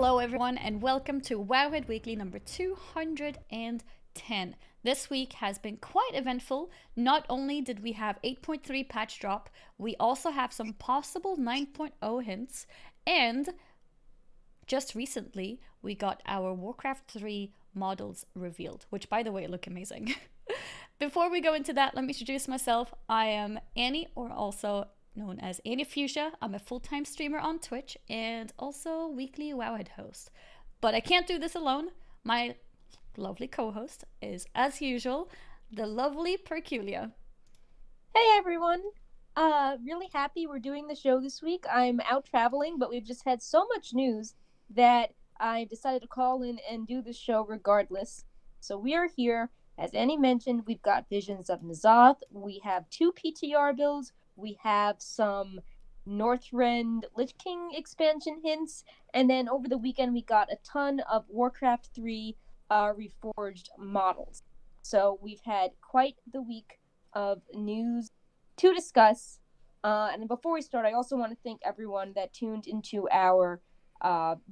Hello, everyone, and welcome to Wowhead Weekly number 210. This week has been quite eventful. Not only did we have 8.3 patch drop, we also have some possible 9.0 hints, and just recently we got our Warcraft 3 models revealed, which, by the way, look amazing. Before we go into that, let me introduce myself. I am Annie, or also known as Annie Fuchsia. I'm a full-time streamer on Twitch and also weekly Wowhead host. But I can't do this alone. My lovely co-host is, as usual, the lovely Perculia. Hey everyone! Really happy we're doing the show this week. I'm out traveling, but we've just had so much news that I decided to call in and do the show regardless. So we are here. As Annie mentioned, we've got Visions of N'Zoth. We have 2 PTR builds. We have some Northrend Lich King expansion hints. And then over the weekend, we got a ton of Warcraft 3 Reforged models. So we've had quite the week of news to discuss. And before we start, I also want to thank everyone that tuned into our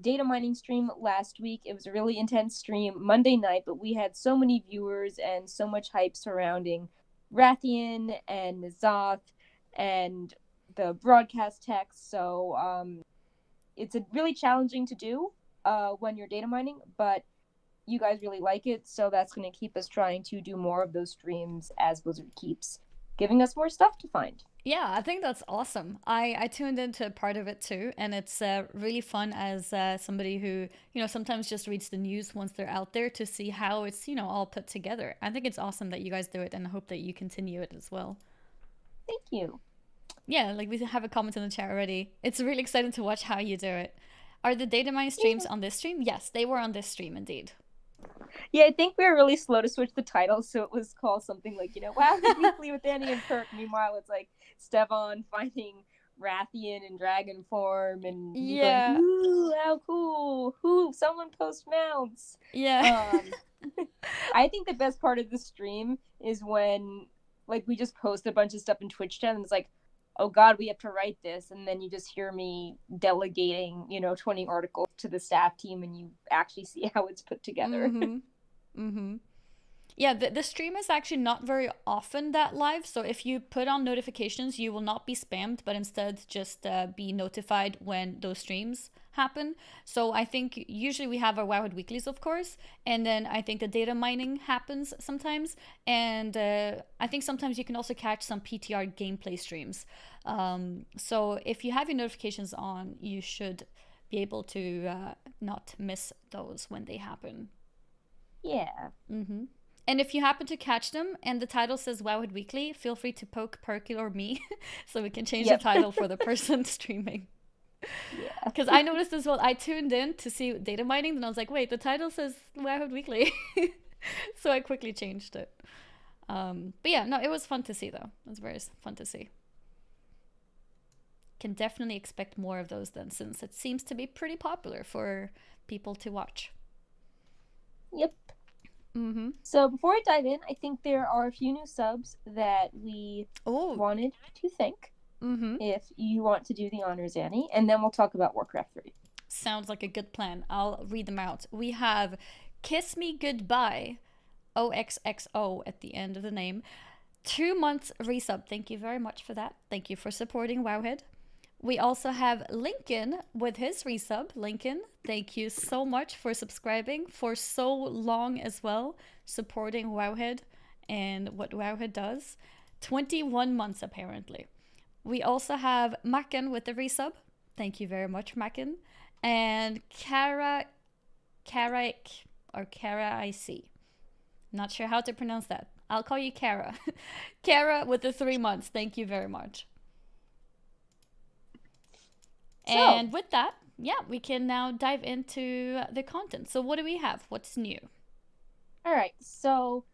data mining stream last week. It was a really intense stream Monday night, but we had so many viewers and so much hype surrounding Rathian and N'Zoth and the broadcast text. So it's really challenging to do when you're data mining, but you guys really like it, so that's going to keep us trying to do more of those streams as Blizzard keeps giving us more stuff to find. Yeah, I think that's awesome. I tuned into part of it too, and it's really fun as somebody who, sometimes just reads the news once they're out there to see how it's, all put together. I think it's awesome that you guys do it, and I hope that you continue it as well. Thank you. Yeah, like we have a comment in the chat already. It's really exciting to watch how you do it. Are the data mine streams on this stream? Yes, they were on this stream indeed. Yeah, I think we were really slow to switch the title, so it was called something like, Wow Weekly with Annie and Perk. Meanwhile, it's like Stevan finding Rathian in dragon form and you going, ooh, how cool. Ooh, someone post mounts. Yeah. I think the best part of the stream is when we just post a bunch of stuff in Twitch chat and it's like, oh god, we have to write this, and then you just hear me delegating 20 articles to the staff team and you actually see how it's put together. Yeah, the stream is actually not very often that live, so if you put on notifications, you will not be spammed, but instead just be notified when those streams happen. So I think usually we have our Wowhead weeklies, of course, and then I think the data mining happens sometimes, and I think sometimes you can also catch some PTR gameplay streams. So if you have your notifications on, you should be able to not miss those when they happen. Yeah. And if you happen to catch them and the title says Wowhead Weekly, feel free to poke Perky or me so we can change the title for the person streaming. Yeah. Because I noticed as well, I tuned in to see data mining, and I was like, wait, the title says Wowhead Weekly. So I quickly changed it. But yeah, no, it was fun to see though. It was very fun to see. Can definitely expect more of those then, since it seems to be pretty popular for people to watch. Yep. So before I dive in, I think there are a few new subs that we wanted to thank. If you want to do the honors, Annie, and then we'll talk about Warcraft 3. Sounds like a good plan. I'll read them out. We have Kiss Me Goodbye, OXXO at the end of the name. 2 months resub. Thank you very much for that. Thank you for supporting Wowhead. We also have Lincoln with his resub. Lincoln, thank you so much for subscribing for so long as well, supporting Wowhead and what Wowhead does. 21 months apparently. We also have Macken with the resub. Thank you very much, Macken. And Kara IC. Not sure how to pronounce that. I'll call you Kara. Kara with the 3 months. Thank you very much. And with that, yeah, we can now dive into the content. So what do we have? What's new? All right, so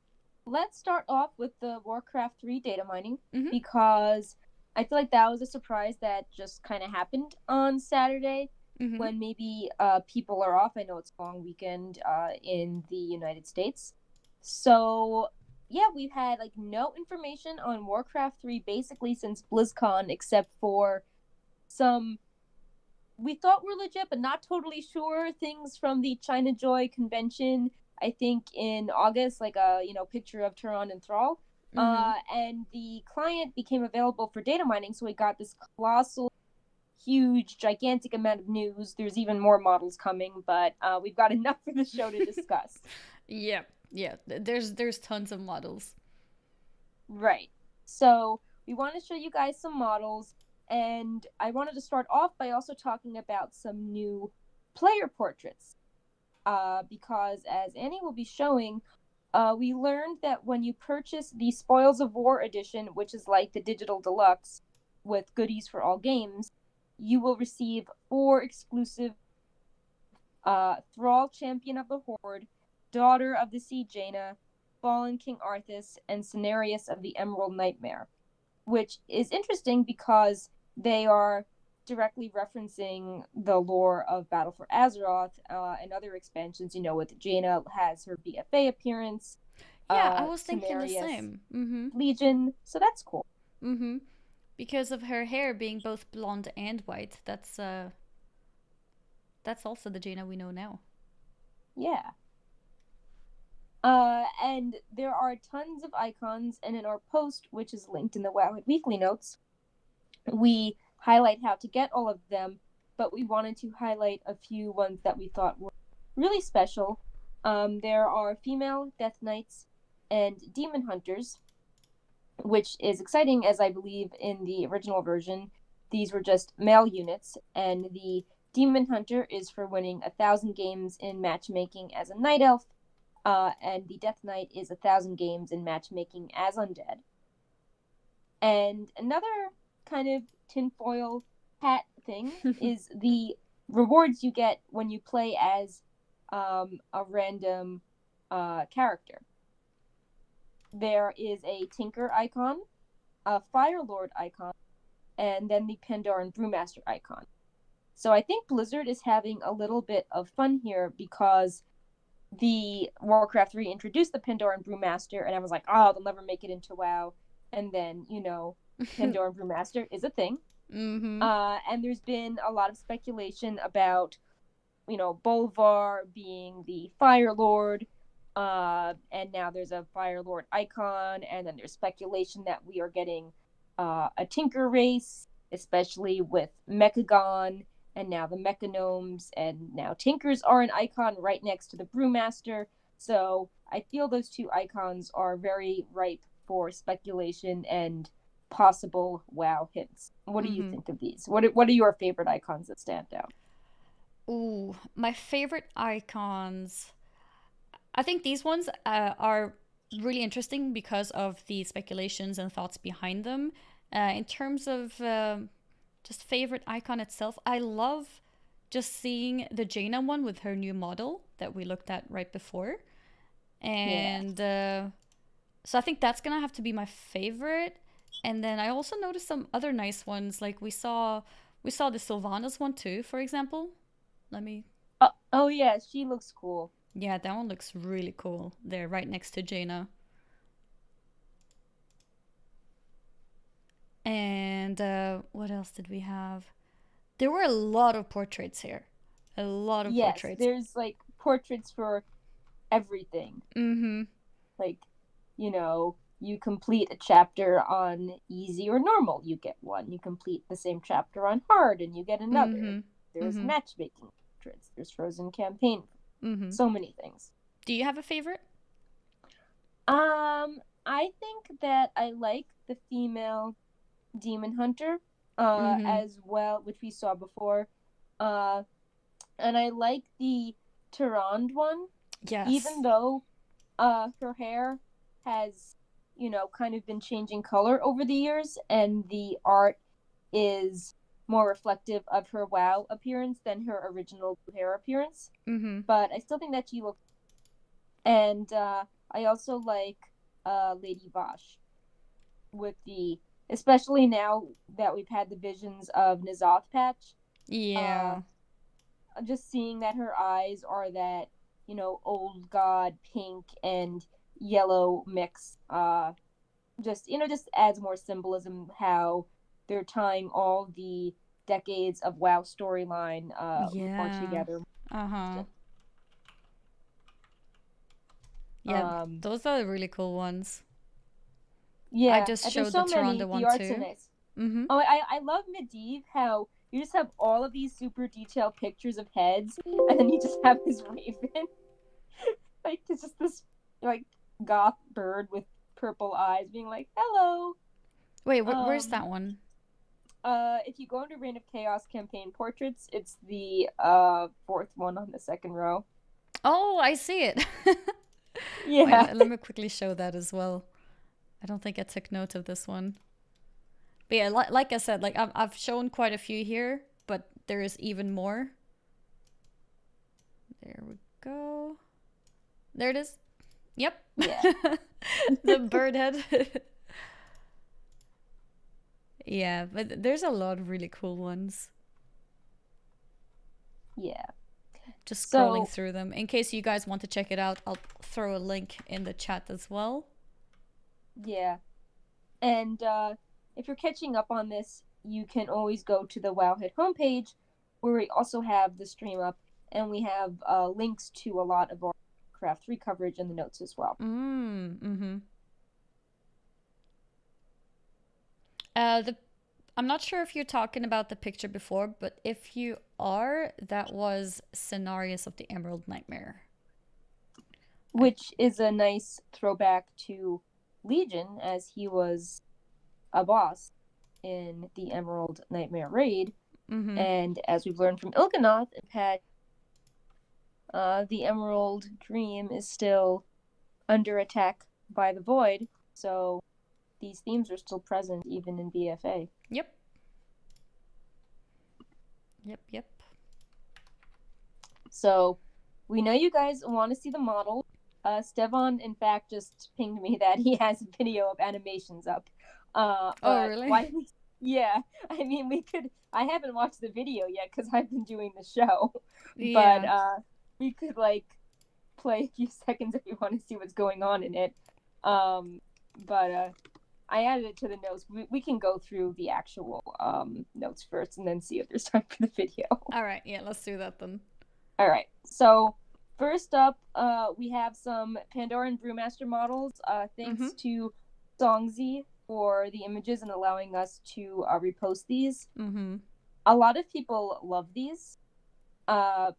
let's start off with the Warcraft 3 data mining, because I feel like that was a surprise that just kind of happened on Saturday when maybe people are off. I know it's a long weekend in the United States. So yeah, we've had no information on Warcraft 3 basically since BlizzCon, except for some we thought were legit, but not totally sure. Things from the China Joy convention, I think in August, like a picture of Turon and Thrall. Mm-hmm. And the client became available for data mining, so we got this colossal, huge, gigantic amount of news. There's even more models coming, but we've got enough for the show to discuss. Yeah, yeah. There's tons of models. Right. So we want to show you guys some models, and I wanted to start off by also talking about some new player portraits. Because as Annie will be showing, we learned that when you purchase the Spoils of War edition, which is like the digital deluxe with goodies for all games, you will receive 4 exclusive Thrall Champion of the Horde, Daughter of the Sea Jaina, Fallen King Arthas, and Cenarius of the Emerald Nightmare, which is interesting because they are directly referencing the lore of Battle for Azeroth and other expansions. With Jaina has her BFA appearance, Yeah, I was thinking the Cenarius, same. Mm-hmm. Legion, so that's cool. Mm-hmm. Because of her hair being both blonde and white, that's also the Jaina we know now. Yeah. And there are tons of icons, and in our post, which is linked in the Wowhead Weekly Notes, we highlight how to get all of them, but we wanted to highlight a few ones that we thought were really special. There are female Death Knights and Demon Hunters, which is exciting as I believe in the original version, these were just male units, and the Demon Hunter is for winning 1,000 games in matchmaking as a Night Elf, and the Death Knight is 1,000 games in matchmaking as Undead. And another kind of tinfoil hat thing is the rewards you get when you play as a random character. There is a Tinker icon, a Firelord icon, and then the Pandoran Brewmaster icon. So I think Blizzard is having a little bit of fun here because the Warcraft 3 introduced the Pandoran Brewmaster, and I was like, oh, they'll never make it into WoW. And then, Pandoran Brewmaster is a thing. Mm-hmm. And there's been a lot of speculation about, Bolvar being the Fire Lord. And now there's a Fire Lord icon, and then there's speculation that we are getting a Tinker race, especially with Mechagon, and now the Mechanomes, and now Tinkers are an icon right next to the Brewmaster. So I feel those two icons are very ripe for speculation and possible WoW hints. What do you Mm-hmm. think of these? What are your favorite icons that stand out? Ooh, my favorite icons. I think these ones are really interesting because of the speculations and thoughts behind them. In terms of just favorite icon itself, I love just seeing the Jaina one with her new model that we looked at right before. Yeah. And so I think that's gonna have to be my favorite. And then I also noticed some other nice ones, like we saw the Sylvanas one too, for example. Let me Oh yeah, she looks cool. Yeah, that one looks really cool. There, right next to Jaina. And what else did we have? There were a lot of portraits here. A lot of Yes, portraits. there's like portraits for everything. Mm-hmm. Like, you complete a chapter on easy or normal, you get one. You complete the same chapter on hard, and you get another. Mm-hmm. There's Mm-hmm. matchmaking portraits. There's frozen campaign. Mm-hmm. So many things. Do you have a favorite? I think that I like the female demon hunter, Mm-hmm. as well, which we saw before. Uh, and I like the Tyrande one, even Yes. though her hair has, kind of been changing color over the years, and the art is more reflective of her WoW appearance than her original hair appearance. Mm-hmm. But I still think that she looks. And I also like Lady Vosh with especially now that we've had the visions of N'Zoth patch. Uh, Yeah. just seeing that her eyes are that old god pink and yellow mix, just adds more symbolism how they're tying all the decades of WoW storyline more Yeah. together. Uh-huh. Yeah, Um, those are the really cool ones. I yeah, just and there's showed the so many. Toronto The one art's are too. nice. Mm-hmm. Oh, I love Medivh, how you just have all of these super detailed pictures of heads, and then you just have this raven. Like, it's just this, like, goth bird with purple eyes being like, hello. Wait, where's Um, that one? if you go into Reign of Chaos campaign portraits, it's the fourth one on the second row. Oh, I see it. Wait, Yeah. let me quickly show that as well. I don't think I took note of this one. But yeah, like I said, like I've shown quite a few here, but there is even more. There we go. There it is. Yep. Yeah. The bird head. Yeah, but there's a lot of really cool ones. Yeah. Just scrolling So, through them. In case you guys want to check it out, I'll throw a link in the chat as well. yeah. And if you're catching up on this, you can always go to the Wowhead homepage where we also have the stream up and we have links to a lot of our Warcraft 3 coverage in the notes as well. Mm-hmm. I'm not sure if you're talking about the picture before, but if you are, that was Cenarius of the Emerald Nightmare. Which is a nice throwback to Legion, as he was a boss in the Emerald Nightmare raid. Mm-hmm. And as we've learned from Il'gynoth and Pat, the Emerald Dream is still under attack by the Void, so these themes are still present even in BFA. Yep. Yep. So we know you guys want to see the model. Stevan, in fact, just pinged me that he has a video of animations up. Oh, But really? why? Yeah, I mean, we could. I haven't watched the video yet because I've been doing the show. But Yeah. we could like play a few seconds if you want to see what's going on in it. But I added it to the notes. We can go through the actual notes first and then see if there's time for the video. All right. Yeah, let's do that then. All right. So first up, we have some Pandoran Brewmaster models. Thanks to Songzi for the images and allowing us to repost these. Mm-hmm. A lot of people love these.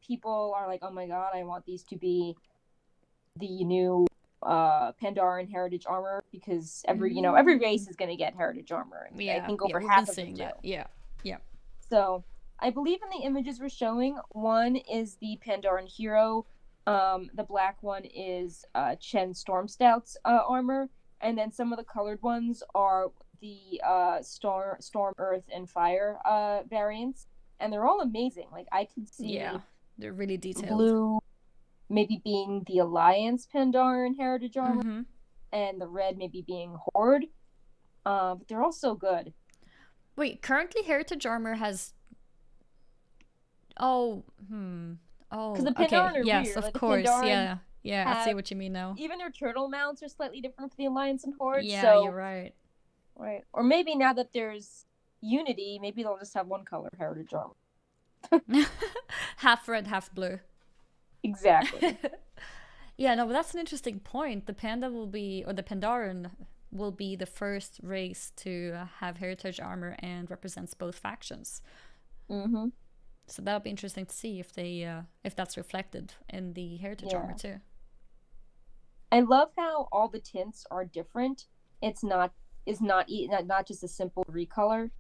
People are like, "Oh my god, I want these to be the new Pandaran heritage armor," because every race is going to get heritage armor, and I think over we've been half of them seeing do. that. Yeah. So I believe in the images we're showing, one is the Pandaran hero. The black one is Chen Stormstout's armor, and then some of the colored ones are the Storm, Earth, and Fire variants, and they're all amazing. Like I could see, they're really detailed. Blue maybe being the Alliance Pandaren heritage armor, and the red maybe being Horde. But they're all so good. Wait, currently heritage armor has. Oh, Because the Pandaren are yes, weird. of Like, course. The Yeah. I see what you mean now. even their turtle mounts are slightly different for the Alliance and Horde. Yeah, so, you're right. Right. Or maybe now that there's Unity, maybe they'll just have one color heritage armor. Half red, half blue. Exactly. Yeah, no, but that's an interesting point. The Pandaren will be the first race to have heritage armor and represents both factions. Mm-hmm. So that'll be interesting to see if that's reflected in the heritage armor too. I love how all the tints are different. It's not just a simple recolor,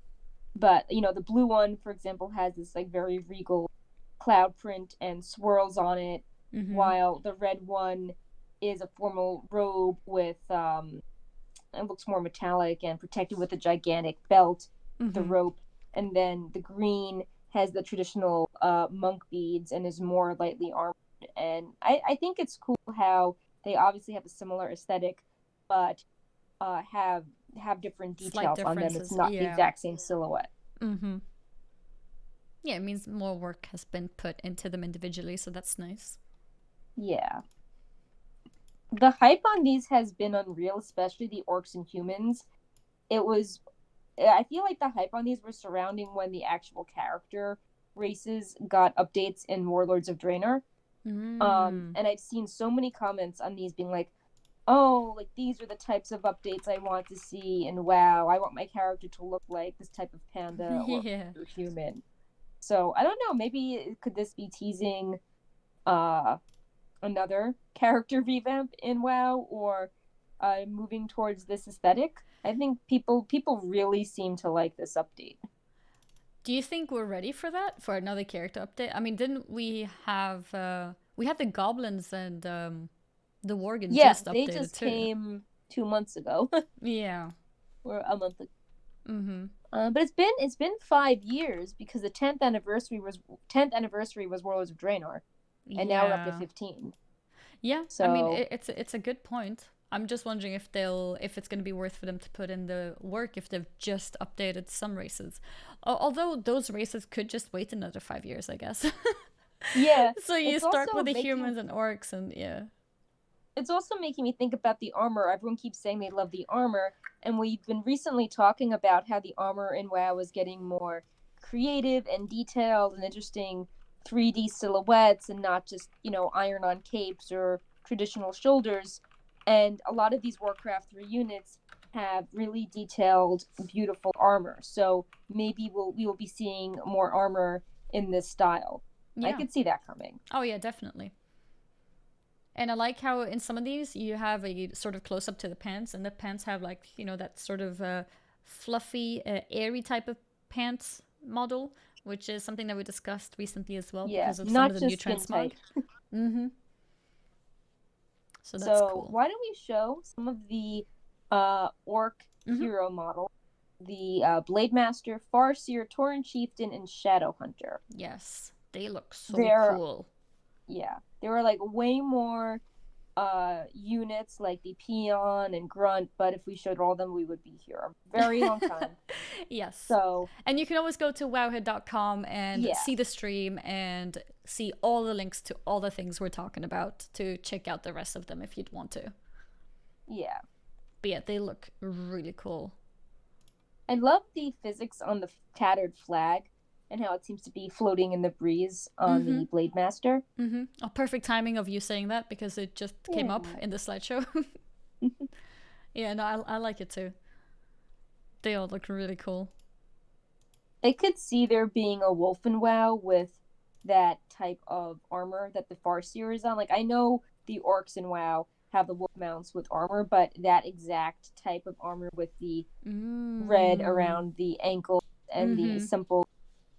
but the blue one, for example, has this like very regal cloud print and swirls on it, while the red one is a formal robe with it looks more metallic and protected with a gigantic belt, the rope, and then the green has the traditional monk beads and is more lightly armored. And I think it's cool how they obviously have a similar aesthetic, but have different details on them. It's not the exact same silhouette. Yeah, it means more work has been put into them individually, so that's nice. Yeah. The hype on these has been unreal, especially the orcs and humans. It was I feel like the hype on these was surrounding when the actual character races got updates in Warlords of Draenor. Mm. And I've seen so many comments on these being like, oh, like these are the types of updates I want to see, and wow, I want my character to look like this type of panda Yeah. or human. So I don't know, maybe could this be teasing uh another character revamp in WoW, or moving towards this aesthetic? I think people really seem to like this update. Do you think we're ready for that? For another character update? I mean, didn't we had the goblins and the worgen Yeah, just they updated just too. came 2 months ago Yeah. or a month ago. Mm-hmm. But it's been 5 years because the tenth anniversary was Warlords of Draenor, and now we're up to Yeah. 15. Yeah. I mean, So it's a good point. I'm just wondering if it's going to be worth for them to put in the work if they've just updated some races. Although those races could just wait another 5 years, I guess. yeah, So you it's start also with the making humans and orcs, and yeah. it's also making me think about the armor. Everyone keeps saying they love the armor, and we've been recently talking about how the armor in WoW is getting more creative and detailed and interesting 3D silhouettes and not just, iron on capes or traditional shoulders. And a lot of these Warcraft 3 units have really detailed, beautiful armor. So maybe we will be seeing more armor in this style. I Yeah. could see that coming. Oh yeah, definitely. And I like how in some of these you have a sort of close up to the pants, and the pants have like that sort of fluffy, airy type of pants model, which is something that we discussed recently as well Yeah, because of some of not the new just skin transmog. tight. Mm-hmm. So that's So cool. why don't we show some of the orc Mm-hmm. hero model, the Blade Master, Farseer, Tauren Chieftain, and Shadow Hunter. Yes, they look so There, cool. yeah, there were like way more units like the Peon and Grunt, but if we showed all of them, we would be here a very long time. Yes. So And you can always go to wowhead.com and yeah, see the stream and see all the links to all the things we're talking about to check out the rest of them if you'd want to. yeah. But yeah, they look really cool. I love the physics on the tattered flag and how it seems to be floating in the breeze on Mm-hmm. the Blade Master. Mm-hmm. Oh, perfect timing of you saying that because it just came up Yeah. in the slideshow. Yeah, no, I like it too. They all look really cool. I could see there being a wolf in WoW with that type of armor that the Farseer is on. Like I know the orcs in WoW have the wolf mounts with armor, but that exact type of armor with the red Mm. around the ankles and the Mm-hmm. simple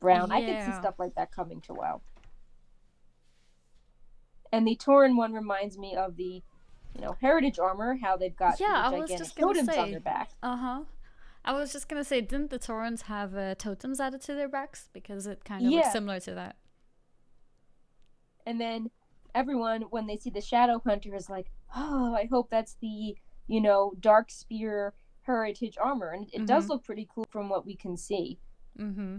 brown, I could see Yeah. stuff like that coming to WoW. And the Tauren one reminds me of the, heritage armor, how they've got Yeah, the I was gigantic just gonna totems on their say. back. Uh-huh. I was just gonna say, didn't the Taurens have totems added to their backs? Because it kind of looks Yeah. similar to that. And then everyone, when they see the Shadow Hunter, is like, oh, I hope that's the, Dark Spear heritage armor. And it Mm-hmm. does look pretty cool from what we can see, Mm-hmm.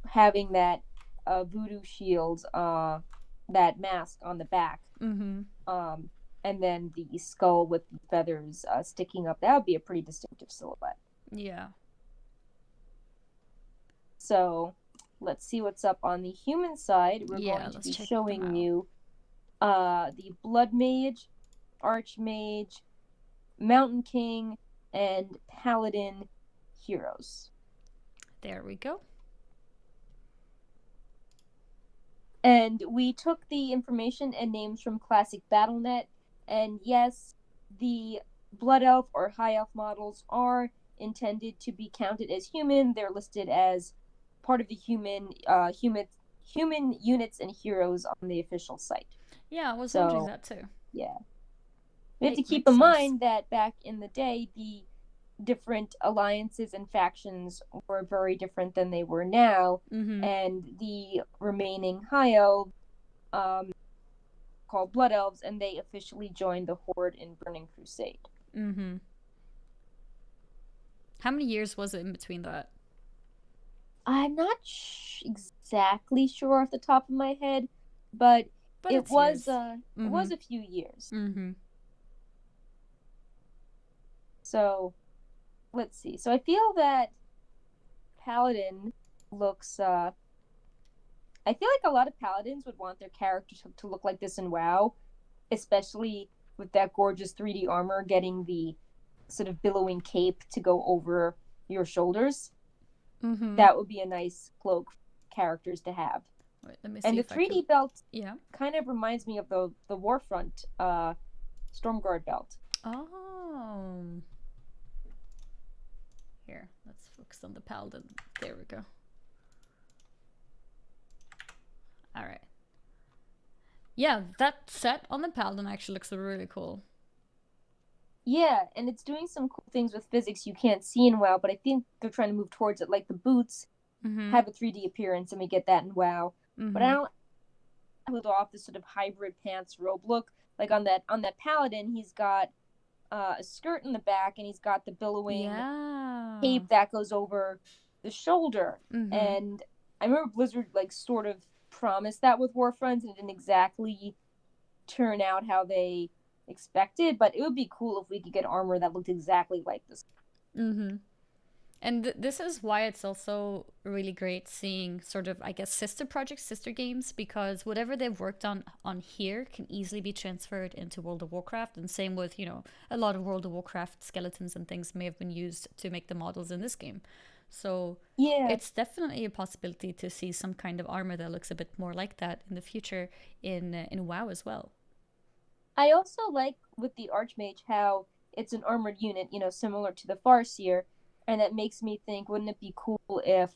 having that voodoo shield, that mask on the back, Mm-hmm. um, and then the skull with the feathers sticking up. That would be a pretty distinctive silhouette. Yeah. So let's see what's up on the human side. We're Yeah, going to let's be check them showing out. you the Blood Mage, Archmage, Mountain King, and Paladin heroes. There we go. And we took the information and names from Classic BattleNet. And yes, the Blood Elf or High Elf models are intended to be counted as human. They're listed as part of the human units and heroes on the official site. Yeah, I was wondering So that too. yeah, we have to It keep in makes sense. mind that back in the day, the different alliances and factions were very different than they were now, Mm-hmm. and the remaining High Elves, called Blood Elves, and they officially joined the Horde in Burning Crusade. Mm-hmm. How many years was it in between that? I'm not exactly sure off the top of my head, but But it it's was years. uh, it Mm-hmm. was a few years. Mm-hmm. So let's see. So I feel that paladin looks I feel like a lot of paladins would want their characters to look like this in WoW, especially with that gorgeous 3D armor getting the sort of billowing cape to go over your shoulders. Mm-hmm. That would be a nice cloak for characters to have. Wait, let me And see the if I can. 3D belt Yeah. kind of reminds me of the Warfront Stormguard belt. Oh. Here, let's focus on the paladin. There we go. All right. Yeah, that set on the paladin actually looks really cool. Yeah, and it's doing some cool things with physics you can't see in WoW, but I think they're trying to move towards it. Like the boots Mm-hmm. have a 3D appearance, and we get that in WoW. But I Mm-hmm. don't pulled off this sort of hybrid pants robe look. Like on that paladin, he's got a skirt in the back, and he's got the billowing Yeah. cape that goes over the shoulder. Mm-hmm. And I remember Blizzard like sort of promised that with Warfront, and it didn't exactly turn out how they expected. But it would be cool if we could get armor that looked exactly like this. Mm-hmm. And this is why it's also really great seeing sort of, I guess, sister projects, sister games, because whatever they've worked on here can easily be transferred into World of Warcraft. And same with, a lot of World of Warcraft skeletons and things may have been used to make the models in this game. So Yeah, it's definitely a possibility to see some kind of armor that looks a bit more like that in the future in WoW as well. I also like with the Archmage how it's an armored unit, similar to the Farseer, and that makes me think, wouldn't it be cool if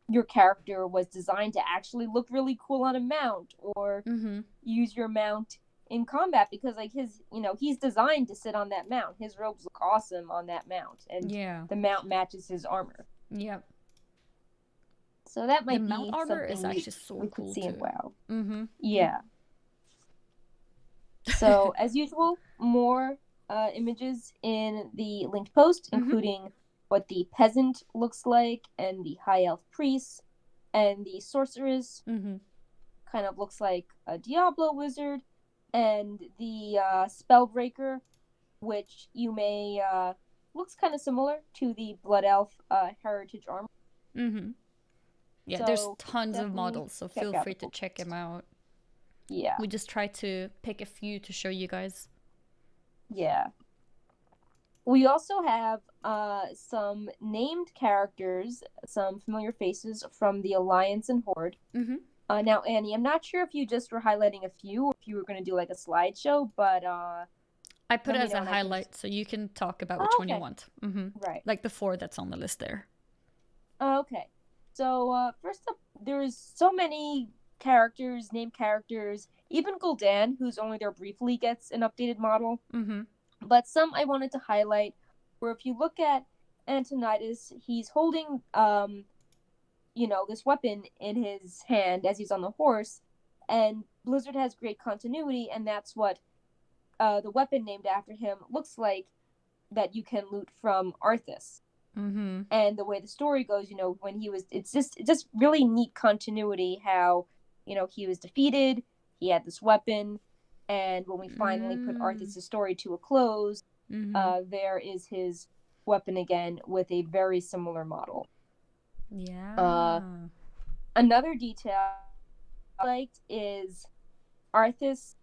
your character was designed to actually look really cool on a mount, or Mm-hmm. use your mount in combat, because like he's designed to sit on that mount. His robes look awesome on that mount, and Yeah. the mount matches his armor. Yep. So that The might mount be armor is something actually so we could cool see in too. WoW. Mm-hmm. Yeah. So, as usual, more images in the linked post, Mm-hmm. including what the peasant looks like, and the high elf priest, and the sorceress Mm-hmm. kind of looks like a Diablo wizard, and the spellbreaker, which you may looks kind of similar to the blood elf heritage armor. Mm-hmm. Yeah, there's So tons of definitely models, so check feel out free the to full check them post. out. Yeah, We just try to pick a few to show you guys. yeah. We also have some named characters, some familiar faces from the Alliance and Horde. Mm-hmm. Now, Annie, I'm not sure if you just were highlighting a few, or if you were going to do like a slideshow, but I put let it me as know a and I can highlight, just. so you can talk about which Oh, one you okay. want. Mm-hmm. Right. Like the four that's on the list there. Okay. So first up, there's so many characters, named characters. Even Gul'dan, who's only there briefly, gets an updated model. Mm-hmm. But some I wanted to highlight where if you look at Antonidas, he's holding this weapon in his hand as he's on the horse, and Blizzard has great continuity, and that's what the weapon named after him looks like, that you can loot from Arthas. Mm-hmm. And the way the story goes, when it's just really neat continuity how, he was defeated, he had this weapon, and when we finally put Arthas' story to a close, Mm-hmm. there is his weapon again with a very similar model. Yeah. Another detail I liked is Arthas,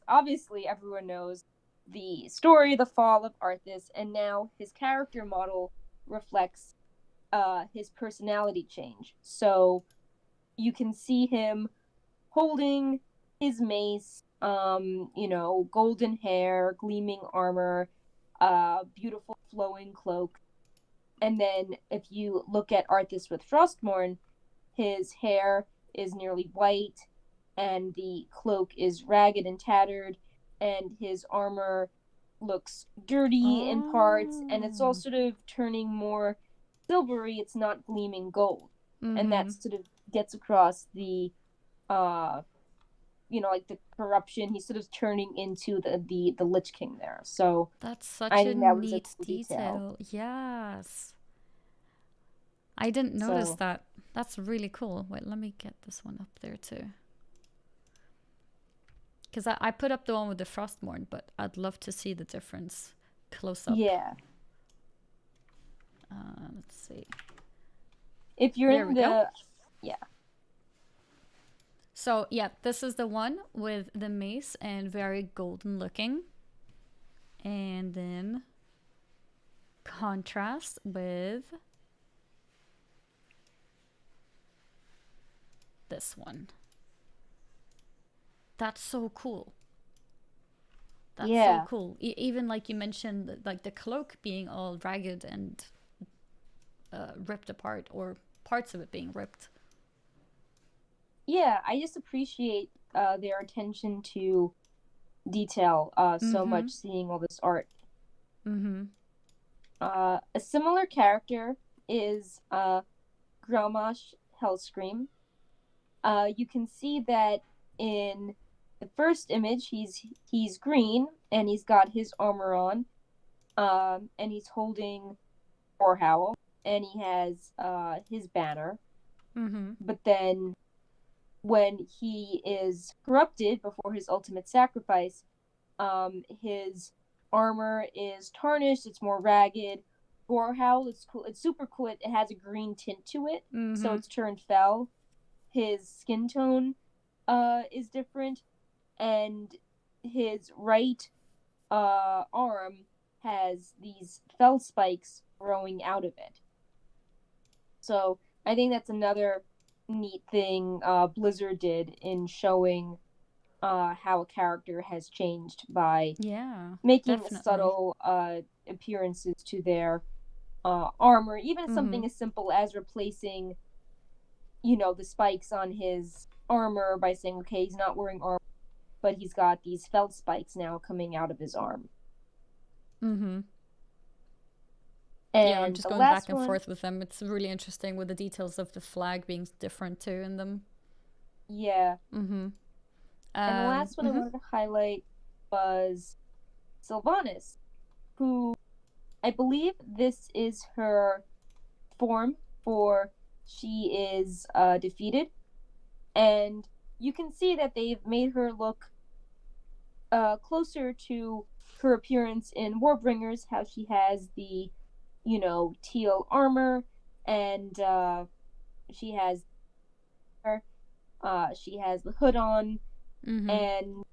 obviously everyone knows the story, the fall of Arthas, and now his character model reflects his personality change. So you can see him holding his mace, golden hair, gleaming armor, beautiful flowing cloak. And then if you look at Arthas with Frostmourne, his hair is nearly white, and the cloak is ragged and tattered, and his armor looks dirty in parts, and it's all Oh. sort of turning more silvery. It's not gleaming gold, and Mm-hmm. that sort of gets across the like the corruption. He's sort of turning into the Lich King there. So That's such I a think that was a neat cool detail. detail. Yes. I didn't notice So that. That's really cool. Wait, let me get this one up there too. Because I put up the one with the Frostmourne, but I'd love to see the difference close up. yeah. Let's see. If you're There in we go. the, yeah. So yeah, this is the one with the mace and very golden looking. And then contrast with this one. That's so cool. That's so Yeah. cool. Even like you mentioned, like the cloak being all ragged and ripped apart, or parts of it being ripped. Yeah, I just appreciate their attention to detail so Mm-hmm. much, seeing all this art. Mm-hmm. A similar character is Grommash Hellscream. You can see that in the first image, he's green and he's got his armor on, and he's holding Warhowl, and he has his banner. Mm-hmm. But then when he is corrupted before his ultimate sacrifice, his armor is tarnished, it's more ragged. Warhowl, it's cool, it's super cool. It has a green tint to it, so Mm-hmm. it's turned fel. His skin tone is different, and his right arm has these fel spikes growing out of it. So I think that's another neat thing Blizzard did in showing how a character has changed by Yeah, making definitely. subtle appearances to their armor, even Mm-hmm. something as simple as replacing, you know, the spikes on his armor by saying, okay, he's not wearing armor, but he's got these felt spikes now coming out of his arm. Mm-hmm. Yeah, I'm And just the going back last and one, forth with them. It's really interesting with the details of the flag being different too in them. yeah, Mm-hmm. and the last one I Mm-hmm. wanted to highlight was Sylvanas, who I believe this is her form for she is defeated, and you can see that they've made her look closer to her appearance in Warbringers, how she has the, you know, teal armor, and she has she has the hood on, Mm-hmm. and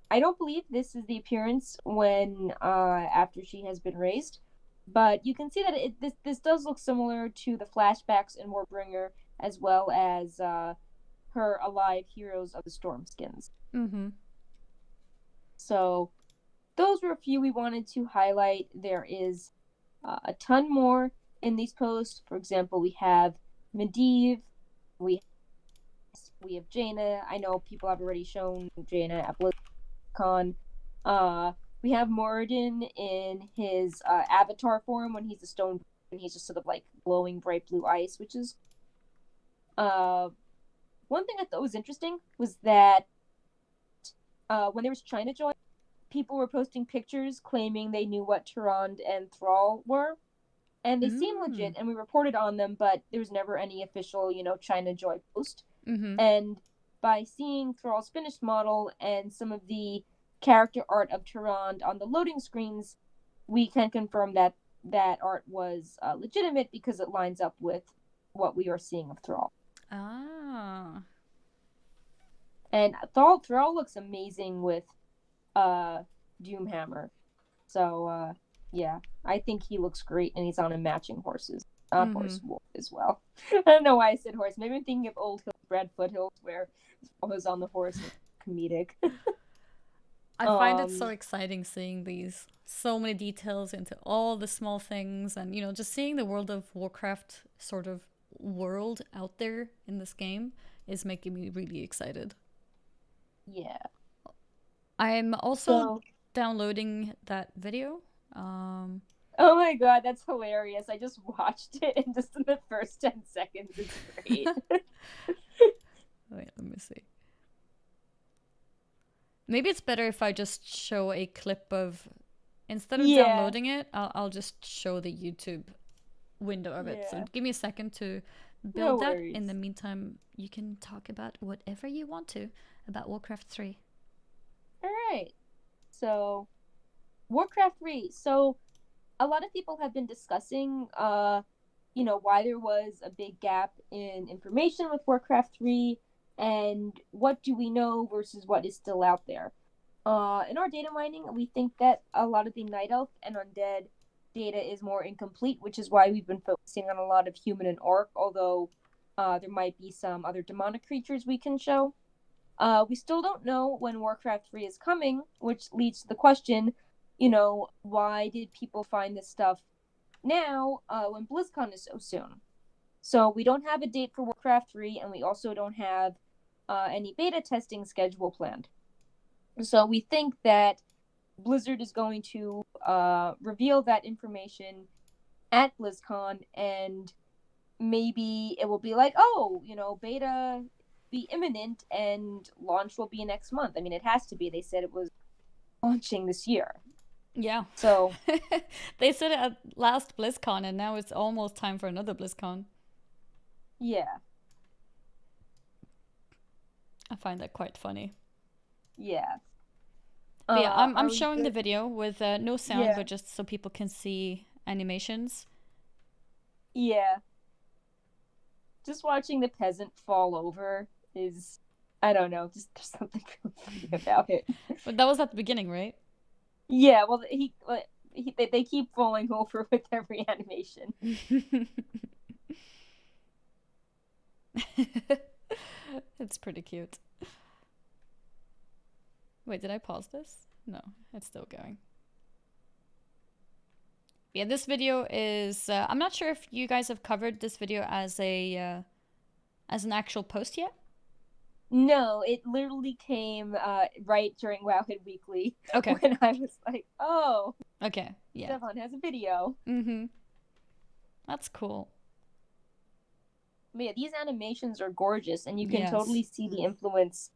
I don't believe this is the appearance when after she has been raised, but you can see that this does look similar to the flashbacks in Warbringer, as well as her alive Heroes of the Stormskins. Mm-hmm. So those were a few we wanted to highlight. There is a ton more in these posts. For example, we have Medivh, we we have Jaina. I know people have already shown Jaina at BlizzCon. We have Moradin in his avatar form when he's a stone and he's just sort of like glowing bright blue ice, which is uh one thing I thought was interesting was that when there was China Joy, people were posting pictures claiming they knew what Tyrande and Thrall were, and they seem Mm. legit, and we reported on them, but there was never any official, you know, China Joy post. Mm-hmm. And by seeing Thrall's finished model and some of the character art of Tyrande on the loading screens, we can confirm that that art was legitimate because it lines up with what we are seeing of Thrall. Ah. And Thrall looks amazing with Doomhammer. So yeah, I think he looks great, and he's on a matching Mm-hmm. horse wolf as well. I don't know why I said horse. Maybe I'm thinking of old Brad Foothills where Thrall was on the horse and comedic. I find it so um, exciting seeing these so many details into all the small things, and just seeing the World of Warcraft sort of world out there in this game is making me really excited. yeah. I'm also So, downloading that video. Um, oh my god, that's hilarious! I just watched it, and just in the first 10 seconds, it's great. Wait, let me see. Maybe it's better if I just show a clip of, instead of Yeah, downloading it, I'll just show the YouTube window of it. So yeah. give me a second to No build that. In the worries. meantime, you can talk about whatever you want to about Warcraft 3. All right. So, Warcraft 3. So, a lot of people have been discussing, why there was a big gap in information with Warcraft 3 and what do we know versus what is still out there. In our data mining, we think that a lot of the Night Elf and Undead data is more incomplete, which is why we've been focusing on a lot of human and orc, although there might be some other demonic creatures we can show. We still don't know when Warcraft 3 is coming, which leads to the question, why did people find this stuff now when BlizzCon is so soon? So we don't have a date for Warcraft 3, and we also don't have any beta testing schedule planned. So we think that Blizzard is going to reveal that information at BlizzCon, and maybe it will be like, oh, beta be imminent and launch will be next month. I mean, it has to be. They said it was launching this year. Yeah. So they said it at last BlizzCon, and now it's almost time for another BlizzCon. yeah. I find that quite funny. Yeah. But yeah, I'm are we showing the good? video with no sound, Yeah. but just so people can see animations. Yeah. Just watching the peasant fall over is, I don't know, just there's something really funny about it. But that was at the beginning, right? Yeah, well, they keep falling over with every animation. It's pretty cute. Wait, did I pause this? No, it's still going. Yeah, this video is. I'm not sure if you guys have covered this video as as an actual post yet. No, it literally came right during Wowhead Weekly Okay. when I was like, oh, Okay. Yeah. Devon has a video. Mm-hmm. That's cool. But yeah, these animations are gorgeous, and you can Yes. totally see the influence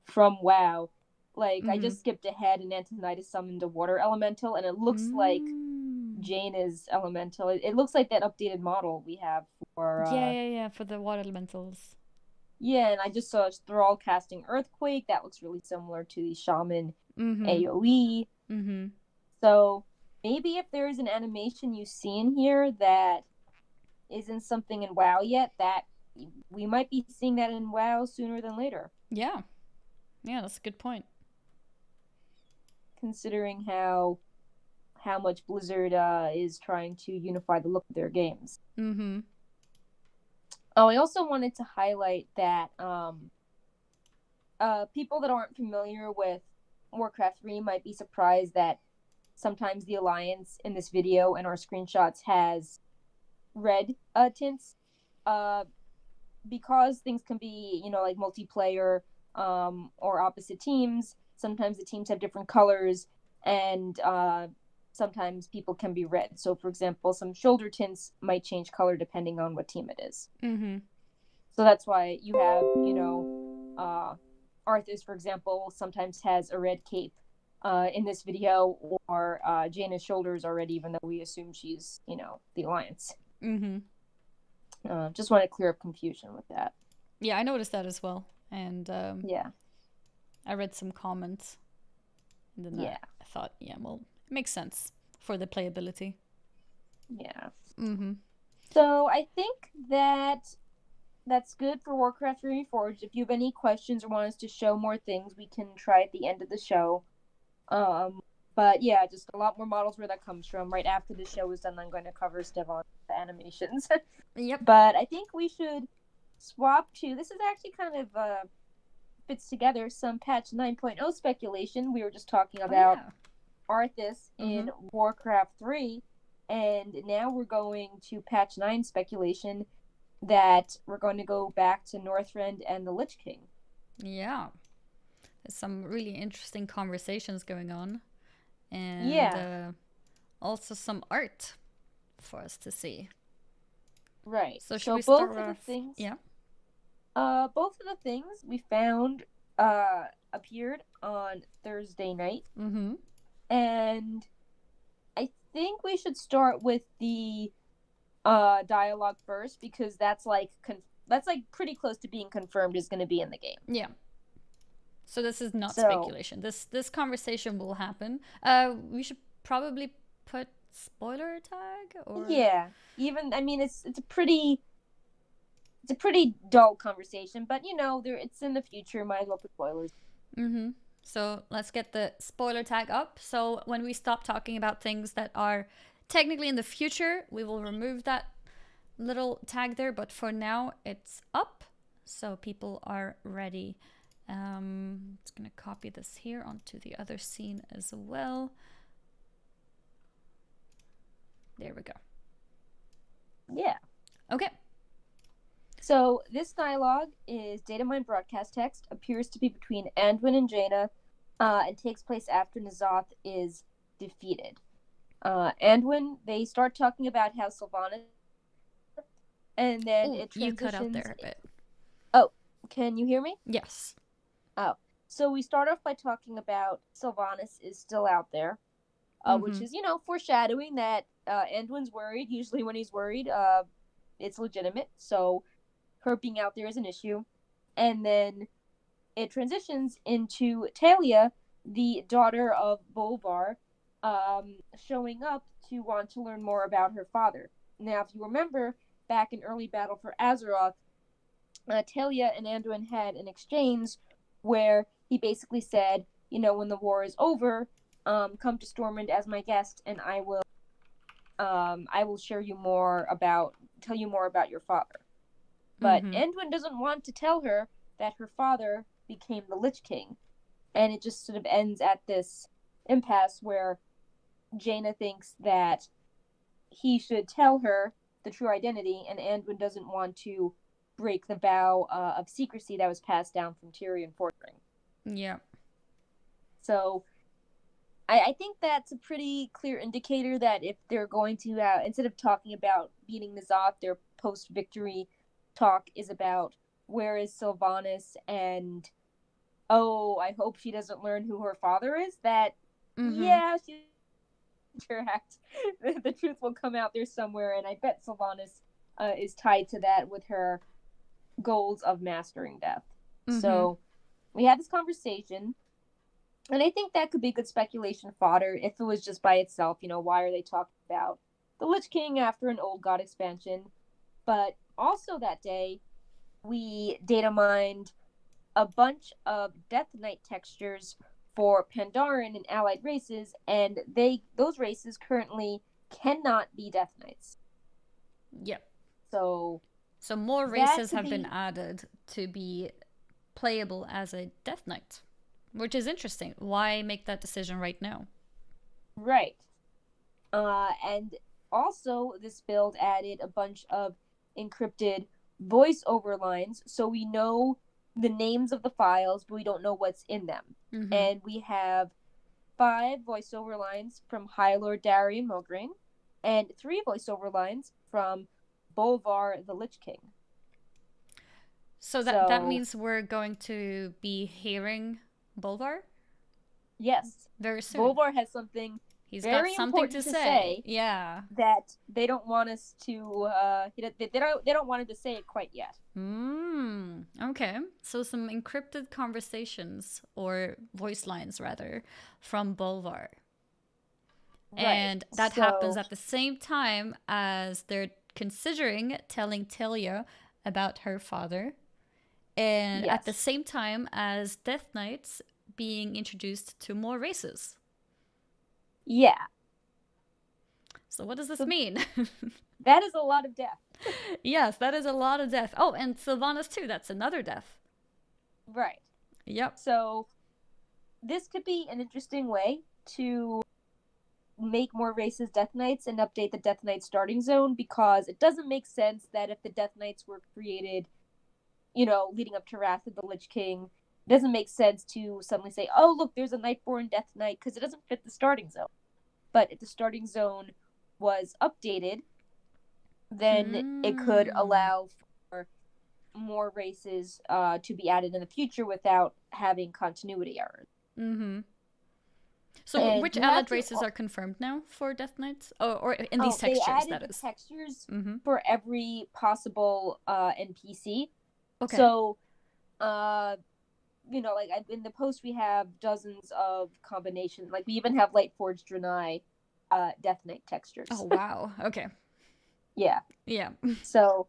from WoW. Like, I Mm-hmm. just skipped ahead, and Antonidas summoned a water elemental, and it looks like Jaina's elemental. It looks like that updated model we have for Yeah, for the water elementals. yeah, and I just saw Thrall casting Earthquake. That looks really similar to the Shaman Mm-hmm. AoE. Mm-hmm. So maybe if there is an animation you see in here that isn't something in WoW yet, that we might be seeing that in WoW sooner than later. Yeah. Yeah, that's a good point. Considering how much Blizzard is trying to unify the look of their games. Mm-hmm. Oh, I also wanted to highlight that people that aren't familiar with Warcraft 3 might be surprised that sometimes the Alliance in this video and our screenshots has red tints. Because things can be, like multiplayer or opposite teams, sometimes the teams have different colors, and sometimes people can be red. So, for example, some shoulder tints might change color depending on what team it is. Mm-hmm. So that's why you have, Arthas, for example, sometimes has a red cape in this video, or Jaina's shoulders are red, even though we assume she's, the Alliance. Mm-hmm. Just want to clear up confusion with that. Yeah, I noticed that as well. And Yeah. I read some comments. And then Yeah. I thought, yeah, well, it makes sense for the playability. Yeah. Mm-hmm. So I think that's good for Warcraft 3 Reforged. If you have any questions or want us to show more things, we can try at the end of the show. But yeah, just a lot more models where that comes from. Right after the show is done, I'm going to cover Stevon's animations. Yep. But I think we should swap to, this is actually kind of fits together, some patch 9.0 speculation. We were just talking about Arthas in Warcraft 3, and now we're going to patch 9 speculation that we're going to go back to Northrend and the Lich King. Yeah. There's some really interesting conversations going on. And also some art for us to see. Right. So should we start both of the things, yeah. both of the things we found appeared on Thursday night. Mm-hmm. And I think we should start with the dialogue first, because that's like pretty close to being confirmed is going to be in the game. Yeah. So this is not speculation. This conversation will happen. We should probably put spoiler tag or? Yeah. Even I mean it's a pretty dull conversation, but it's in the future, might as well put spoilers. Mm-hmm. So let's get the spoiler tag up. So when we stop talking about things that are technically in the future, we will remove that little tag there. But for now, it's up, so people are ready. It's gonna copy this here onto the other scene as well. There we go. Yeah. Okay. So this dialogue is data mine broadcast text, appears to be between Anduin and Jaina, and takes place after N'Zoth is defeated. Anduin, they start talking about how Sylvanas, and then Oh, it you cut out there transitions. a bit. Oh, can you hear me? Yes. Oh, so we start off by talking about Sylvanas is still out there, which is foreshadowing that Anduin's worried. Usually, when he's worried, it's legitimate. So her being out there is an issue. And then it transitions into Talia, the daughter of Bolvar, showing up to want to learn more about her father. Now, if you remember, back in early battle for Azeroth, Talia and Anduin had an exchange where he basically said, when the war is over, come to Stormwind as my guest, and I will tell you more about your father. But Mm-hmm. Anduin doesn't want to tell her that her father became the Lich King. And it just sort of ends at this impasse where Jaina thinks that he should tell her the true identity, and Anduin doesn't want to break the vow of secrecy that was passed down from Tyrion Forthring. Yeah. So I think that's a pretty clear indicator that if they're going to, instead of talking about beating N'Zoth, their post-victory talk is about where is Sylvanas and, oh, I hope she doesn't learn who her father is. That, Mm-hmm. yeah, she interact. The truth will come out there somewhere, and I bet Sylvanas is tied to that with her goals of mastering death. Mm-hmm. So we had this conversation. And I think that could be good speculation fodder if it was just by itself. Why are they talking about the Lich King after an Old God expansion? But also that day, we data mined a bunch of Death Knight textures for Pandaren and allied races, and those races currently cannot be Death Knights. Yep. So So more that races could have been be added to be playable as a Death Knight, which is interesting. Why make that decision right now? right. And also, this build added a bunch of encrypted voiceover lines, so we know the names of the files, but we don't know what's in them. Mm-hmm. And we have 5 voiceover lines from High Lord Darian Mograine, and 3 voiceover lines from Bolvar the Lich King. So that So, means we're going to be hearing Bolvar yes, very soon. Bolvar has something He's got very something to important to say. say Yeah. that they don't want us to they don't want him to say it quite yet. Okay. So some encrypted conversations or voice lines rather from Bolvar. Right. And that happens So, at the same time as they're considering telling Talia about her father. And at the yes. same time as Death Knights being introduced to more races. Yeah. So what does this So mean? that is a lot of death. Yes, that is a lot of death. Oh, and Sylvanas too. That's another death. Right. Yep. So this could be an interesting way to make more races Death Knights and update the Death Knight starting zone, because it doesn't make sense that if the Death Knights were created, leading up to Wrath of the Lich King, it doesn't make sense to suddenly say, oh, look, there's a Nightborn Death Knight, because it doesn't fit the starting zone. But if the starting zone was updated, then it could Mm. allow for more races to be added in the future without having continuity errors. Mm-hmm. So And which you have allied to. races are confirmed now for Death Knights? Or in these Oh, they textures, added that the is. textures Mm-hmm. for every possible NPC. Okay. So, like in the post, we have dozens of combinations. Like we even have Lightforged Draenei Death Knight Oh, textures. wow. Okay. Yeah. Yeah. So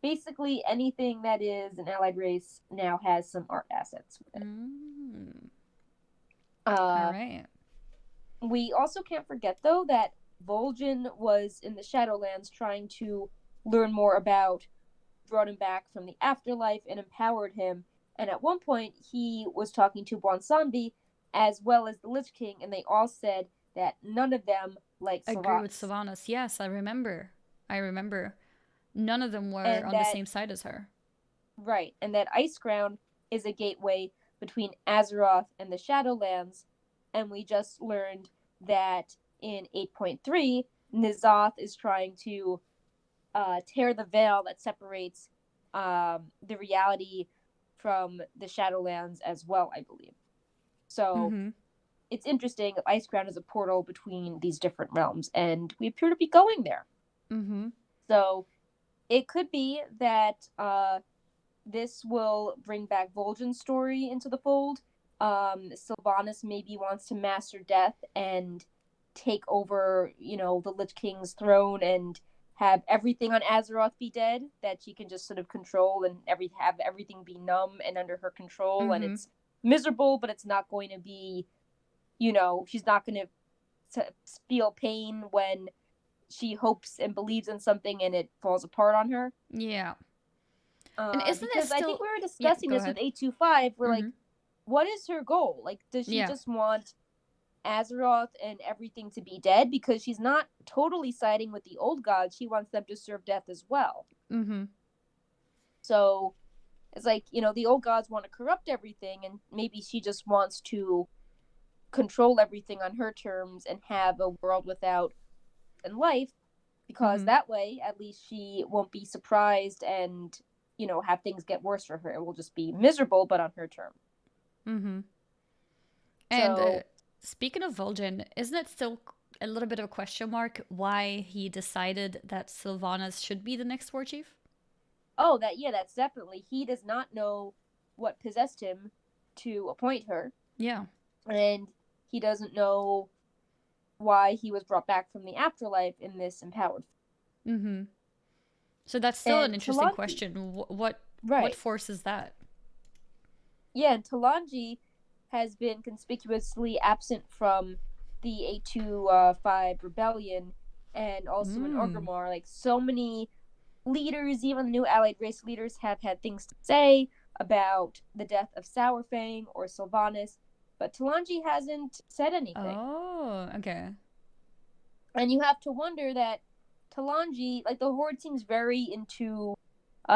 basically, anything that is an allied race now has some art assets with it. Mm. All Uh, right. we also can't forget, though, that Vol'jin was in the Shadowlands trying to learn more about, brought him back from the afterlife, and empowered him. And at one point, he was talking to Bwonsambi as well as the Lich King, and they all said that none of them like Agree with Sylvanas. Sylvanas. Yes, I remember. I remember. None of them were And on the that, same side as her. right, and that Iceground is a gateway between Azeroth and the Shadowlands. And we just learned that in 8.3, N'Zoth is trying to tear the veil that separates the reality from the Shadowlands as well, I believe. So Mm-hmm. it's interesting that Iceground is a portal between these different realms, and we appear to be going there. Mm-hmm. So it could be that this will bring back Vol'jin's story into the fold. Sylvanas maybe wants to master death and take over, the Lich King's throne and have everything on Azeroth be dead that she can just sort of control and have everything be numb and under her control, and Mm-hmm. it's miserable, but it's not going to be, she's not going to feel pain when she hopes and believes in something and it falls apart on her. Yeah. And isn't it Because I think still? we were Yeah. discussing Go this with ahead. 825. We're Mm-hmm. like, what is her goal? Like, does she Yeah. just want Azeroth and everything to be dead? Because she's not totally siding with the old gods. She wants them to serve death as well. Mm-hmm. So it's like, the old gods want to corrupt everything, and maybe she just wants to control everything on her terms and have a world without and life, because Mm-hmm. that way at least she won't be surprised and have things get worse for her. It will just be miserable, but on her terms. Mm-hmm. And So, speaking of Vol'jin, isn't it still a little bit of a question mark why he decided that Sylvanas should be the next war chief? oh, that's definitely, he does not know what possessed him to appoint her, Yeah. and he doesn't know why he was brought back from the afterlife in this empowered. Mm-hmm. So that's still an And interesting Talanji, question. What right? forces that? Yeah, and Talanji has been conspicuously absent from the 825 rebellion, and also in Mm. Orgrimmar. Like, so many leaders, even the new allied race leaders, have had things to say about the death of Sourfang or Sylvanas, but Talanji hasn't said anything. Oh, okay. And you have to wonder that Talanji, like, the Horde seems very into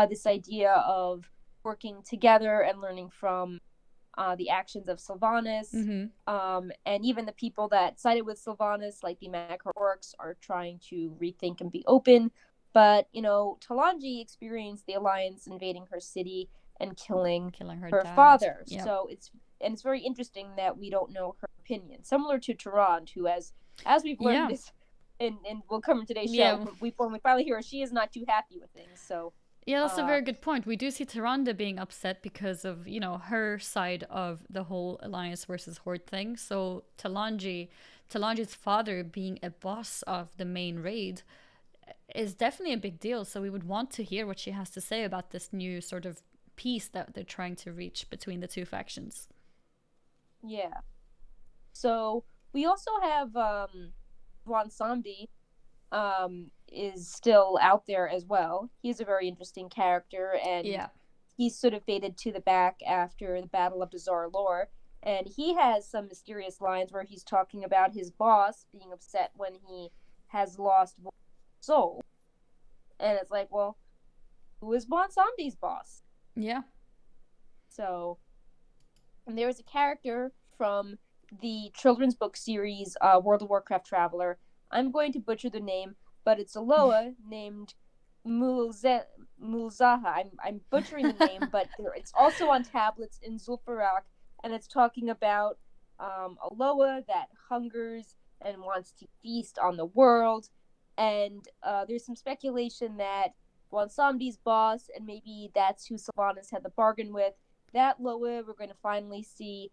this idea of working together and learning from the actions of Sylvanas. Mm-hmm. And even the people that sided with Sylvanas, like the Macro Orcs, are trying to rethink and be open. But, Talanji experienced the Alliance invading her city and killing Killing her her dad. father. Yeah. So it's very interesting that we don't know her opinion. Similar to Tyrande, who, as we've learned Yeah. this, and will come in today's show, Yeah. when we finally hear her, she is not too happy with things. So, Yeah, that's a uh, very good point. We do see Tyrande being upset because of, her side of the whole Alliance versus Horde thing. So Talanji's father being a boss of the main raid is definitely a big deal. So we would want to hear what she has to say about this new sort of peace that they're trying to reach between the two factions. yeah. So we also have Bwonsambi is still out there as well. He's a very interesting character, and Yeah. he's sort of faded to the back after the Battle of Dazar Lore. And he has some mysterious lines where he's talking about his boss being upset when he has lost soul. And it's like, well, who is Bwonsambi's boss? Yeah. So, and there's a character from the children's book series World of Warcraft Traveler. I'm going to butcher the name, but it's a Loa named Mulzaha. I'm butchering the name, but it's also on tablets in Zul'Farrak, and it's talking about a Loa that hungers and wants to feast on the world. And there's some speculation that Bwonsambi's boss, and maybe that's who Sylvanas had the bargain with, that Loa we're going to finally see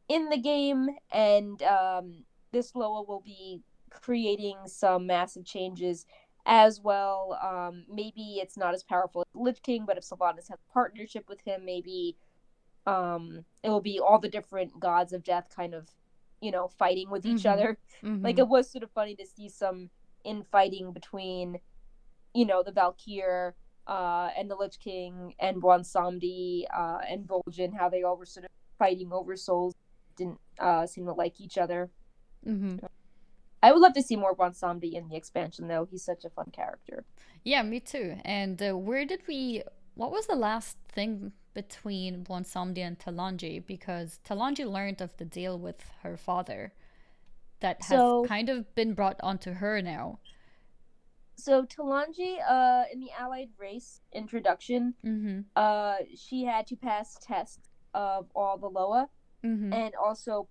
in the game, and this Loa will be creating some massive changes as well. Maybe it's not as powerful as Lich King, but if Sylvanas has a partnership with him, maybe it will be all the different gods of death kind of, fighting with each Mm-hmm. other. Like, Mm-hmm. it was sort of funny to see some infighting between, the Valkyr and the Lich King and Bwansamdi and Vol'jin, how they all were sort of fighting over souls, didn't seem to like each other. Mm-hmm. I would love to see more Bwansamdi in the expansion, though. He's such a fun character. Yeah, me too. And what was the last thing between Bonsomdi and Talanji? Because Talanji learned of the deal with her father that has So, kind of been brought onto her now. so Talanji, in the Allied race introduction, Mm-hmm. she had to pass tests of all the Loa Mm-hmm. and also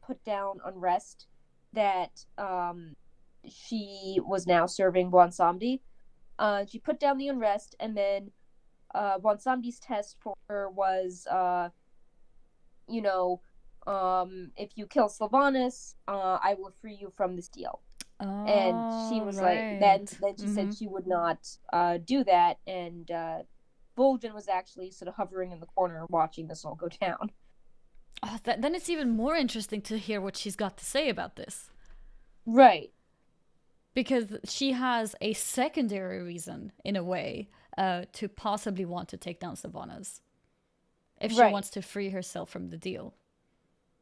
put down unrest that she was now serving Bwansamdi. She put down the unrest, and then Bwansamdi's test for her was, you know, if you kill Sylvanas, I will free you from this deal. And she Oh, was like, right. then she Mm-hmm. said she would not do that, and Vol'jin was actually sort of hovering in the corner watching this all go down. Oh, then it's even more interesting to hear what she's got to say about this. Right, Because she has a secondary reason, in a way, to possibly want to take down Sylvanas if she right. wants to free herself from the deal.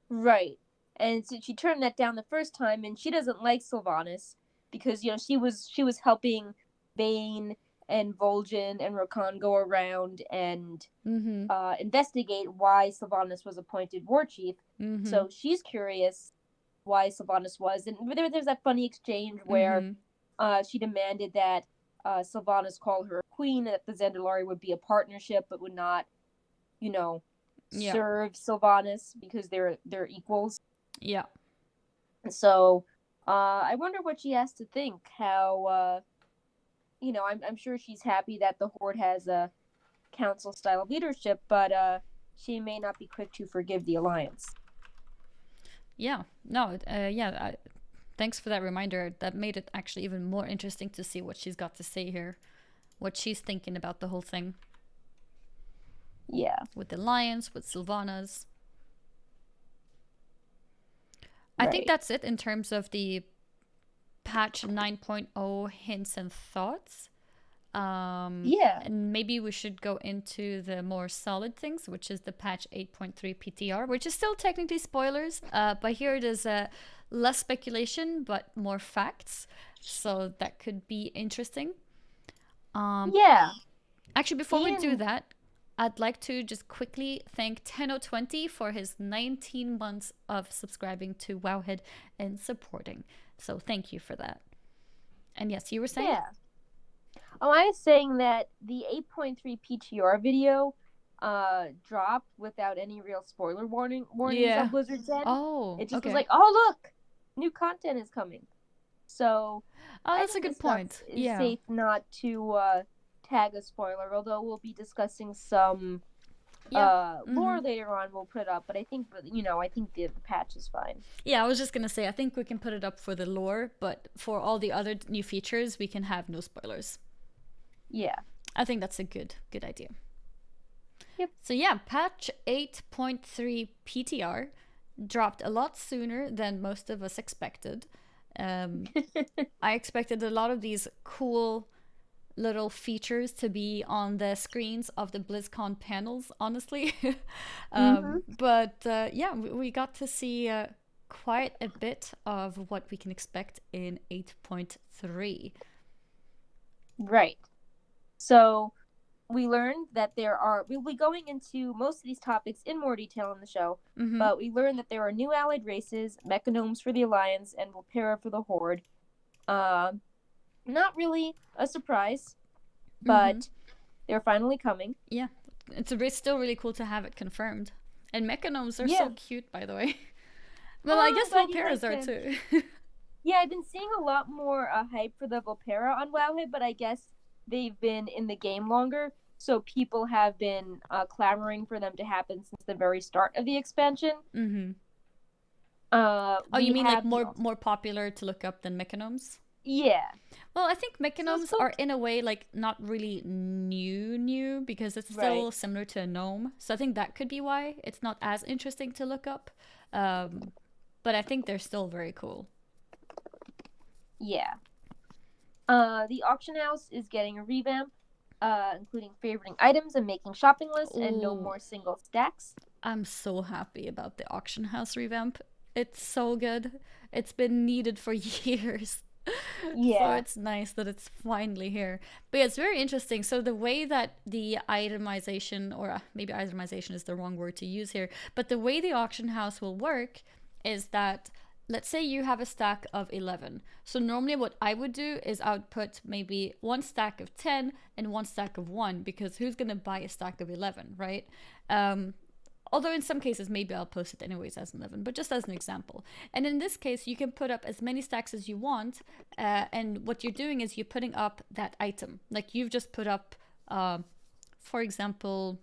Right. And so she turned that down the first time, and she doesn't like Sylvanas because she was helping Vayne and Vol'jin and Rakan go around and Mm-hmm. investigate why Sylvanas was appointed war chief. Mm-hmm. So she's curious why Sylvanas was, and there's that funny exchange where Mm-hmm. she demanded that Sylvanas call her a queen, and that the Zendalari would be a partnership, but would not, you know, Yeah. serve Sylvanas because they're equals. Yeah. So I wonder what she has to think. How I'm sure she's happy that the Horde has a council style of leadership, but she may not be quick to forgive the Alliance. Yeah. No. Yeah. Thanks for that reminder. That made it actually even more interesting to see what she's got to say here, what she's thinking about the whole thing Yeah, with the Lions, with Sylvanas. I think right. that's it in terms of the patch 9.0 hints and thoughts. Yeah, And maybe we should go into the more solid things, which is the patch 8.3 ptr, which is still technically spoilers, but here it is less speculation but more facts, so that could be interesting. yeah, Actually, before we do and that, I'd like to just quickly thank 10020 for his 19 months of subscribing to Wowhead and supporting. So thank you for that. And yes, you were saying? yeah. Oh, I was saying that the 8.3 PTR video dropped without any real spoiler warnings on Yeah. Blizzard's end. Oh, It just was okay. like, oh look, new content is coming. So Oh, I that's a think this good stuff point. is Yeah. safe not to tag a spoiler, although we'll be discussing some Yeah. lore later on. We'll put it up, but I think I think the patch is fine. Yeah, I was just gonna say, I think we can put it up for the lore, but for all the other new features, we can have no spoilers. Yeah. I think that's a good idea. Yep. So yeah, patch 8.3 PTR dropped a lot sooner than most of us expected. I expected a lot of these cool little features to be on the screens of the BlizzCon panels, honestly. Mm-hmm. But yeah, we got to see quite a bit of what we can expect in 8.3. Right. So we learned that we'll be going into most of these topics in more detail in the show, Mm-hmm. but we learned that there are new allied races, mechanomes for the Alliance, and Volpera for the Horde. Not really a surprise, Mm-hmm. but they're finally coming. Yeah, it's still really cool to have it confirmed. And mechanomes are Yeah. so cute, by the way. Well, I guess Glad you like Volperas are them. too. Yeah, I've been seeing a lot more hype for the Volpera on Wowhead, but I guess they've been in the game longer, so people have been clamoring for them to happen since the very start of the expansion. Mm-hmm. Oh, you We mean like have the more popular to look up than mechanomes? yeah. Well, I think So it's mechanomes cool. are in a way like not really new because it's Right. still similar to a gnome. So I think that could be why it's not as interesting to look up. Um, but I think they're still very cool. Yeah. The auction house is getting a revamp, including favoriting items and making shopping lists, and no Oh, more single stacks. I'm so happy about the auction house revamp. It's so good. It's been needed for years. So Yeah. it's nice that it's finally here. But yeah, it's very interesting. So the way that the itemization, or maybe itemization is the wrong word to use here, but the way the auction house will work is that let's say you have a stack of 11. So normally what I would do is I would put maybe one stack of 10 and one stack of 1 because who's going to buy a stack of 11, right? Um, Although in some cases, maybe I'll post it anyways as 11, but just as an example. And in this case, you can put up as many stacks as you want. And what you're doing is you're putting up that item. Like you've just put up, for example,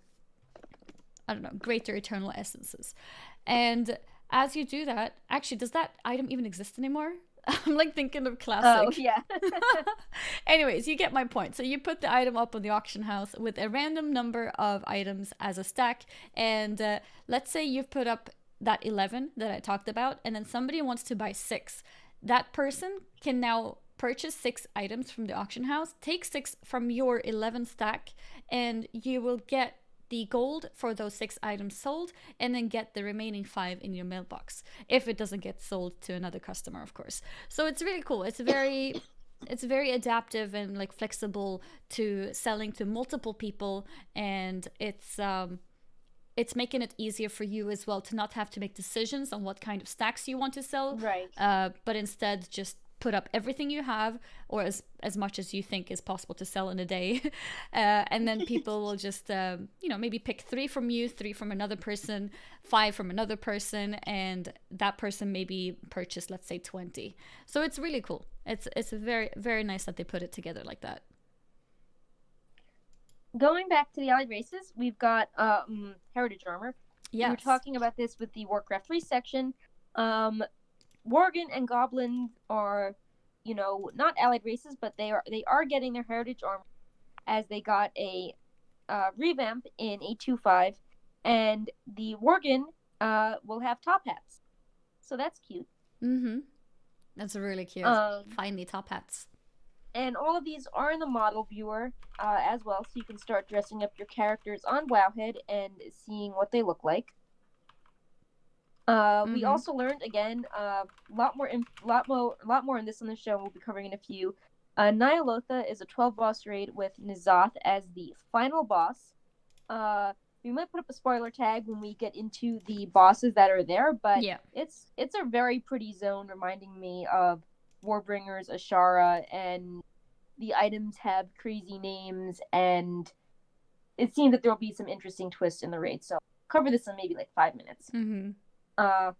I don't know, greater eternal essences. And as you do that, actually, does that item even exist anymore? I'm like thinking of Oh, classic. yeah. Anyways, you get my point. So you put the item up on the auction house with a random number of items as a stack. And let's say you've put up that 11 that I talked about, and then somebody wants to buy six. That person can now purchase six items from the auction house, take six from your 11 stack, and you will get the gold for those six items sold and then get the remaining five in your mailbox if it doesn't get sold to another customer, of course. So it's really cool. It's very adaptive and like flexible to selling to multiple people, and it's making it easier for you as well to not have to make decisions on what kind of stacks you want to sell, Right. but instead just put up everything you have or as much as you think is possible to sell in a day. And then people will just maybe pick three from you, three from another person, five from another person, and that person maybe purchased, let's say, 20. So it's really cool. It's very very nice that they put it together like that. Going back to the allied races, we've got heritage armor. We were Yes. talking about this with the Warcraft 3 section. Worgen and Goblin are, not allied races, but they are getting their heritage armor as they got a revamp in 8.2.5, and the Worgen will have top hats, so that's cute. Mm-hmm. That's really cute. Um, Finally, top hats. and all of these are in the model viewer as well, so you can start dressing up your characters on Wowhead and seeing what they look like. We Mm-hmm. also learned again lot more in this on the show. We'll be covering in a few. Nyalotha is a 12 boss raid with Nizath as the final boss. Uh, we might put up a spoiler tag when we get into the bosses that are there, but Yeah. it's a very pretty zone, reminding me of Warbringers, Ashara, and the items have crazy names, and it seems that there will be some interesting twists in the raid. So cover this in maybe like 5 minutes. Mm-hmm. Uh,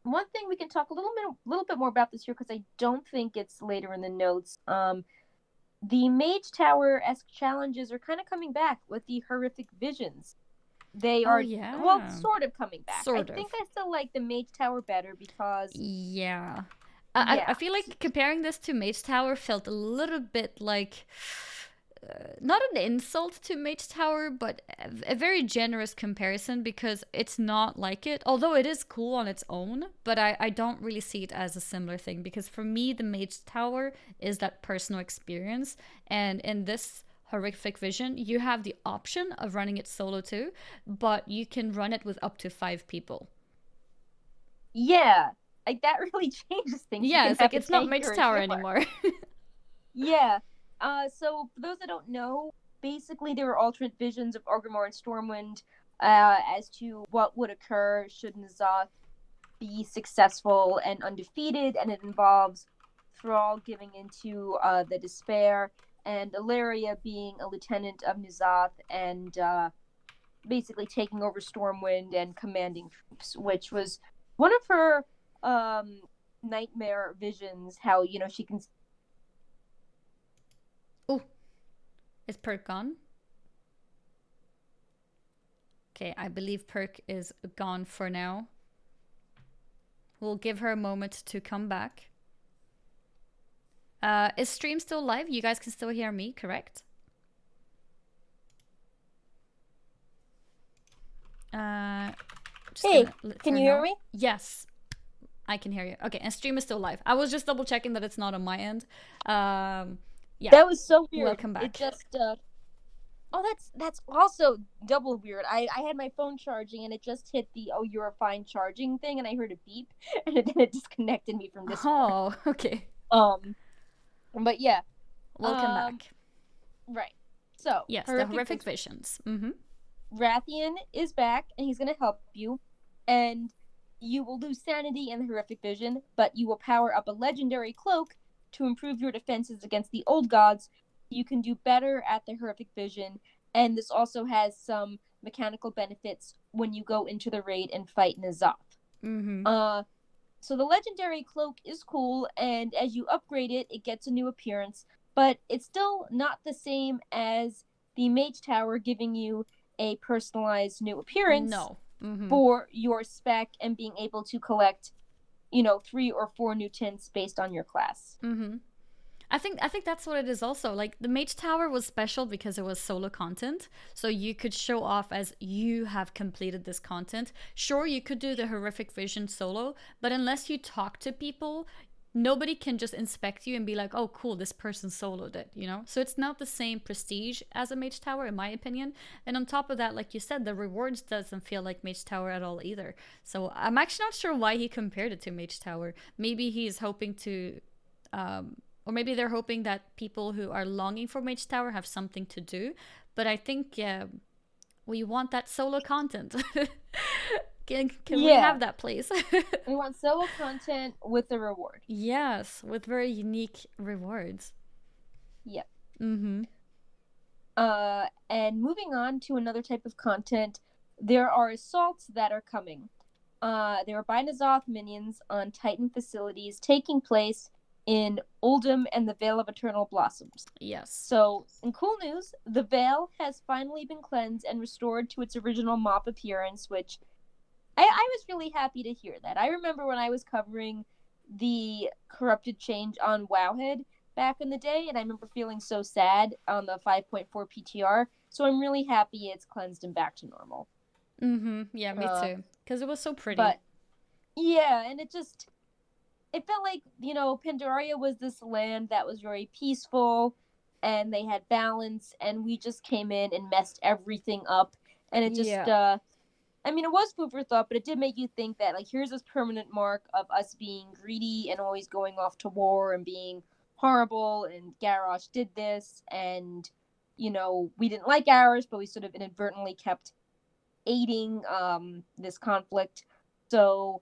One thing we can talk a little bit more about this here because I don't think it's later in the notes. The Mage Tower esque challenges are kind of coming back with the horrific visions. They Oh are, well, yeah. sort of coming back. I Sort think of. I still like the Mage Tower better because, Yeah. I yeah, feel like comparing this to Mage Tower felt a little bit like not an insult to Mage Tower, but a very generous comparison because it's not like it. Although it is cool on its own, but I don't really see it as a similar thing because for me, the Mage Tower is that personal experience. And in this horrific vision, you have the option of running it solo too, but you can run it with up to five people. yeah, like that really changes things. You Yeah, can it's like have a it's not tank Mage or a Tower healer. anymore. Yeah. So for those that don't know, basically there are alternate visions of Orgrimmar and Stormwind as to what would occur should N'Zoth be successful and undefeated, and it involves Thrall giving into the despair, and Ilaria being a lieutenant of N'Zoth and basically taking over Stormwind and commanding troops, which was one of her um, nightmare visions. How she can. Oh, is Perk gone? Okay, I believe Perk is gone for now. We'll give her a moment to come back. Is stream still live? You guys can still hear me, correct? Just Hey, gonna let can her you hear know. me? Yes, I can hear you. Okay, and stream is still live. I was just double checking that it's not on my end. Yeah, That was so weird. welcome It back. just Oh, that's also double weird. I had my phone charging and it just hit the "oh, you're fine" charging thing, and I heard a beep, and then it disconnected me from Discord. Oh, okay. Um, but yeah, Welcome um, back. right. So Yes, the horrific horrific vision. visions. Mm-hmm. Rathian is back, and he's gonna help you, and you will lose sanity in the horrific vision, but you will power up a legendary cloak to improve your defenses against the old gods. You can do better at the horrific vision, and this also has some mechanical benefits when you go into the raid and fight N'Zoth. Mm-hmm. So the legendary cloak is cool, and as you upgrade it, it gets a new appearance, but it's still not the same as the mage tower giving you a personalized new appearance No. Mm-hmm. for your spec and being able to collect, 3 or 4 new tints based on your class. Mm-hmm. I think that's what it is also. Like the Mage Tower was special because it was solo content. So you could show off as you have completed this content. Sure, you could do the horrific vision solo, but unless you talk to people, nobody can just inspect you and be like, "Oh, cool, this person soloed it," you know? So it's not the same prestige as a Mage Tower in my opinion. And on top of that, like you said, the rewards doesn't feel like Mage Tower at all either. So I'm actually not sure why he compared it to Mage Tower. Maybe he's hoping to or maybe they're hoping that people who are longing for Mage Tower have something to do. But I think we want that solo content. Can we Yeah, have that, please? we want solo content with a reward. Yes, with very unique rewards. Yep. Mm-hmm. And moving on to another type of content, there are assaults that are coming. There are Binazoth minions on Titan facilities taking place in Oldham and the Vale of Eternal Blossoms. Yes. So, in cool news, the Vale has finally been cleansed and restored to its original mop appearance, which I was really happy to hear that. I remember when I was covering the corrupted change on Wowhead back in the day, and I remember feeling so sad on the 5.4 ptr. So I'm really happy it's cleansed and back to normal. Mm-hmm. Yeah, me Uh, too. Because it was so pretty. but yeah, and it felt like, Pandaria was this land that was very peaceful and they had balance, and we just came in and messed everything up. And it just, Yeah. it was food for thought, but it did make you think that, like, here's this permanent mark of us being greedy and always going off to war and being horrible, and Garrosh did this, and, we didn't like ours, but we sort of inadvertently kept aiding this conflict. So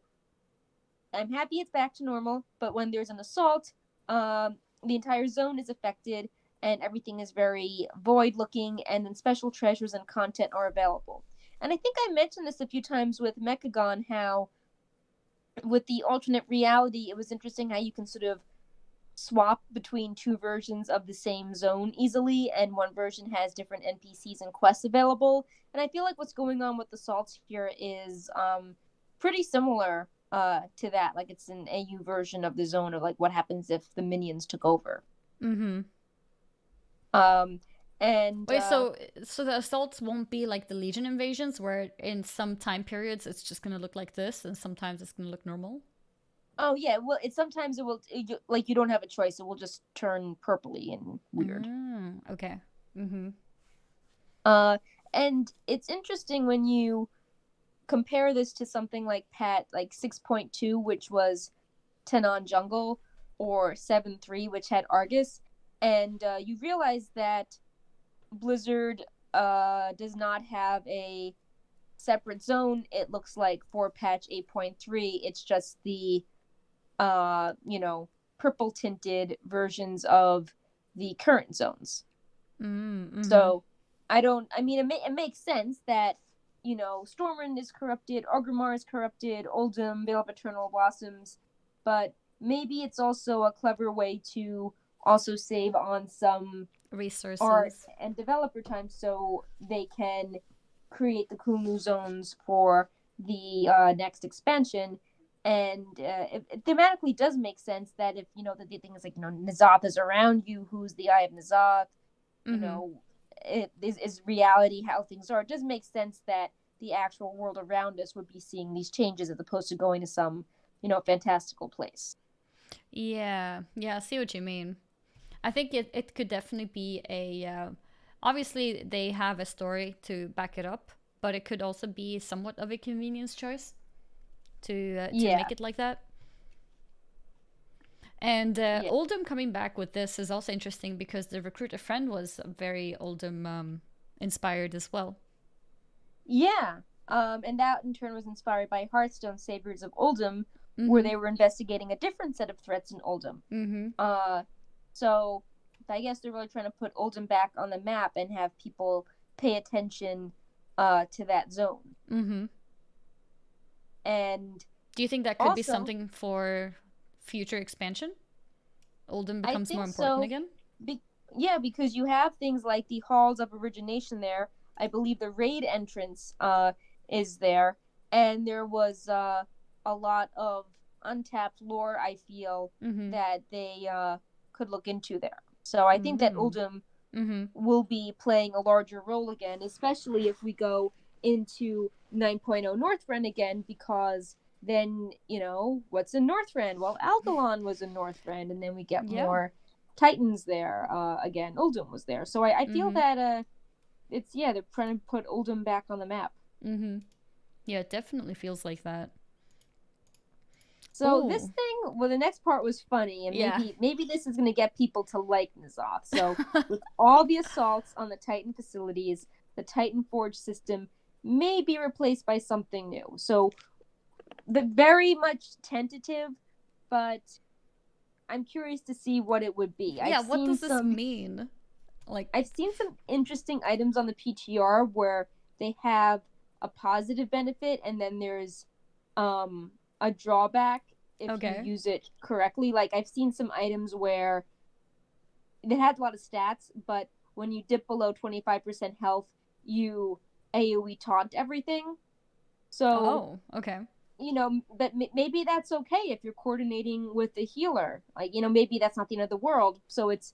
I'm happy it's back to normal, but when there's an assault, the entire zone is affected and everything is very void looking, and then special treasures and content are available. And I think I mentioned this a few times with Mechagon, how with the alternate reality, it was interesting how you can sort of swap between two versions of the same zone easily, and one version has different NPCs and quests available. And I feel like what's going on with the salts here is pretty similar to that. Like, it's an AU version of the zone of, like, what happens if the minions took over. Mm-hmm. Um, and Wait, so the assaults won't be like the Legion invasions, where in some time periods it's just gonna look like this, and sometimes it's gonna look normal. oh yeah, well, sometimes it will, like, you don't have a choice. It will just turn purpley and weird. Okay. Mm-hmm. Uh, and it's interesting when you compare this to something like 6.2, which was Tenon Jungle, or 7.3, which had Argus, and you realize that Blizzard does not have a separate zone. It looks like for patch 8.3, it's just the purple tinted versions of the current zones. Mm-hmm. So it makes sense that, Stormwind is corrupted, Orgrimmar is corrupted, Oldham, Vale of Eternal Blossoms, but maybe it's also a clever way to also save on some art Resources. and developer time, so they can create the cool new zones for the next expansion. And it thematically does make sense that if, that the thing is like, N'Zoth is around you, who's the Eye of N'Zoth, you Mm-hmm. know, it is reality how things are. It does make sense that the actual world around us would be seeing these changes as opposed to going to some, fantastical place. Yeah, yeah, I see what you mean. I think it could definitely be a. Obviously, they have a story to back it up, but it could also be somewhat of a convenience choice to Yeah, make it like that. And yeah, Oldham coming back with this is also interesting because the Recruit a Friend was very Oldham inspired as well. yeah. And that in turn was inspired by Hearthstone Saviors of Oldham, where Mm-hmm. they were investigating a different set of threats in Oldham. Mm-hmm. Uh, so I guess they're really trying to put Oldham back on the map and have people pay attention to that zone. Mm-hmm. And Do you think that could be also, something for future expansion? Oldham I becomes more think important so. again? Be- yeah, because you have things like the halls of origination there. I believe the raid entrance is there, and there was a lot of untapped lore. I feel Mm-hmm. that they could look into there. So I think that Mm. Oldham Mm-hmm. will be playing a larger role again, especially if we go into 9.0 Northrend again, because then, what's in Northrend? Well, Algalon was in Northrend, and then we get Yeah. more Titans there. Again, Uldum was there. So I feel Mm-hmm. that they're trying to put Uldum back on the map. Mm-hmm. Yeah, it definitely feels like that. So this Oh, thing, well, the next part was funny, and yeah. maybe this is going to get people to like N'Zoth. So with all the assaults on the Titan facilities, the Titan Forge system may be replaced by something new. So the very much tentative, but I'm curious to see what it would be. Yeah, what does this mean? Like, I've seen some interesting items on the PTR where they have a positive benefit and then there's a drawback if you okay. use it correctly. Like I've seen some items where it has a lot of stats, but when you dip below 25% health, you AoE taunt everything. So, Oh, okay. but maybe that's okay if you're coordinating with the healer. Like, maybe that's not the end of the world. So it's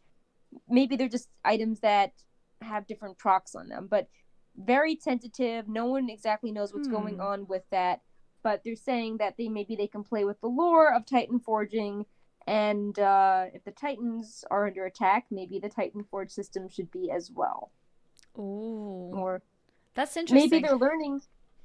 maybe they're just items that have different procs on them, but very tentative. No one exactly knows what's going Hmm. on with that, but they're saying that they can play with the lore of Titan forging, and if the Titans are under attack, maybe the Titan forge system should be as well. Oh, Or that's maybe interesting. they're learning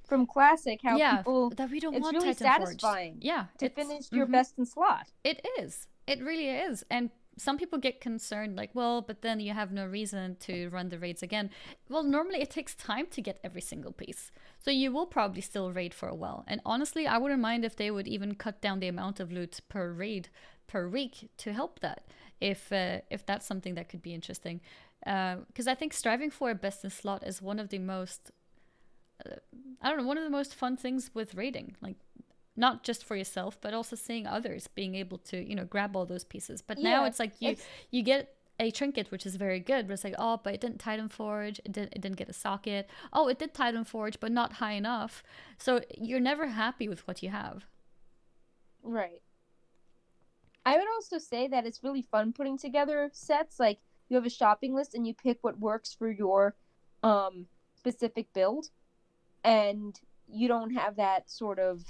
from classic how Yeah, people that we don't it's want really Titan Forged. satisfying Yeah, to it's. finish your Mm-hmm. best in slot. It is. It really is. And some people get concerned, like, well, but then you have no reason to run the raids again. Well, normally it takes time to get every single piece. So you will probably still raid for a while. And honestly, I wouldn't mind if they would even cut down the amount of loot per raid per week to help that. If that's something that could be interesting. Because I think striving for a best in slot is one of the most, I don't know, one of the most fun things with raiding. Like, not just for yourself but also seeing others being able to grab all those pieces. But now Yeah, it's like you it's you get a trinket which is very good, but it's like, oh, but it didn't titan forge, it didn't get a socket. Oh, it did titan forge but not high enough. So you're never happy with what you have. right. I would also say that it's really fun putting together sets. Like you have a shopping list and you pick what works for your specific build, and you don't have that sort of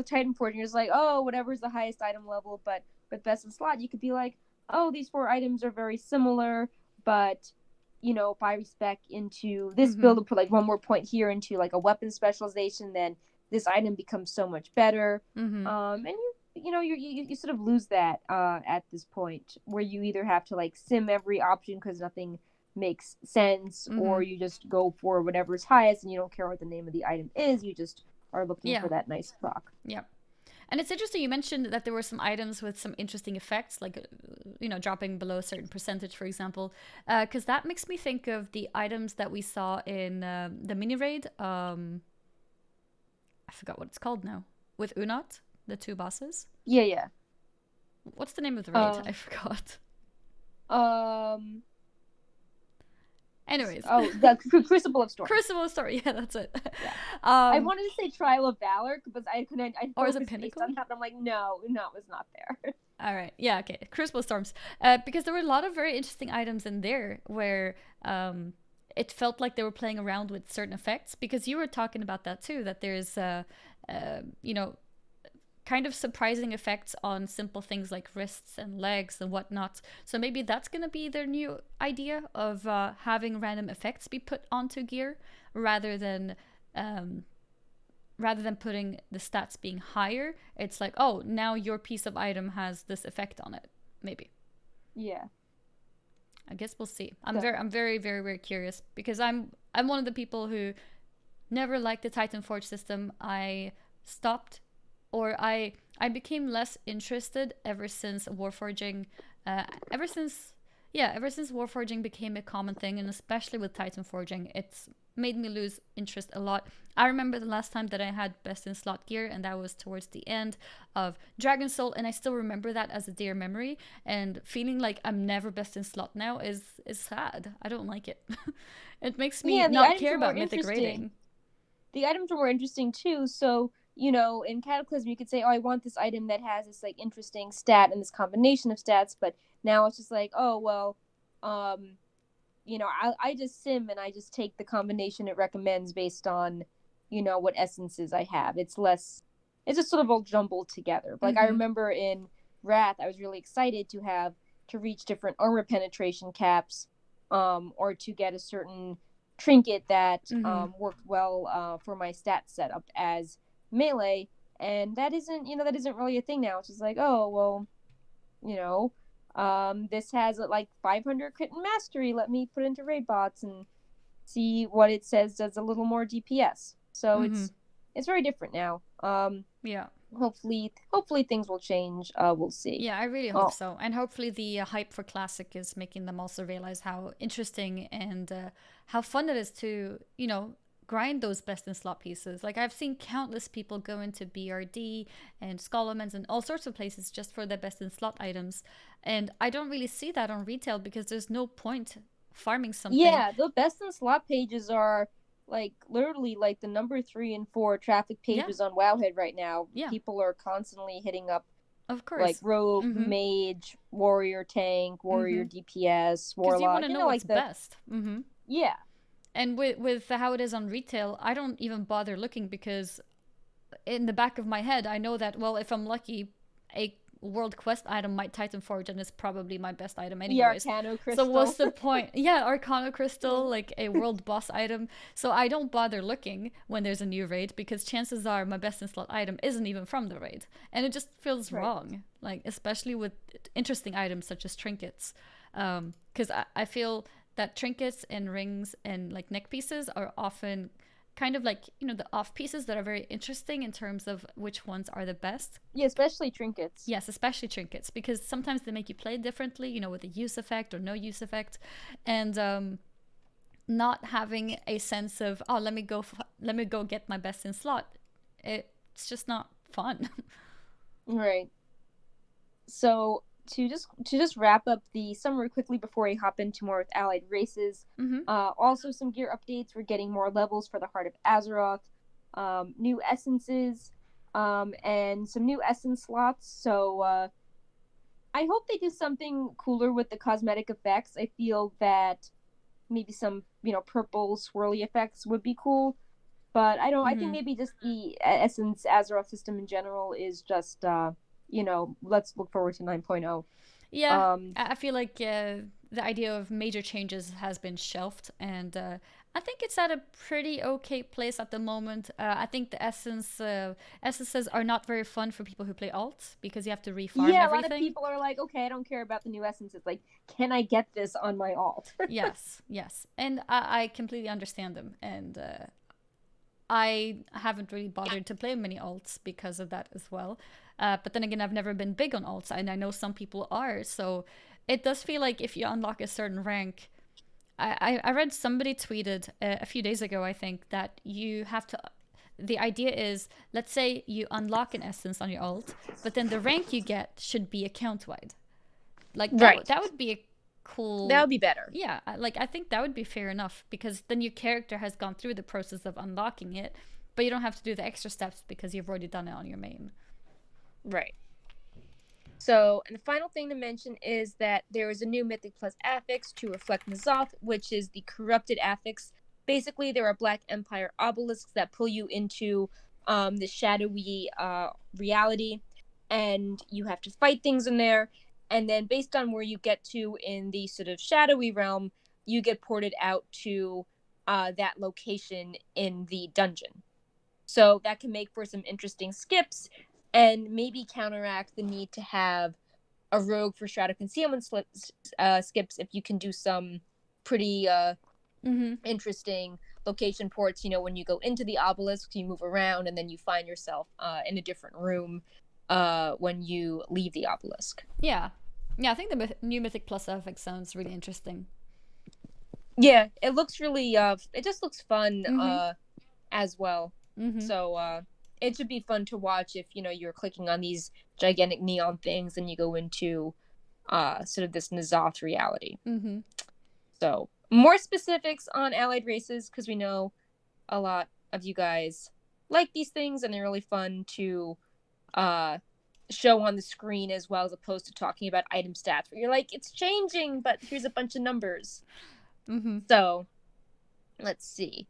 Titan Forge. You're just like, oh, whatever's the highest item level. But with best in slot, you could be like, oh, these four items are very similar, but if I respec into this Mm-hmm. build and put like one more point here into like a weapon specialization, then this item becomes so much better. Mm-hmm. And you sort of lose that at this point where you either have to like sim every option because nothing makes sense, Mm-hmm. or you just go for whatever's highest and you don't care what the name of the item is. You just are looking Yeah. for that nice proc. Yeah. And it's interesting you mentioned that there were some items with some interesting effects, like, dropping below a certain percentage, for example. Because that makes me think of the items that we saw in the mini raid. I forgot what it's called now. With Unat, the two bosses. Yeah, yeah. What's the name of the raid? Uh, I forgot. um, Anyways, Oh, the Crucible of Storms. Crucible Story. Yeah, that's it. Yeah. I um, wanted to say Trial of Valor because I couldn't. I or thought is it it was based Pinnacle? on that. But I'm like, no, no, it was not there. All right. Yeah. Okay. Crucible Storms. Because there were a lot of very interesting items in there where it felt like they were playing around with certain effects. Because you were talking about that too. That there's, you know, kind of surprising effects on simple things like wrists and legs and whatnot. So maybe that's going to be their new idea of having random effects be put onto gear rather than um, rather than putting the stats being higher. It's like, oh, now your piece of item has this effect on it. Maybe. Yeah. I guess we'll see. So I'm very, very, very curious because I'm one of the people who never liked the Titan Forge system. I stopped, or I became less interested ever since Warforging, ever since ever since Warforging became a common thing, and especially with Titan Forging, it's made me lose interest a lot. I remember the last time that I had best in slot gear, and that was towards the end of Dragon Soul, and I still remember that as a dear memory. And feeling like I'm never best in slot now is sad. I don't like it. It makes me yeah, and the not items care are more about mythic interesting. rating. The items are more interesting too. So you know, in Cataclysm, you could say, "Oh, I want this item that has this like interesting stat and this combination of stats." But now it's just like, "Oh, well, um, you know, I just sim and I just take the combination it recommends based on, you know, what essences I have." It's less, it's just sort of all jumbled together. Like I Mm-hmm. remember in Wrath, I was really excited to have to reach different armor penetration caps, or to get a certain trinket that Mm-hmm. worked well for my stat setup as melee. And that isn't, you know, that isn't really a thing now. It's just like, oh, well, you know, this has like 500 crit and mastery. Let me put into raid bots and see what it says does a little more DPS. So Mm-hmm. it's very different now. Yeah. Hopefully things will change. We'll see. Yeah, I really hope Oh, so. And hopefully the hype for Classic is making them also realize how interesting and how fun it is to, grind those best in slot pieces. Like I've seen countless people go into BRD and Scholomans and all sorts of places just for their best in slot items. And I don't really see that on retail because there's no point farming something. yeah, the best in slot pages are like literally like the number 3 and 4 traffic Yeah, pages on Wowhead right now. yeah, People are constantly hitting up of like course. rogue, Mm-hmm. mage, warrior tank, warrior Mm-hmm. DPS, Because you want warlock. to You know know, what's like the best. Mm-hmm. yeah, And with how it is on retail, I don't even bother looking because in the back of my head, I know that, well, if I'm lucky, a world quest item might Titan Forge and it's probably my best item the anyways. Arcano So what's crystal. the point? Yeah, Arcana Yeah, Crystal, like a world boss item. So I don't bother looking when there's a new raid because chances are my best in slot item isn't even from the raid. And it just feels right. wrong, like especially with interesting items such as trinkets. Because I feel that trinkets and rings and like neck pieces are often kind of like the off pieces that are very interesting in terms of which ones are the best. Yeah, especially trinkets. Yes, especially trinkets because sometimes they make you play differently, with a use effect or no use effect, and not having a sense of, oh, let me go get my best in slot. It's just not fun. Right. So to just wrap up the summary quickly before we hop into more with allied races. Mm-hmm. Also some gear updates. We're getting more levels for the Heart of Azeroth, new essences, and some new essence slots. So I hope they do something cooler with the cosmetic effects. I feel that maybe some purple swirly effects would be cool. But I don't. I think Mm-hmm. maybe just the Essence Azeroth system in general is just let's look forward to 9.0. Yeah, Um, I feel like the idea of major changes has been shelved, and I think it's at a pretty okay place at the moment. I think the essences are not very fun for people who play alt because you have to refarm yeah, a lot of everything. people are like, okay, I don't care about the new essences. Like, can I get this on my alt? Yes, yes, and I completely understand them, and I haven't really bothered to play many alts because of that as well. But then again, I've never been big on alts, and I know some people are. So it does feel like if you unlock a certain rank, I read somebody tweeted a few days ago, I think, that you have to. The idea is, let's say you unlock an essence on your alt, but then the rank you get should be account wide. Like Right. that would be a That cool. would be better. Yeah, I think that would be fair enough because then your character has gone through the process of unlocking it, but you don't have to do the extra steps because you've already done it on your main. Right. So, and the final thing to mention is that there is a new Mythic Plus affix to reflect N'Zoth, which is the corrupted affix. Basically, there are Black Empire obelisks that pull you into the shadowy reality, and you have to fight things in there. And then, based on where you get to in the sort of shadowy realm, you get ported out to that location in the dungeon. So that can make for some interesting skips and maybe counteract the need to have a rogue for Shroud of Concealment skips if you can do some pretty interesting location ports. You know, when you go into the obelisk, you move around and then you find yourself in a different room when you leave the obelisk. Yeah. Yeah, I think the new Mythic Plus FX sounds really interesting. Yeah, it looks really, it just looks fun as well. Mm-hmm. So it should be fun to watch if, you know, you're clicking on these gigantic neon things and you go into sort of this N'Zoth reality. Mm-hmm. So more specifics on allied races, because we know a lot of you guys like these things and they're really fun to show on the screen as well, as opposed to talking about item stats where you're like, it's changing, but here's a bunch of numbers. Mm-hmm. So let's see.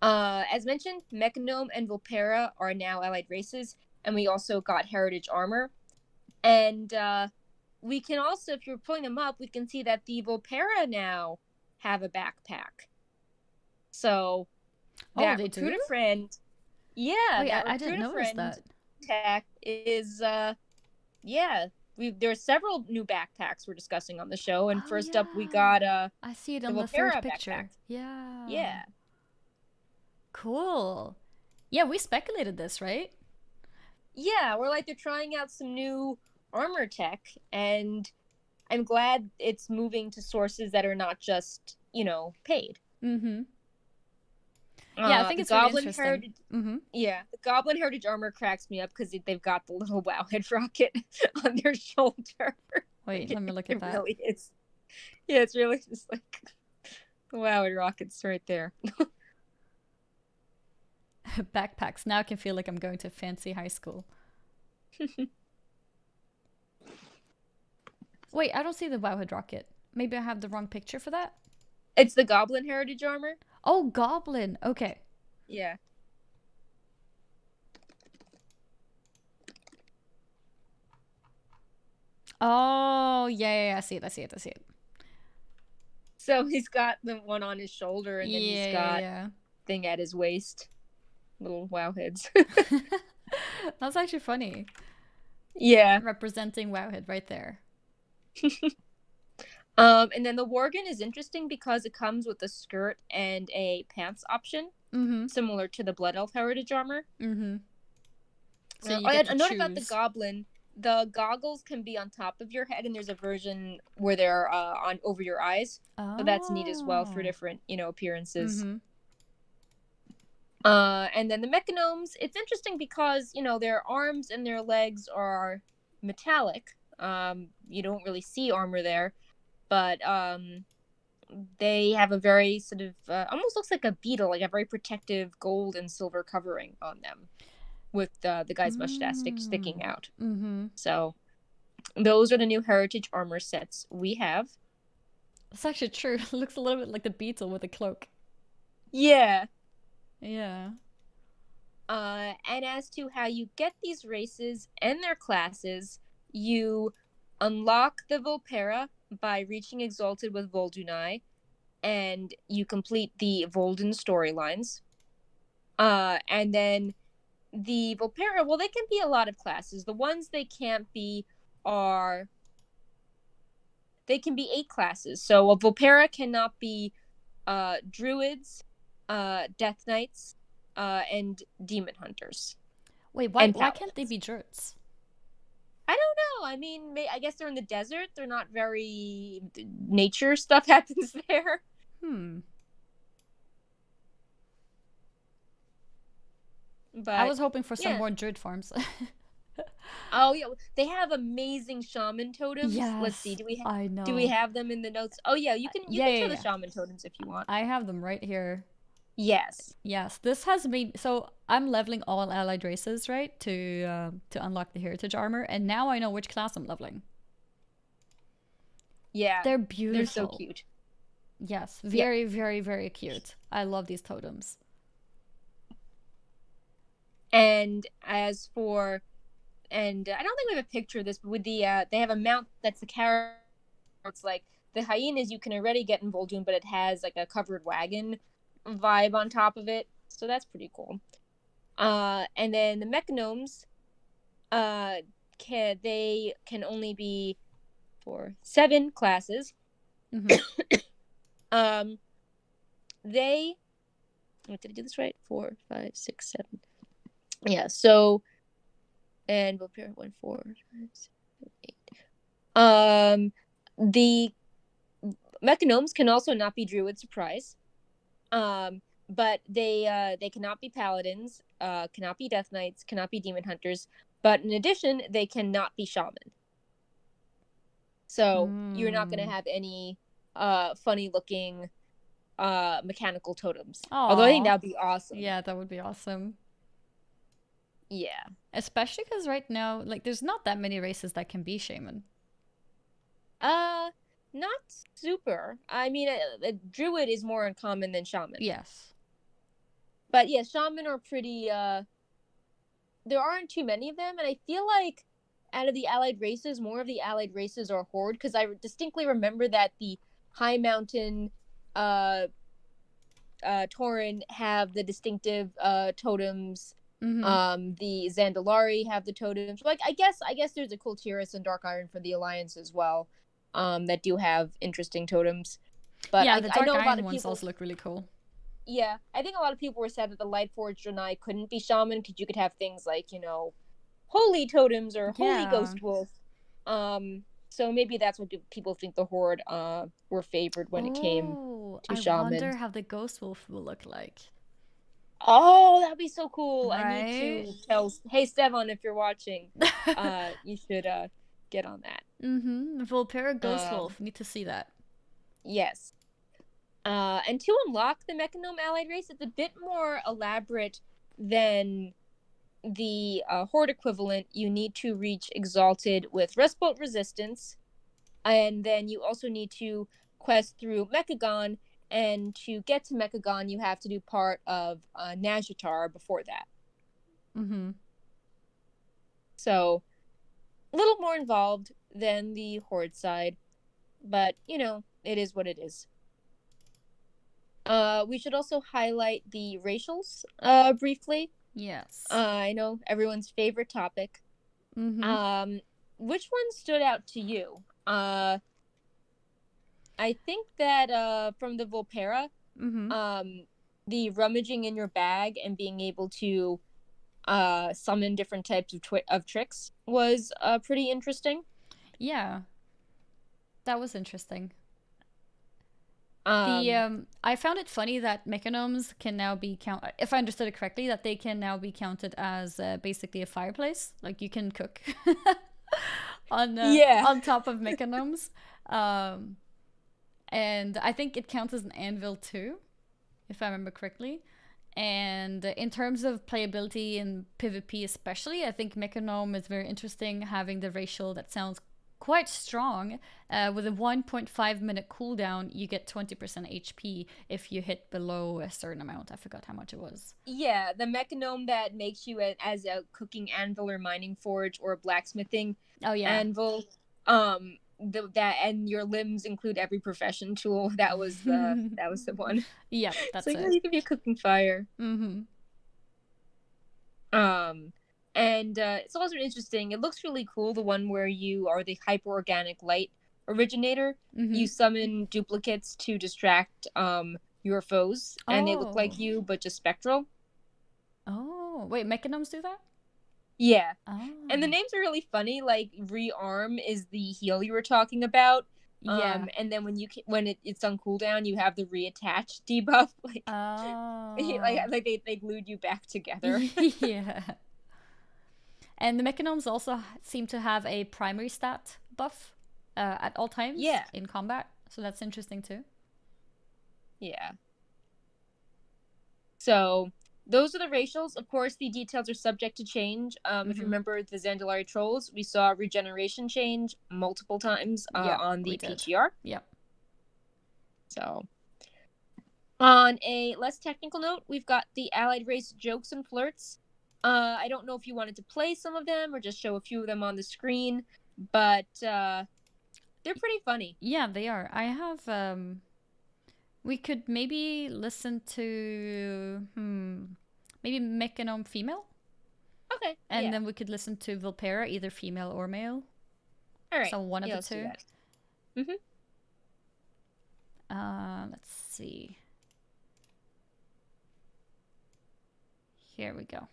As mentioned, Mechanome and Vulpera are now allied races, and we also got heritage armor. And we can also, if you're pulling them up, we can see that the Vulpera now have a backpack. So that they recruiter do? friend, yeah, Wait, that I didn't recruiter notice friend that. tech is yeah. There are several new backpacks we're discussing on the show, and Oh first up we yeah. got I see it the on the third Vulpera picture. backpacks. Yeah. Yeah. Cool. Yeah, we speculated this, right? Yeah, we're like, they're trying out some new armor tech, and I'm glad it's moving to sources that are not just, you know, paid. Mm-hmm. Yeah, I think The it's really Goblin interesting. Heritage, Mm-hmm. yeah, the Goblin Heritage armor cracks me up because they've got the little Wowhead rocket on their shoulder. Wait, let me look at It that. really is. Yeah, it's really just like the Wowhead rocket's right there. Backpacks. Now I can feel like I'm going to fancy high school. Wait, I don't see the Wowhead rocket. Maybe I have the wrong picture for that? It's the Goblin Heritage armor. Oh, Goblin. Okay. Yeah. Oh, yeah, I see it. I see it. I see it. So he's got the one on his shoulder, and then he's got Yeah. thing at his waist. Little Wowheads. That's actually funny. Yeah. Representing Wowhead right there. And then the Worgen is interesting because it comes with a skirt and a pants option, similar to the Blood Elf Heritage armor. So you get to a note choose. about the Goblin: the goggles can be on top of your head, and there's a version where they're on over your eyes. So that's neat as well for different, you know, appearances. And then the Mechanomes, it's interesting because, you know, their arms and their legs are metallic. You don't really see armor there, but they have a very sort of almost looks like a beetle, like a very protective gold and silver covering on them, with the guy's mustache sticking out. So those are the new heritage armor sets we have. That's actually true. It looks a little bit like the beetle with a cloak. Yeah. Yeah. And as to how you get these races and their classes, you unlock the Vulpera by reaching Exalted with Voldunai, and you complete the Volden storylines. And then the Vulpera, well, they can be a lot of classes. The ones they can't be are... They can be 8 classes. So a Vulpera cannot be Druids, Death Knights, and Demon Hunters. Wait, and why can't they be jerks? I don't know. I mean, I guess they're in the desert. They're not very... Nature stuff happens there. But I was hoping for some more druid farms. Oh yeah, they have amazing shaman totems. Let's see, Yes, I do we know. have them in the notes? Oh yeah, you Yeah, can yeah, show the yeah. shaman totems if you want. I have them right here. Yes. Yes, this has been so. I'm leveling all allied races, right, to unlock the heritage armor, and now I know which class I'm leveling. Yeah, They're they're so beautiful. cute. Yes, Yep. very, very, very cute. I love these totems. And as for and I don't think we have a picture of this, but with they have a mount that's the character. It's like the hyenas you can already get in Vol'jin, but it has like a covered wagon vibe on top of it, so that's pretty cool. And then the mechanomes, they can only be for 7 classes. Mm-hmm. Um, they did I do this right? 4, 5, 6, 7. Yeah. So and we'll pair 1, 4, 5, 6, 7, 8. The mechanomes can also not be druid surprise. But they cannot be paladins, cannot be death knights, cannot be demon hunters. But in addition, they cannot be shaman. So you're not gonna Mm. have any funny looking mechanical totems. Although I think Aw. that'd be awesome. Yeah, that would be awesome. Yeah. Especially because right now, like, there's not that many races that can be shaman. Uh, not super. I mean, a druid is more uncommon than shaman. Yes. But yeah, shaman are pretty. There aren't too many of them, and I feel like out of the allied races, more of the allied races are horde because I distinctly remember that the high mountain, uh, Tauren have the distinctive totems. Mm-hmm. The Zandalari have the totems. Like I guess there's a Kultiris and Dark Iron for the Alliance as well. That do have interesting totems. But Yeah, I the I Dark know a lot Iron of ones people. also look really cool. Yeah, I think a lot of people were sad that the Lightforged Draenei couldn't be shaman because you could have things like holy totems or holy Yeah. ghost wolf. So maybe that's what people think the horde were favored when it came Oh, to I shaman. wonder how the Ghost Wolf will look like. Oh, that'd be so cool. I need Right? to tell hey Stefan if you're watching, you should get on that. Mm-hmm. Volpera Ghost Um Wolf. Need to see that. yes. And to unlock the Mechanome allied race, it's a bit more elaborate than the horde equivalent. You need to reach exalted with Restbolt resistance, and then you also need to quest through Mechagon. And to get to Mechagon, you have to do part of Nazjatar before that. Mm-hmm. So a little more involved than the horde side, but it is what it is. We should also highlight the racials briefly. Yes. I know everyone's favorite topic. Mm-hmm. Um, which one stood out to you? I think that from the Volpera, Mm-hmm. um, the rummaging in your bag and being able to summon different types of tricks was pretty interesting. Yeah, that was interesting. The Um, I found it funny that mechanomes can now be if I understood it correctly, that they can now be counted as basically a fireplace. Like you can cook yeah, on top of mechanomes. Um, and I think it counts as an anvil too, if I remember correctly. And in terms of playability and PvP, especially, I think Mechanome is very interesting, having the racial that sounds quite strong. With a 1.5 minute cooldown, you get 20% HP if you hit below a certain amount. I forgot how much it was. yeah, the Mechanome that makes you as a cooking anvil or mining forge or blacksmithing Oh, yeah. anvil. That and your limbs include every profession tool. That was the one. Yep, So that's yeah, it. you can be cooking fire. Mm-hmm. Um, and it's also interesting. It looks really cool. The one where you are the hyper organic light originator. Mm-hmm. You summon duplicates to distract your foes, and they look like Oh. you, but just spectral. Oh. Wait, Mechanomes do that? Yeah, and the Oh. names are really funny. Like rearm is the heal you were talking about. Yeah. And then when it's on cooldown, you have the reattach debuff. Like Oh. like they glued you back together. Yeah. And the Mechanomes also seem to have a primary stat buff at all times in combat. So that's interesting too. Yeah. So those are the racials. Of course, the details are subject to change. If you remember the Zandalari trolls, we saw regeneration change multiple times on the PTR. Yep. So, on a less technical note, we've got the allied race jokes and flirts. I don't know if you wanted to play some of them or just show a few of them on the screen, but they're pretty funny. Yeah, they are. I have we could maybe listen to maybe Mechanome female. Okay. And then we could listen to Vulpera, either female or male. All right. So one of the two. Let's see. Here we go.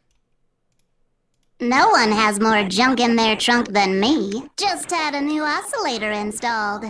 No one has more junk in their trunk than me. Just had a new oscillator installed.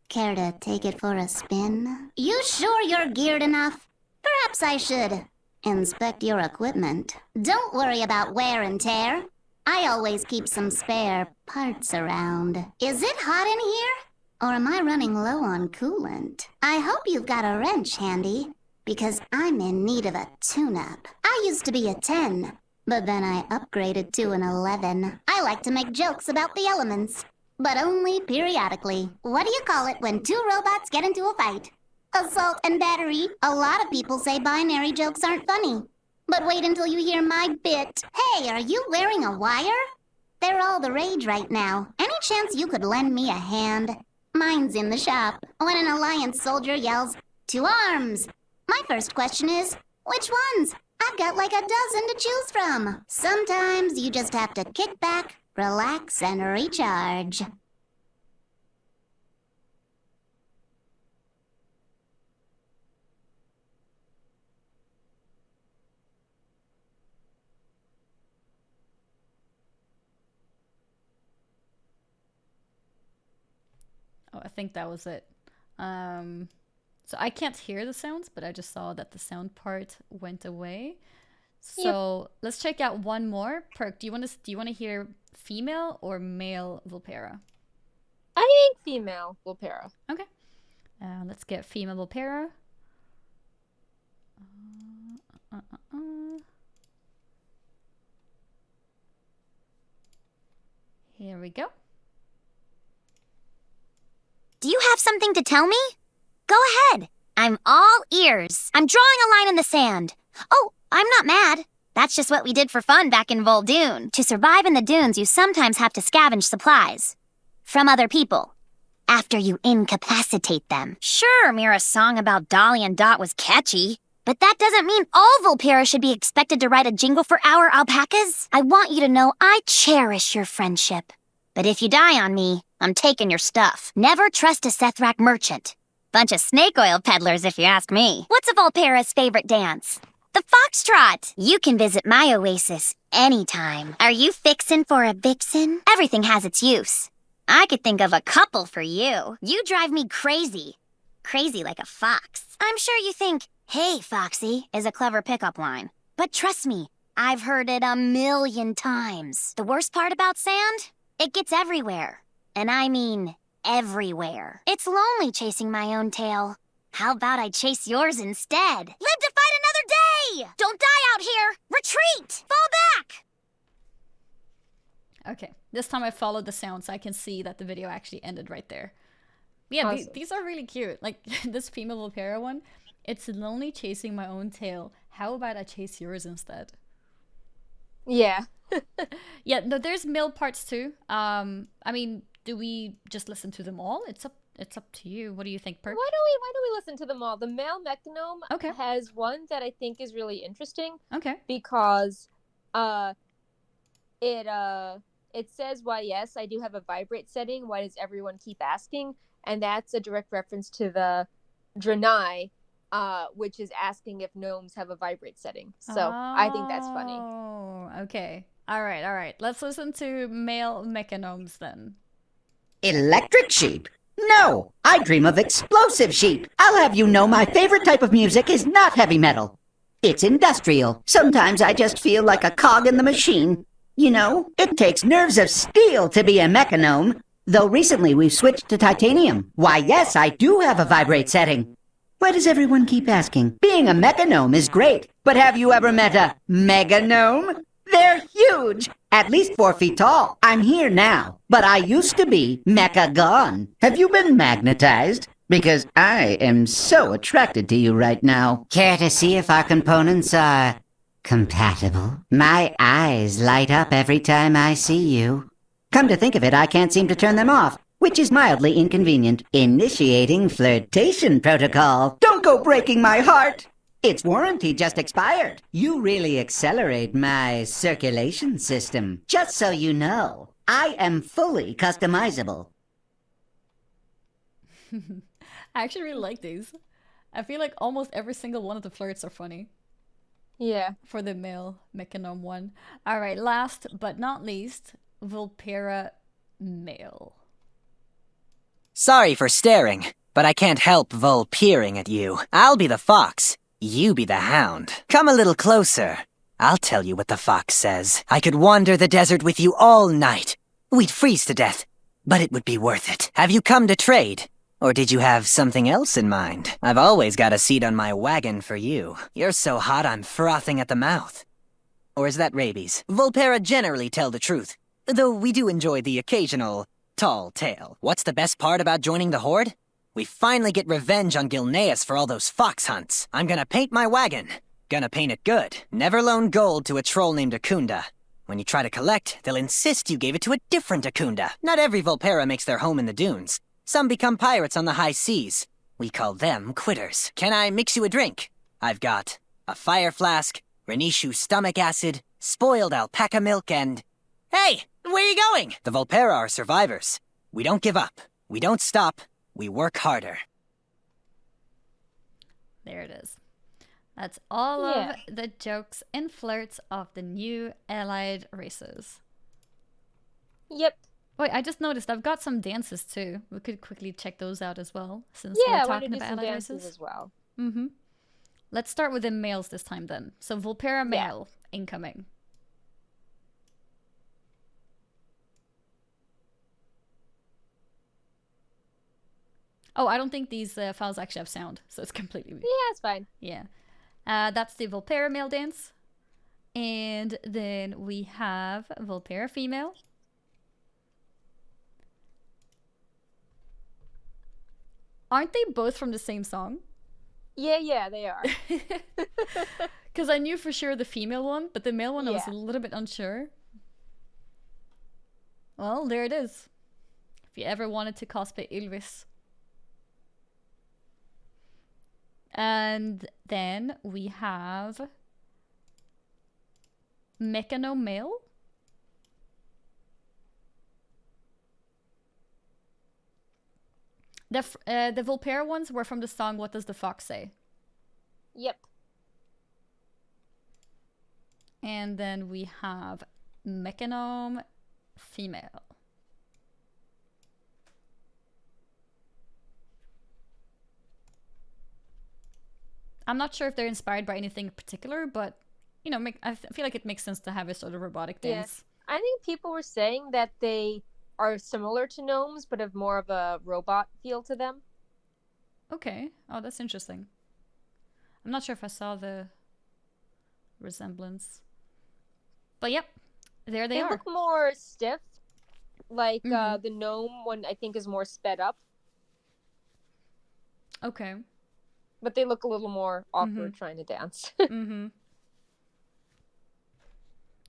Care to take it for a spin? You sure you're geared enough? Perhaps I should inspect your equipment. Don't worry about wear and tear. I always keep some spare parts around. Is it hot in here? Or am I running low on coolant? I hope you've got a wrench handy, because I'm in need of a tune-up. I used to be a 10, but then I upgraded to an 11. I like to make jokes about the elements, but only periodically. What do you call it when two robots get into a fight? Assault and battery. A lot of people say binary jokes aren't funny. But wait until you hear my bit. Hey, are you wearing a wire? They're all the rage right now. Any chance you could lend me a hand? Mine's in the shop. When an Alliance soldier yells, "To arms!" My first question is, which ones? I've got like a dozen to choose from. Sometimes you just have to kick back, relax, and recharge. Oh, I think that was it. So I can't hear the sounds, but I just saw that the sound part went away. So let's check out one more. Perk, do you want to hear female or male Vulpera? I think female Vulpera. Okay. Let's get female Vulpera. Here we go. Do you have something to tell me? Go ahead. I'm all ears. I'm drawing a line in the sand. Oh, I'm not mad. That's just what we did for fun back in Vol'dun. To survive in the dunes, you sometimes have to scavenge supplies. From other people. After you incapacitate them. Sure, Mira's song about Dolly and Dot was catchy. But that doesn't mean all Vulpera should be expected to write a jingle for our alpacas. I want you to know I cherish your friendship. But if you die on me, I'm taking your stuff. Never trust a Sethrak merchant. Bunch of snake oil peddlers, if you ask me. What's a Vulpera's favorite dance? The foxtrot. You can visit my oasis anytime. Are you fixin' for a vixen? Everything has its use. I could think of a couple for you. You drive me crazy. Crazy like a fox. I'm sure you think, "Hey, Foxy," is a clever pickup line. But trust me, I've heard it 1,000,000 times. The worst part about sand? It gets everywhere. And I mean everywhere. It's lonely chasing my own tail. How about I chase yours instead? Live to fight another day! Don't die out here! Retreat! Fall back! Okay, this time I followed the sound so I can see that the video actually ended right there. Yeah, Awesome. these are really cute. Like this female Vulpera one, it's lonely chasing my own tail. How about I chase yours instead? Yeah. Yeah, no, there's male parts too. I mean, do we just listen to them all? It's up to you. What do you think, Perk? Why don't we listen to them all? The male Mechanome has one that I think is really interesting. Okay. Because it says, "Why, yes, I do have a vibrate setting. Why does everyone keep asking?" And that's a direct reference to the Draenei, which is asking if gnomes have a vibrate setting. So I think that's funny. Oh, okay. All right. Let's listen to male Mechanomes then. Electric sheep? No, I dream of explosive sheep. I'll have you know my favorite type of music is not heavy metal. It's industrial. Sometimes I just feel like a cog in the machine. You know, it takes nerves of steel to be a mechanome. Though recently we've switched to titanium. Why, yes, I do have a vibrate setting. Why does everyone keep asking? Being a mechanome is great, but have you ever met a meganome? They're huge! At least 4 feet tall. I'm here now, but I used to be mecha gone. Have you been magnetized? Because I am so attracted to you right now. Care to see if our components are compatible? My eyes light up every time I see you. Come to think of it, I can't seem to turn them off, which is mildly inconvenient. Initiating flirtation protocol. Don't go breaking my heart! Its warranty just expired. You really accelerate my circulation system. Just so you know, I am fully customizable. I actually really like these. I feel like almost every single one of the flirts are funny. Yeah. For the male mechanome one. Alright, last but not least, Vulpera male. Sorry for staring, but I can't help vulpeering at you. I'll be the fox. You be the hound. Come a little closer. I'll tell you what the fox says. I could wander the desert with you all night. We'd freeze to death, but it would be worth it. Have you come to trade? Or did you have something else in mind? I've always got a seat on my wagon for you. You're so hot I'm frothing at the mouth. Or is that rabies? Vulpera generally tell the truth, though we do enjoy the occasional tall tale. What's the best part about joining the Horde? We finally get revenge on Gilneas for all those fox hunts. I'm gonna paint my wagon. Gonna paint it good. Never loan gold to a troll named Akunda. When you try to collect, they'll insist you gave it to a different Akunda. Not every Vulpera makes their home in the dunes. Some become pirates on the high seas. We call them quitters. Can I mix you a drink? I've got a fire flask, Renishu stomach acid, spoiled alpaca milk, and... Hey! Where are you going? The Vulpera are survivors. We don't give up. We don't stop. We work harder. There it is. That's all of the jokes and flirts of the new allied races. Yep. Wait, I just noticed I've got some dances too. We could quickly check those out as well, since Yeah, we're I want to talking do about some allied dances races. as well. Mm-hmm. Let's start with the males this time then. So Vulpera male incoming. Oh, I don't think these files actually have sound, so it's completely... Yeah, it's fine. Yeah. That's the Vulpera male dance. And then we have Vulpera female. Aren't they both from the same song? Yeah, they are. Because I knew for sure the female one, but the male one I was a little bit unsure. Well, there it is. If you ever wanted to cosplay Ylvis. And then we have Mechano male. The Vulpera ones were from the song What Does the Fox Say? Yep. And then we have Mechanome female. I'm not sure if they're inspired by anything in particular, but, you know, I feel like it makes sense to have a sort of robotic dance. Yeah. I think people were saying that they are similar to gnomes, but have more of a robot feel to them. Okay. Oh, that's interesting. I'm not sure if I saw the resemblance. But yep, there they are. They look more stiff. Like the gnome one, I think, is more sped up. Okay. But they look a little more awkward trying to dance. Did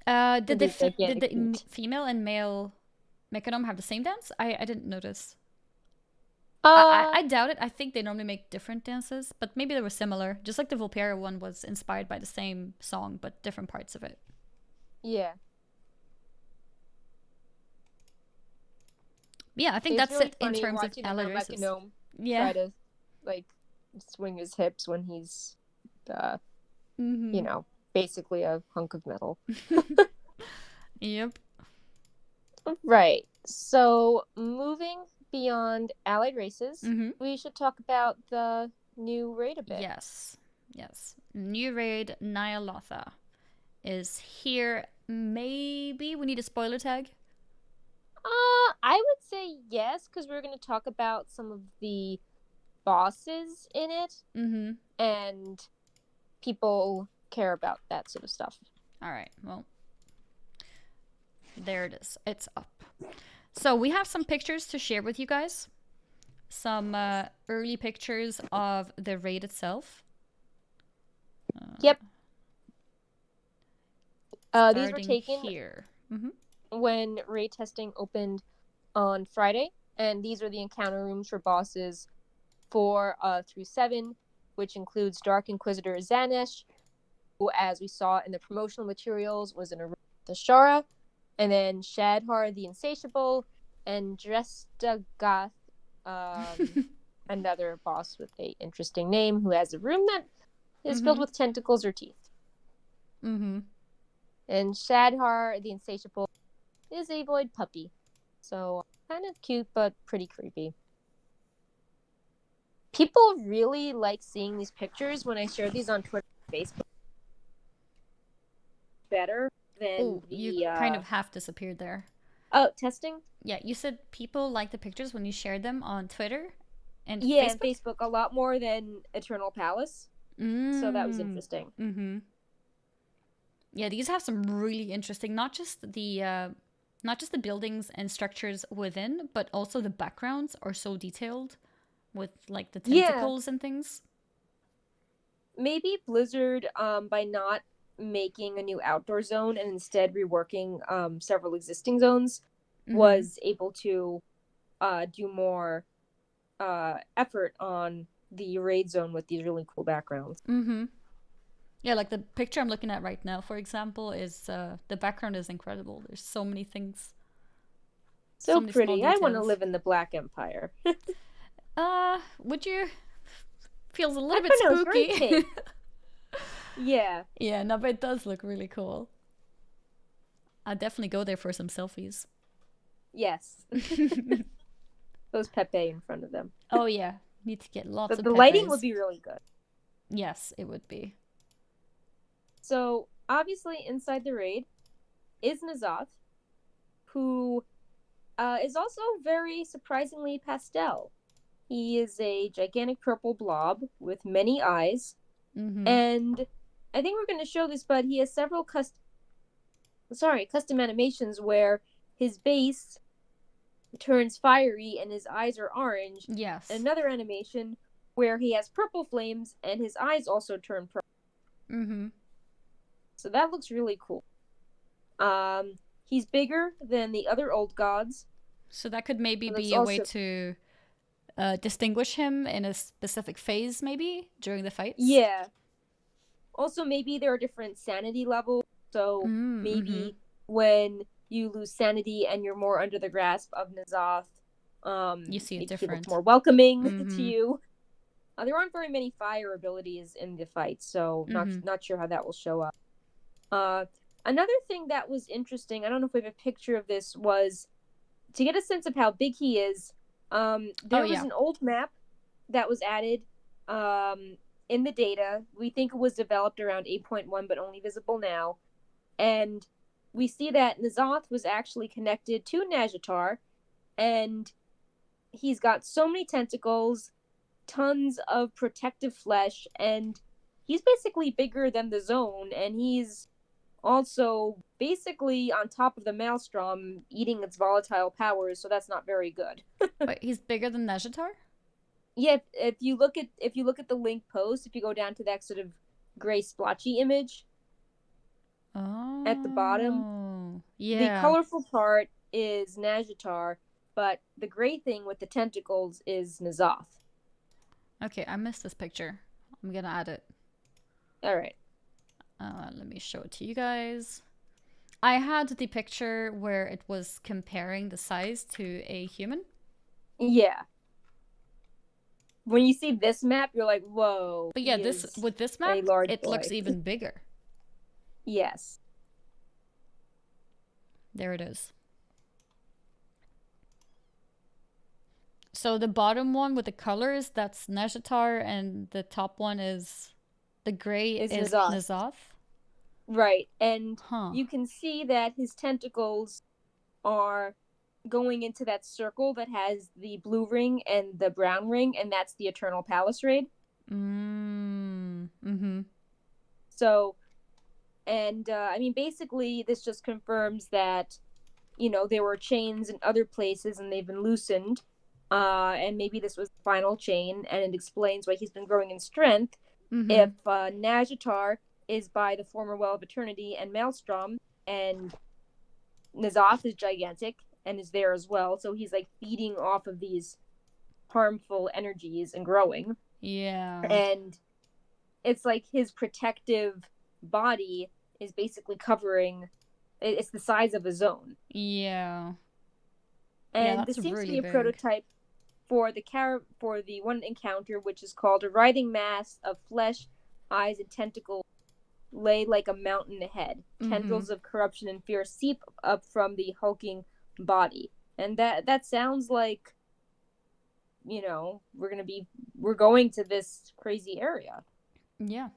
the female and male Mechanome have the same dance? I didn't notice. I doubt it. I think they normally make different dances, but maybe they were similar. Just like the Vulpera one was inspired by the same song, but different parts of it. Yeah. Yeah, I think that's really it in terms of allied races. Try to like swing his hips when he's, you know, basically a hunk of metal. Yep. Right. So moving beyond allied races, we should talk about the new raid a bit. Yes. New raid Nyalotha is here. Maybe we need a spoiler tag. I would say yes, because we're going to talk about some of the bosses in it, Mm-hmm. and people care about that sort of stuff. All right. Well, there it is. It's up. So we have some pictures to share with you guys. Some early pictures of the raid itself. Yep. These were Starting taken here. when raid testing opened on Friday, and these are the encounter rooms for bosses 4 through 7, which includes Dark Inquisitor Zanesh, who, as we saw in the promotional materials, was in a room with Ashara, and then Shadhar the Insatiable, and Drestagath, another boss with a interesting name, who has a room that is filled with tentacles or teeth. Mm-hmm. And Shadhar the Insatiable is a void puppy. So, kind of cute, but pretty creepy. People really like seeing these pictures when I share these on Twitter and Facebook. Better than you kind of half disappeared there. Oh, testing? Yeah, you said people like the pictures when you shared them on Twitter and Yeah, Facebook? Facebook a lot more than Eternal Palace. So that was interesting. Mm-hmm. Yeah, these have some really interesting, not just the buildings and structures within, but also the backgrounds are so detailed with like the tentacles and things. Maybe Blizzard, by not making a new outdoor zone and instead reworking several existing zones, was able to do more effort on the raid zone with these really cool backgrounds. Mm-hmm. Yeah, like the picture I'm looking at right now, for example, is the background is incredible. There's so many things. So pretty. I want to live in the Black Empire. Would you? Feels a little bit spooky. Yeah. Yeah, no, but it does look really cool. I'd definitely go there for some selfies. Yes. Those Pepe in front of them. Oh yeah, need to get lots of the Pepes. Lighting would be really good. Yes, it would be. So, obviously, inside the raid is N'Zoth, who is also very surprisingly pastel. He is a gigantic purple blob with many eyes, and I think we're going to show this, but he has several custom animations where his base turns fiery and his eyes are orange. Yes. And another animation where he has purple flames and his eyes also turn purple. Mm-hmm. So that looks really cool. He's bigger than the other old gods. So that could maybe be a way to distinguish him in a specific phase, maybe, during the fights? Yeah. Also, maybe there are different sanity levels. So maybe when you lose sanity and you're more under the grasp of N'Zoth, you see it different. He looks different. more welcoming to you. There aren't very many fire abilities in the fight, so not sure how that will show up. Another thing that was interesting, I don't know if we have a picture of this, was to get a sense of how big he is. There was an old map that was added in the data. We think it was developed around 8.1, but only visible now. And we see that N'Zoth was actually connected to Nazjatar, and he's got so many tentacles, tons of protective flesh, and he's basically bigger than the zone, and he's also basically on top of the Maelstrom, eating its volatile powers, so that's not very good. Wait, he's bigger than Nazjatar? Yeah, if you look at the link post, if you go down to that sort of gray splotchy image at the bottom, the colorful part is Nazjatar, but the gray thing with the tentacles is N'Zoth. Okay, I missed this picture. I'm gonna add it. All right. Let me show it to you guys. I had the picture where it was comparing the size to a human. Yeah. When you see this map, you're like, whoa. But yeah, with this map, it looks even bigger. Yes. There it is. So the bottom one with the colors, that's Nazjatar, and the top one is the gray is N'Zoth. Right, and Huh. you can see that his tentacles are going into that circle that has the blue ring and the brown ring, and that's the Eternal Palace raid. Mm-hmm. So, and I mean, basically, this just confirms that, there were chains in other places and they've been loosened. And maybe this was the final chain, and it explains why he's been growing in strength. Mm-hmm. If Najatar is by the former Well of Eternity and Maelstrom, and N'Zoth is gigantic and is there as well, so he's like feeding off of these harmful energies and growing. Yeah. And it's like his protective body is basically covering, it's the size of a zone. Yeah. And that's this seems really to be a big. prototype for the one encounter, which is called a writhing mass of flesh, eyes, and tentacles lay like a mountain ahead. Tendrils of corruption and fear seep up from the hulking body. And that sounds like, we're going to this crazy area. Yeah.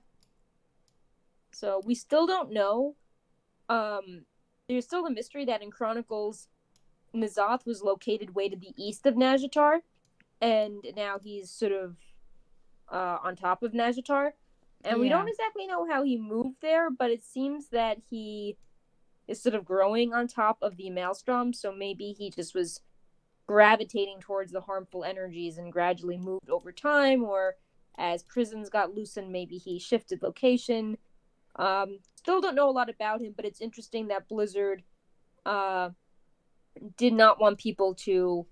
So we still don't know. There's still a mystery that in Chronicles, N'Zoth was located way to the east of Najatar, and now he's sort of on top of Najatar. And we don't exactly know how he moved there, but it seems that he is sort of growing on top of the Maelstrom, so maybe he just was gravitating towards the harmful energies and gradually moved over time, or as prisons got loosened, maybe he shifted location. Still don't know a lot about him, but it's interesting that Blizzard did not want people to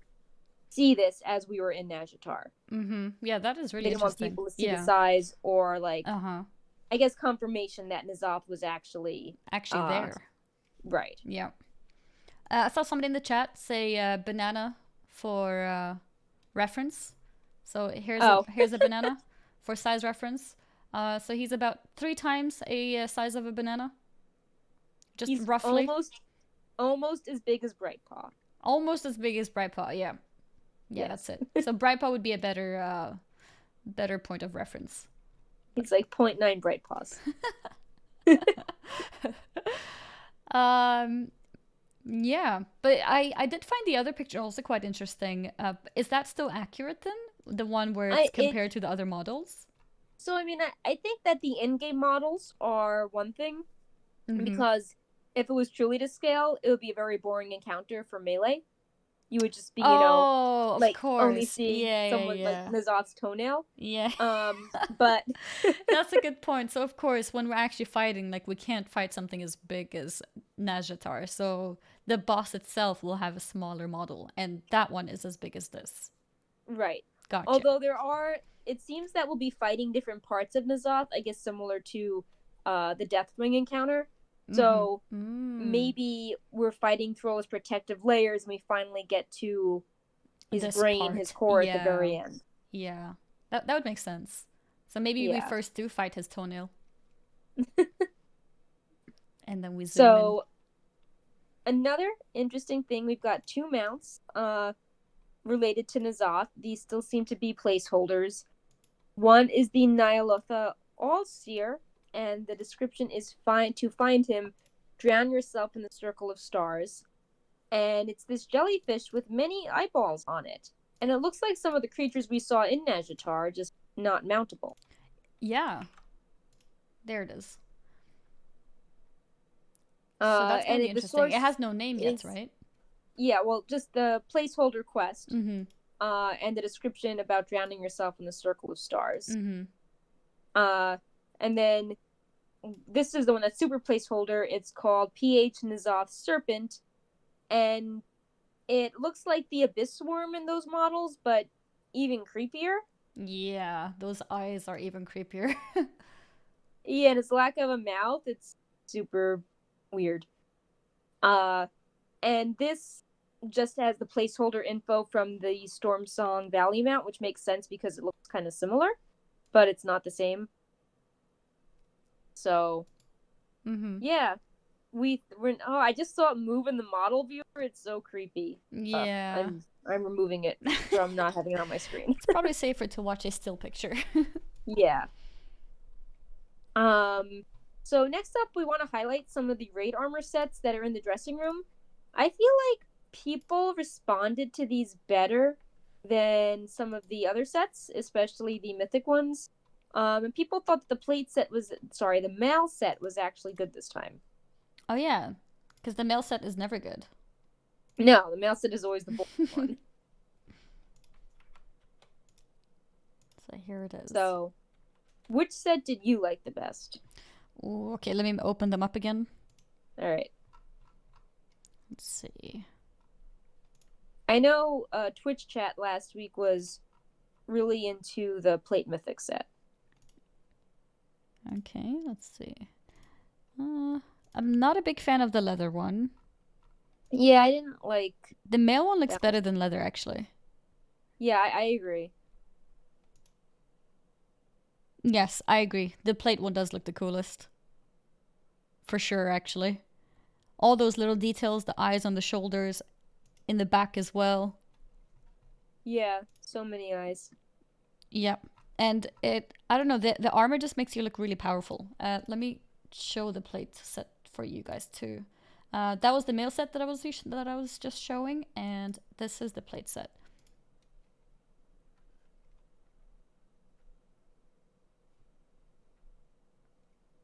see this as we were in Najatar. Mm-hmm. Yeah, that is really they didn't want interesting. people to see the size, or like, Uh-huh. I guess, confirmation that N'Zoth was actually there. Right. Yeah. I saw somebody in the chat say banana for reference. So here's a banana for size reference. So he's about 3 times a size of a banana. He's roughly. Almost as big as Brightpaw. Almost as big as Brightpaw, yeah. Yeah, yes. That's it. So Brightpaw would be a better point of reference. He's like 0.9 Brightpaws. Yeah, but I did find the other picture also quite interesting. Is that still accurate then? The one where it's compared to the other models? So, I mean, I think that the in-game models are one thing, because if it was truly to scale, it would be a very boring encounter for Melee. You would just be, like, only seeing someone like N'Zoth's toenail. Yeah. But that's a good point. So, of course, when we're actually fighting, like, we can't fight something as big as Najatar. So the boss itself will have a smaller model, and that one is as big as this. Right. Gotcha. Although it seems that we'll be fighting different parts of N'Zoth, I guess similar to the Deathwing encounter. So maybe we're fighting through all his protective layers, and we finally get to his brain, his core at the very end. Yeah, that would make sense. So maybe we first do fight his toenail. And then we zoom in. Another interesting thing, we've got 2 mounts related to N'Zoth. These still seem to be placeholders. One is the Nyalotha All-Seer, and the description is to find him, drown yourself in the circle of stars. And it's this jellyfish with many eyeballs on it. And it looks like some of the creatures we saw in Najatar, just not mountable. Yeah. There it is. So that's going to be interesting. It has no name yet, right? Yeah, well, just the placeholder quest. And the description about drowning yourself in the circle of stars. And then this is the one that's super placeholder. It's called PH N'Zoth Serpent. And it looks like the Abyss Worm in those models, but even creepier. Yeah, those eyes are even creepier. Yeah, and its lack of a mouth, it's super weird. And this just has the placeholder info from the Storm Song Valley mount, which makes sense because it looks kind of similar, but it's not the same. So, yeah, I just saw it move in the model viewer. It's so creepy. Yeah, I'm removing it from not having it on my screen. It's probably safer to watch a still picture. Yeah. So next up, we want to highlight some of the raid armor sets that are in the dressing room. I feel like people responded to these better than some of the other sets, especially the mythic ones. And people thought that the mail set was actually good this time. Oh yeah, because the mail set is never good. No, the mail set is always the boring one. So here it is. So, which set did you like the best? Ooh, okay, let me open them up again. All right. Let's see. I know Twitch chat last week was really into the plate mythic set. Okay, let's see. I'm not a big fan of the leather one. Yeah, I didn't like... The mail one looks better than leather, actually. Yeah, I agree. Yes, I agree. The plate one does look the coolest. For sure, actually. All those little details, the eyes on the shoulders, in the back as well. Yeah, so many eyes. Yep. And I don't know, the armor just makes you look really powerful. Let me show the plate set for you guys too. That was the mail set that I was just showing, and this is the plate set.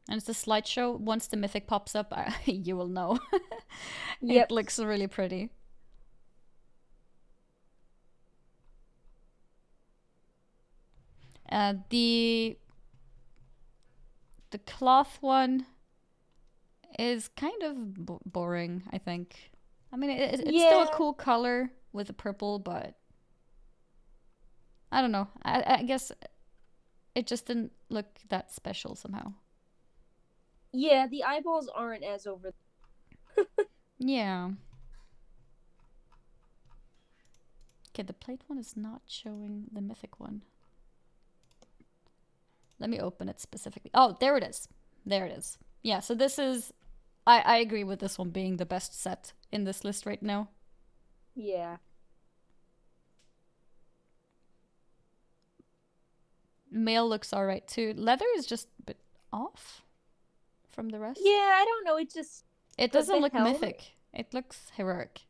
And it's a slideshow. Once the mythic pops up, you will know. Yep. It looks really pretty. The cloth one is kind of boring, I think. I mean, it's still a cool color with the purple, but I don't know. I guess it just didn't look that special somehow. Yeah, the eyeballs aren't as over. Yeah. Okay, the plate one is not showing the mythic one. Let me open it specifically. Oh, there it is. There it is. Yeah, so this is... I agree with this one being the best set in this list right now. Yeah. Mail looks alright too. Leather is just a bit off from the rest. Yeah, I don't know. It just... It doesn't look mythic. It looks heroic.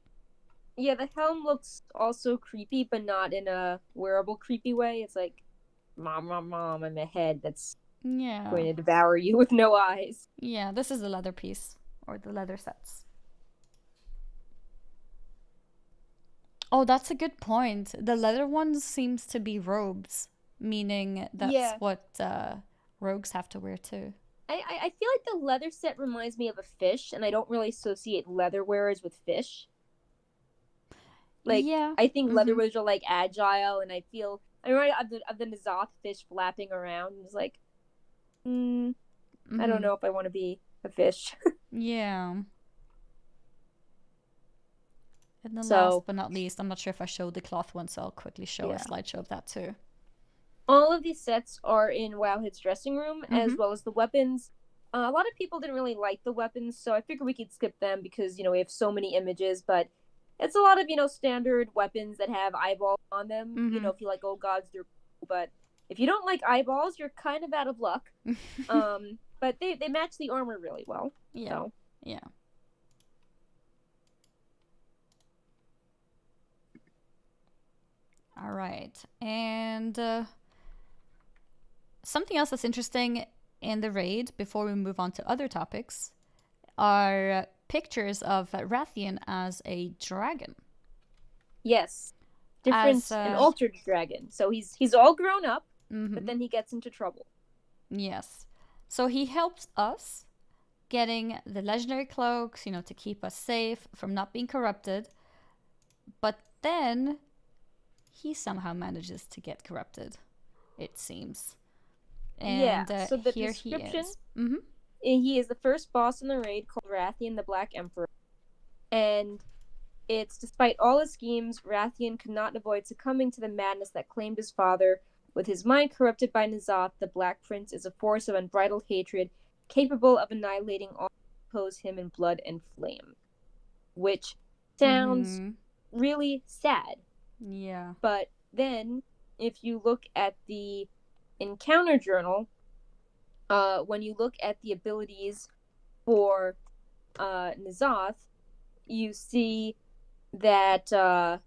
Yeah, the helm looks also creepy, but not in a wearable creepy way. It's like, mom, I'm a head that's going to devour you with no eyes. Yeah, this is the leather piece, or the leather sets. Oh, that's a good point. The leather one seems to be robes, meaning that's what rogues have to wear too. I feel like the leather set reminds me of a fish, and I don't really associate leather wearers with fish. Like, yeah. I think leather wearers are like agile, and I remember of the N'Zoth fish flapping around, and it's like, I don't know if I want to be a fish. Yeah. And then last but not least, I'm not sure if I showed the cloth one, so I'll quickly show a slideshow of that too. All of these sets are in Wowhead's dressing room, as well as the weapons. A lot of people didn't really like the weapons, so I figured we could skip them because, we have so many images, but it's a lot of, standard weapons that have eyeballs on them. If you like old gods, they're cool, but if you don't like eyeballs, you're kind of out of luck. But they match the armor really well. Yeah. So. Yeah. All right. And something else that's interesting in the raid, before we move on to other topics, are pictures of Rathian as a dragon. Yes. An altered dragon. So he's all grown up, but then he gets into trouble. Yes. So he helps us getting the legendary cloaks, to keep us safe from not being corrupted. But then he somehow manages to get corrupted, it seems. And so the here description, he is. He is the first boss in the raid called Rathian the Black Emperor. And it's despite all his schemes, Rathian could not avoid succumbing to the madness that claimed his father. With his mind corrupted by N'Zoth, the Black Prince is a force of unbridled hatred, capable of annihilating all who oppose him in blood and flame. Which sounds really sad. Yeah. But then, if you look at the encounter journal, when you look at the abilities for N'Zoth, you see that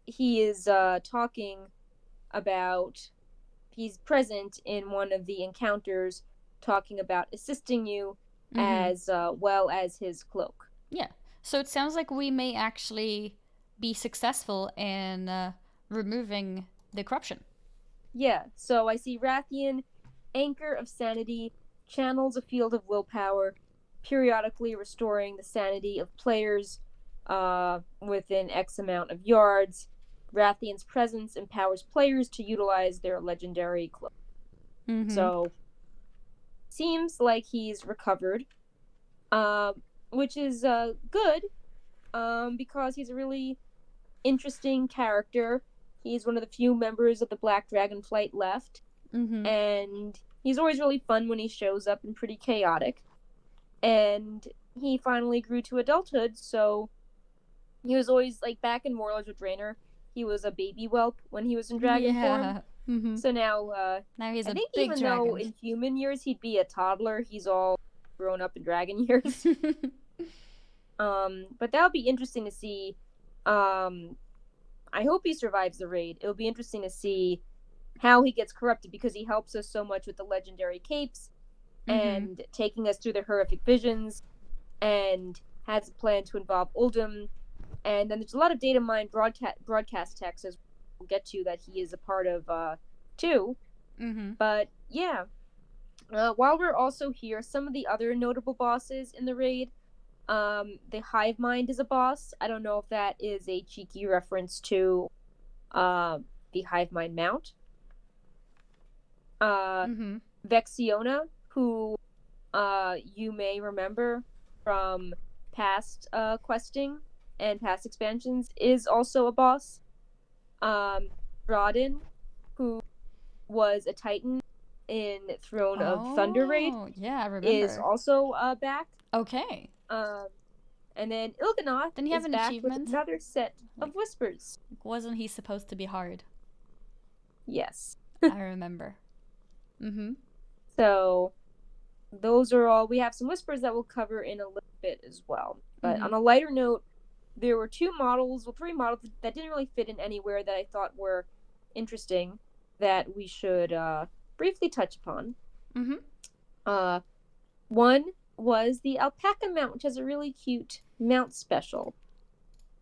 he is talking about, he's present in one of the encounters, talking about assisting you as well as his cloak. Yeah. So it sounds like we may actually be successful in removing the corruption. Yeah, so I see Rathian, Anchor of Sanity, channels a field of willpower, periodically restoring the sanity of players within X amount of yards. Rathian's presence empowers players to utilize their legendary cloak. So, seems like he's recovered, which is good, because he's a really interesting character. He's one of the few members of the Black Dragon Flight left, and he's always really fun when he shows up and pretty chaotic. And he finally grew to adulthood, so he was always, like, back in Warlords with Draenor, he was a baby whelp when he was in dragon form. So now he's I a think big even dragon. though in human years he'd be a toddler, he's all grown up in dragon years. But that'll be interesting to see. I hope he survives the raid. It'll be interesting to see how he gets corrupted, because he helps us so much with the legendary capes and taking us through the horrific visions, and has a plan to involve Uldum. And then there's a lot of data mine broadcast text, as we'll get to, that he is a part of too. But yeah, while we're also here, some of the other notable bosses in the raid, the Hive Mind is a boss. I don't know if that is a cheeky reference to the Hive Mind mount. Vexiona, who you may remember from past questing and past expansions, is also a boss. Rodin, who was a Titan in Throne of Thunder raid, yeah, I remember, is also back. Okay. And then Il'gynoth Didn't he have is an back achievement? with another set of whispers. Wasn't he supposed to be hard? Yes. I remember. So those are all. We have some whispers that we'll cover in a little bit as well. But on a lighter note, there were three models that didn't really fit in anywhere that I thought were interesting that we should briefly touch upon. One was the alpaca mount, which has a really cute mount special.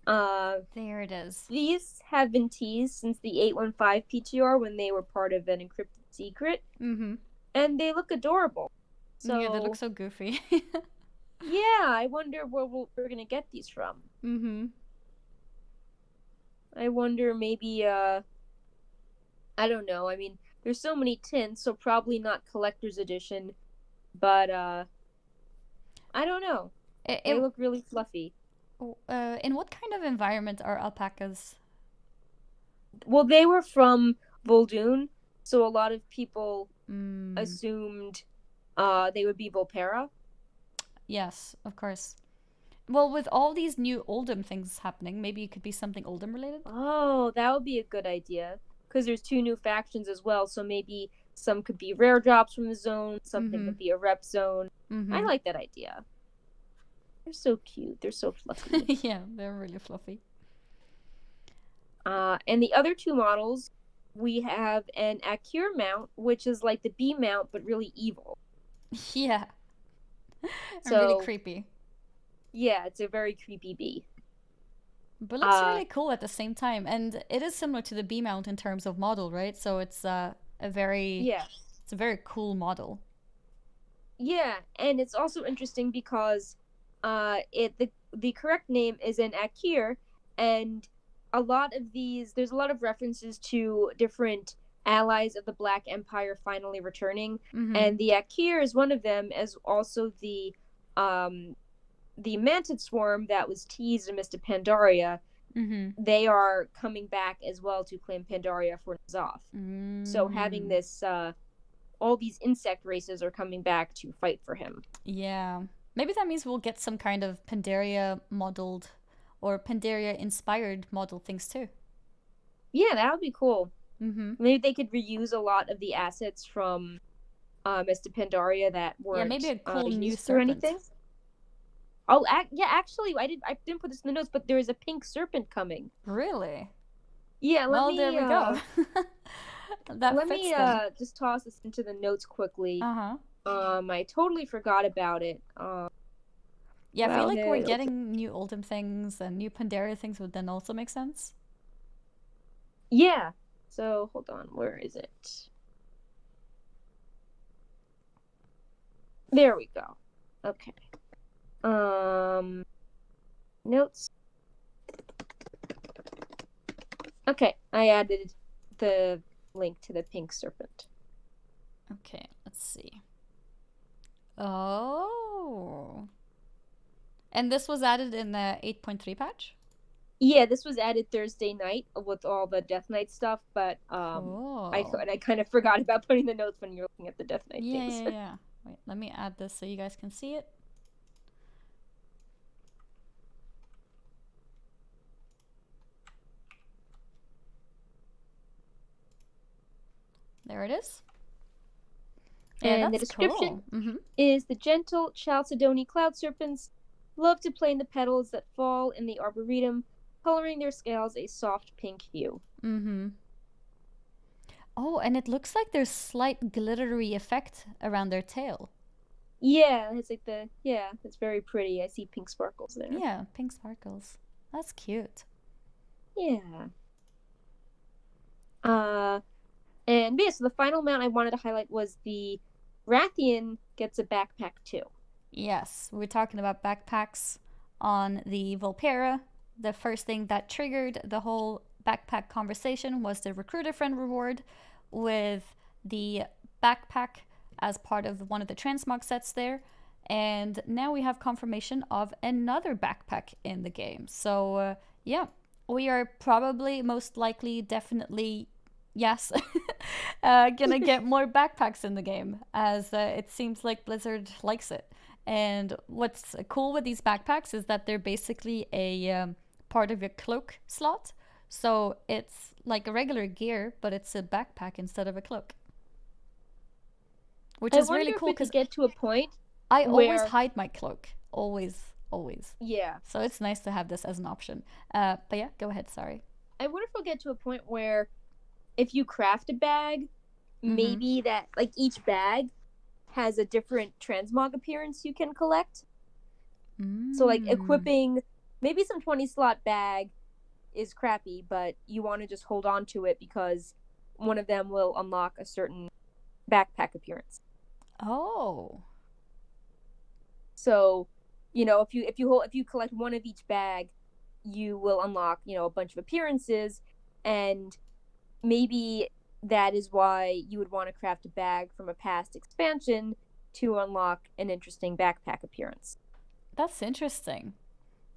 There it is. These have been teased since the 8.3 ptr, when they were part of an encrypted secret, and they look adorable. So yeah, they look so goofy. Yeah, I wonder where we're gonna get these from. I wonder, maybe I don't know. I mean, there's so many tints, so probably not collector's edition, but I don't know. They look really fluffy. In what kind of environment are alpacas? Well, they were from Vol'dun, so a lot of people assumed they would be Volpera. Yes, of course. Well, with all these new Oldham things happening, maybe it could be something Oldham related? Oh, that would be a good idea. Because there's 2 new factions as well, so maybe some could be rare drops from the zone, something could be a rep zone. I like that idea. They're so cute. They're so fluffy. Yeah, they're really fluffy. And the other 2 models, we have an Akir mount, which is like the B mount, but really evil. Yeah. So, really creepy. Yeah, it's a very creepy bee. But looks really cool at the same time. And it is similar to the B mount in terms of model, right? So it's a very cool model. Yeah, and it's also interesting because the correct name is an Akir, and a lot of these, there's a lot of references to different allies of the Black Empire finally returning, and the Akir is one of them, as also the Mantid Swarm that was teased in Mr. Pandaria. They are coming back as well to claim Pandaria for N'Zoth. So having this, all these insect races are coming back to fight for him. Yeah. Maybe that means we'll get some kind of Pandaria modeled or Pandaria inspired model things too. Yeah, that would be cool. Maybe they could reuse a lot of the assets from as to Pandaria that weren't maybe a cool new used or anything. serpent. Oh, yeah, actually, I didn't put this in the notes, but there is a pink serpent coming. Really? Yeah, Well, there we go. Let me just toss this into the notes quickly. Uh-huh. I totally forgot about it. Yeah, I feel like we're Wowhead, getting new Oldhim things and new Pandaria things would then also make sense. Yeah. So, hold on. Where is it? There we go. Okay. Notes. Okay, I added the link to the pink serpent. Okay, let's see. Oh. And this was added in the 8.3 patch? Yeah, this was added Thursday night with all the Death Knight stuff, but Cool. I kind of forgot about putting the notes when you're looking at the Death Knight things. Yeah. Wait, let me add this so you guys can see it. There it is. Yeah, And the that's description cool. is the gentle Chalcedony cloud serpents love to play in the petals that fall in the arboretum, coloring their scales a soft pink hue. Oh, and it looks like there's slight glittery effect around their tail. Yeah, it's very pretty. I see pink sparkles there. Yeah, pink sparkles. That's cute. Yeah. And yeah, so the final mount I wanted to highlight was the Rathian gets a backpack too. Yes, we're talking about backpacks on the Volpera. The first thing that triggered the whole backpack conversation was the recruiter friend reward with the backpack as part of one of the transmog sets there. And now we have confirmation of another backpack in the game. So yeah, we are probably most likely definitely yes gonna get more backpacks in the game, as it seems like Blizzard likes it. And what's cool with these backpacks is that they're basically a part of your cloak slot. So it's like a regular gear, but it's a backpack instead of a cloak. Which is really cool because get to a point I always hide my cloak. Always. Yeah. So it's nice to have this as an option. But yeah, go ahead, sorry. I wonder if we'll get to a point where if you craft a bag, maybe that like each bag has a different transmog appearance you can collect. So like equipping maybe some 20 slot bag is crappy, but you want to just hold on to it because one of them will unlock a certain backpack appearance. Oh. So, if you collect one of each bag, you will unlock, a bunch of appearances, and maybe that is why you would want to craft a bag from a past expansion to unlock an interesting backpack appearance. That's interesting.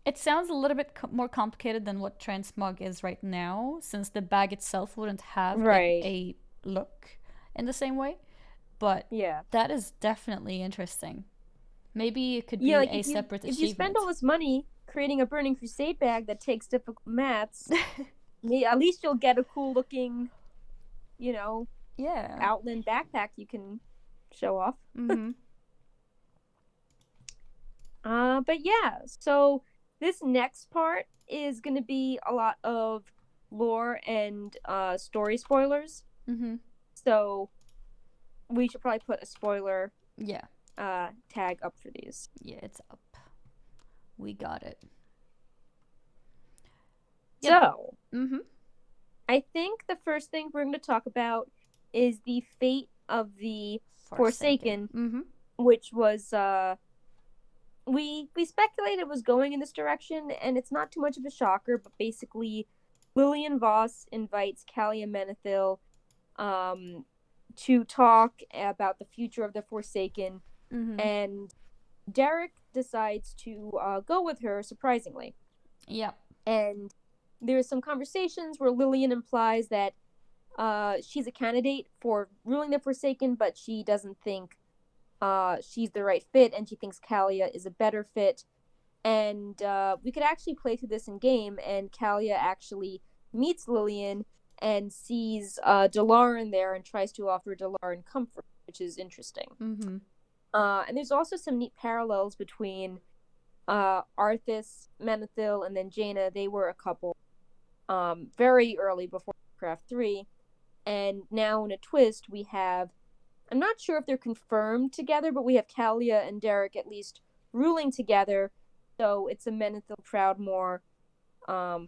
It sounds a little bit more complicated than what transmog is right now, since the bag itself wouldn't have a look in the same way. But yeah, that is definitely interesting. Maybe it could be a separate achievement. If you spend all this money creating a Burning Crusade bag that takes difficult mats, at least you'll get a cool looking, Outland backpack you can show off. But yeah, so this next part is going to be a lot of lore and story spoilers. So we should probably put a spoiler tag up for these. Yeah, it's up. We got it. So, I think the first thing we're going to talk about is the fate of the Forsaken, which was we speculated was going in this direction, and it's not too much of a shocker, but basically Lillian Voss invites Kalia Menethil to talk about the future of the Forsaken, and Derek decides to go with her, surprisingly. Yeah. And there's some conversations where Lillian implies that she's a candidate for ruling the Forsaken, but she doesn't think she's the right fit, and she thinks Kalia is a better fit. And we could actually play through this in game, and Kalia actually meets Lillian and sees Dalaran there and tries to offer Dalaran comfort. which is interesting. Mm-hmm. And there's also some neat parallels between Arthas, Menethil, and then Jaina. They were a couple very early before Warcraft 3. And now in a twist, we have, I'm not sure if they're confirmed together, but we have Kalia and Derek at least ruling together. So it's a Menethil Proudmoore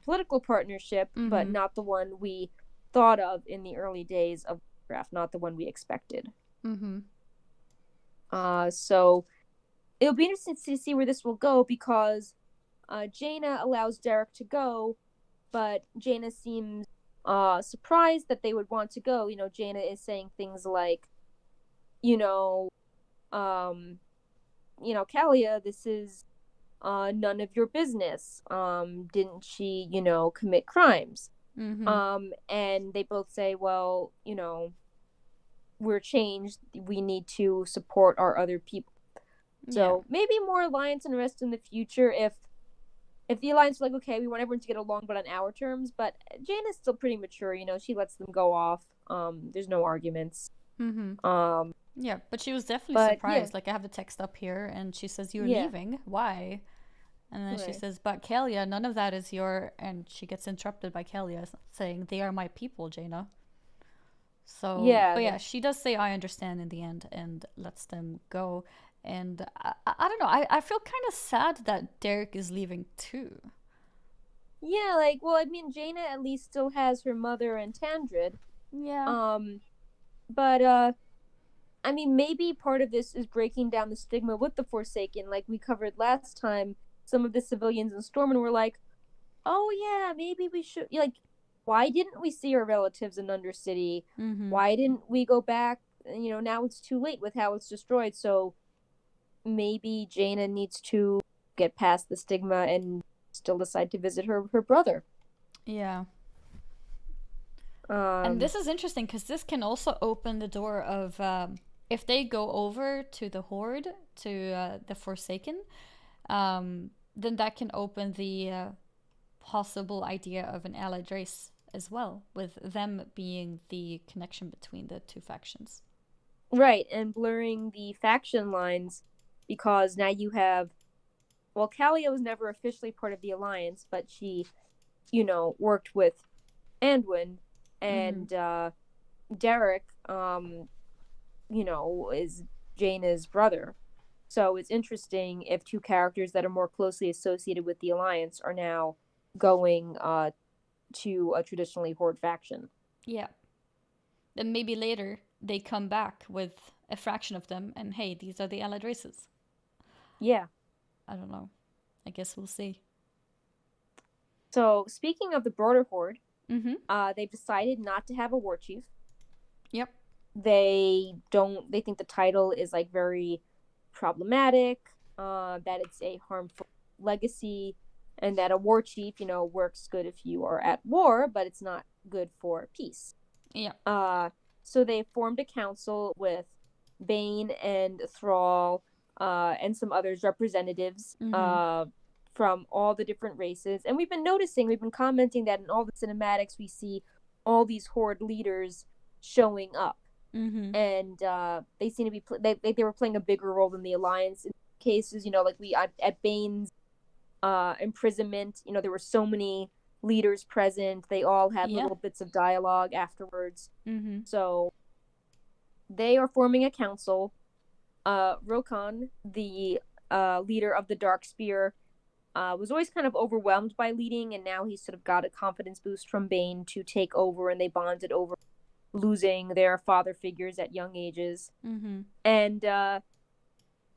political partnership, but not the one we thought of in the early days of Warcraft, not the one we expected. Mm-hmm. So it'll be interesting to see where this will go, because Jaina allows Derek to go, but Jaina seems surprised that they would want to go. You know, Jaina is saying things like, Kalia, this is none of your business. Didn't she, commit crimes? Mm-hmm. And they both say, well, we're changed. We need to support our other people. So maybe more alliance and rest in the future if the alliance is like, okay, we want everyone to get along, but on our terms. But Jane is still pretty mature, she lets them go off. There's no arguments. Mm-hmm. Yeah, but she was definitely surprised. Like, I have the text up here, and she says, "You're leaving? Why?" And then she says, "But Kalia, none of that is your..." And she gets interrupted by Kalia saying, "They are my people, Jaina." So, but yeah, she does say, "I understand," in the end, and lets them go. And I don't know, I feel kind of sad that Derek is leaving too. Yeah, Jaina at least still has her mother and Tandred. Yeah. But maybe part of this is breaking down the stigma with the Forsaken. Like we covered last time, some of the civilians in Stormwind were like, "Oh yeah, maybe we should." Why didn't we see our relatives in Undercity? Mm-hmm. Why didn't we go back? Now it's too late with how it's destroyed. So maybe Jaina needs to get past the stigma and still decide to visit her brother. Yeah. And this is interesting because this can also open the door of if they go over to the Horde, to the Forsaken, then that can open the possible idea of an allied race as well, with them being the connection between the two factions. Right, and blurring the faction lines, because now you have, well, Kalia was never officially part of the Alliance, but she, worked with Anduin, and Derek, is Jaina's brother. So it's interesting if two characters that are more closely associated with the Alliance are now going to a traditionally Horde faction. Yeah. Then maybe later they come back with a fraction of them, and hey, these are the allied races. Yeah. I don't know. I guess we'll see. So speaking of the broader Horde, they've decided not to have a war chief. Yep. They think the title is very problematic, that it's a harmful legacy, and that a war chief, works good if you are at war, but it's not good for peace. Yeah. So they formed a council with Bane and Thrall, and some others, representatives, from all the different races. And we've been commenting that in all the cinematics we see all these Horde leaders showing up. And they seem to be they were playing a bigger role than the Alliance in cases. At Bane's imprisonment, there were so many leaders present. They all had little bits of dialogue afterwards. So they are forming a council. Rokon, the leader of the Dark Spear, was always kind of overwhelmed by leading, and now he's sort of got a confidence boost from Bane to take over, and they bonded over losing their father figures at young ages. And I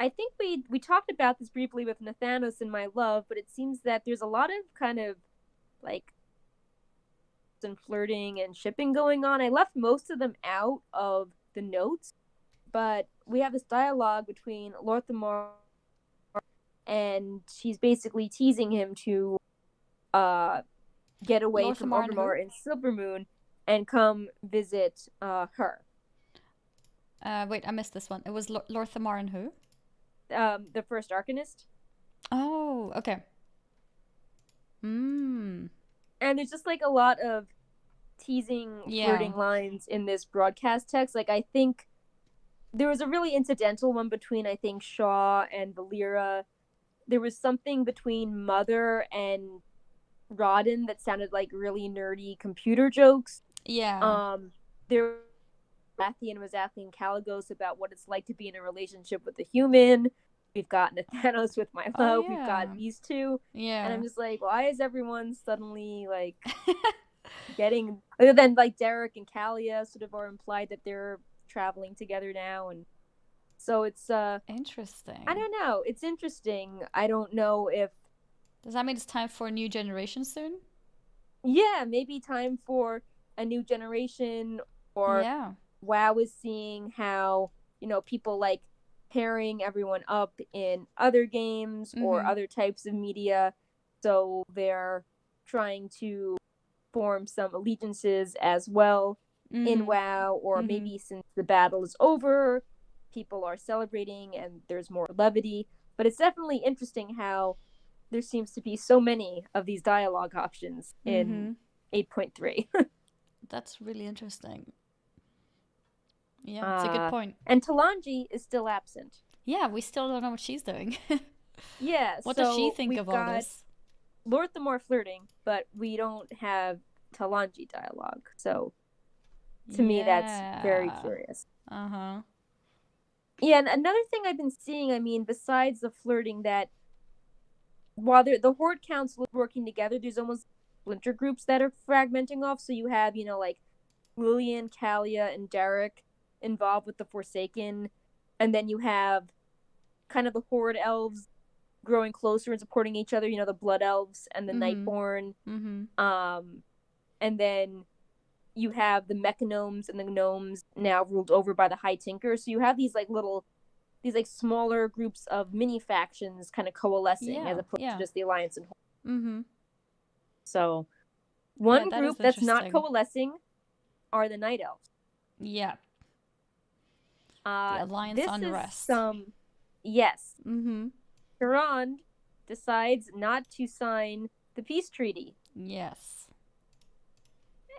think we talked about this briefly with Nathanos in My Love, but it seems that there's a lot of kind of and flirting and shipping going on. I left most of them out of the notes, but we have this dialogue between Lorthamar, and she's basically teasing him to get away from Orgrimmar and Silvermoon and come visit her. Wait, I missed this one. It was Lorthamar and who? The first Arcanist. Oh, okay. And there's just a lot of teasing, flirting lines in this broadcast text. I think there was a really incidental one between, I think, Shaw and Valera. There was something between Mother and Rodden that sounded like really nerdy computer jokes. Yeah. There Rathian was asking Caligos about what it's like to be in a relationship with a human. We've got Nathanos with my Oh, love. We've got yeah. these two. And Yeah. I'm just like, why is everyone suddenly like getting, other than like Derek and Kalia sort of are implied that they're traveling together now, and so it's Interesting. I don't know. It's interesting. I don't know if Does that mean it's time for a new generation soon? yeah, maybe time for a new generation, or Yeah. WoW is seeing how, people like pairing everyone up in other games or other types of media. So they're trying to form some allegiances as well in WoW, or maybe since the battle is over, people are celebrating and there's more levity. But it's definitely interesting how there seems to be so many of these dialogue options in 8.3. That's really interesting. Yeah, it's a good point. And Talanji is still absent. Yeah, we still don't know what she's doing. Yeah, What so does she think we've of all got this? Lord Thamor flirting, but we don't have Talanji dialogue. So to me, that's very curious. Uh-huh. Yeah, and another thing I've been seeing, I mean, besides the flirting, that while the Horde Council is working together, there's almost splinter groups that are fragmenting off. So you have, like Lillian, Kalia, and Derek involved with the Forsaken, and then you have kind of the Horde elves growing closer and supporting each other, the Blood Elves and the Nightborn. And then you have the Mechanomes and the Gnomes now ruled over by the High Tinker. So you have these smaller groups of mini factions kind of coalescing as opposed to just the Alliance and Horde. So one that group is that's not interesting. coalescing are the Night Elves. Yeah. The Alliance this unrest. is yes. Tehran decides not to sign the peace treaty. Yes.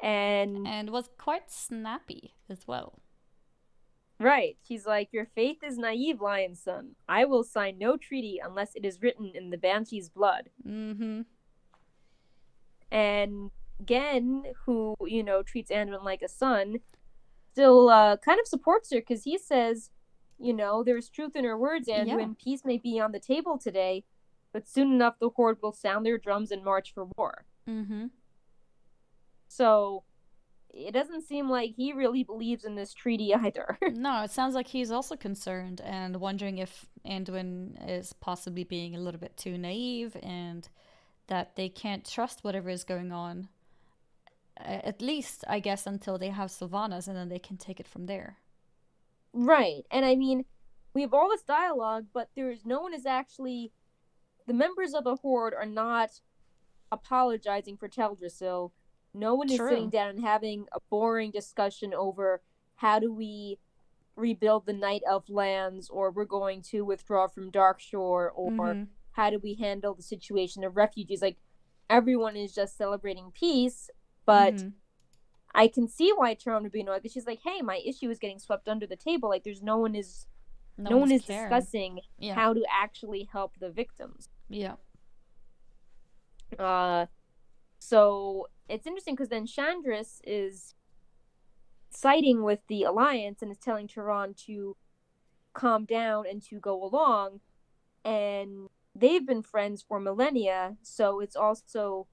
And was quite snappy as well. Right. She's like, your faith is naive, Lion's son. I will sign no treaty unless it is written in the Banshee's blood. And Gen, who, treats Anduin like a son, still kind of supports her because he says, there's truth in her words, Anduin. Peace may be on the table today, but soon enough the Horde will sound their drums and march for war. So it doesn't seem like he really believes in this treaty either. No, it sounds like he's also concerned and wondering if Anduin is possibly being a little bit too naive and that they can't trust whatever is going on. At least, I guess, until they have Sylvanas, and then they can take it from there. Right. And I mean, we have all this dialogue, but no one is actually, the members of the Horde are not apologizing for Teldrassil. No one is sitting down and having a boring discussion over how do we rebuild the Night Elf lands, or we're going to withdraw from Darkshore, or how do we handle the situation of refugees. Like, everyone is just celebrating peace, but I can see why Tehran would be annoyed, because she's like, hey, my issue is getting swept under the table. Like, there's no one is discussing how to actually help the victims. So it's interesting because then Chandris is siding with the Alliance and is telling Tehran to calm down and to go along, and they've been friends for millennia, so it's also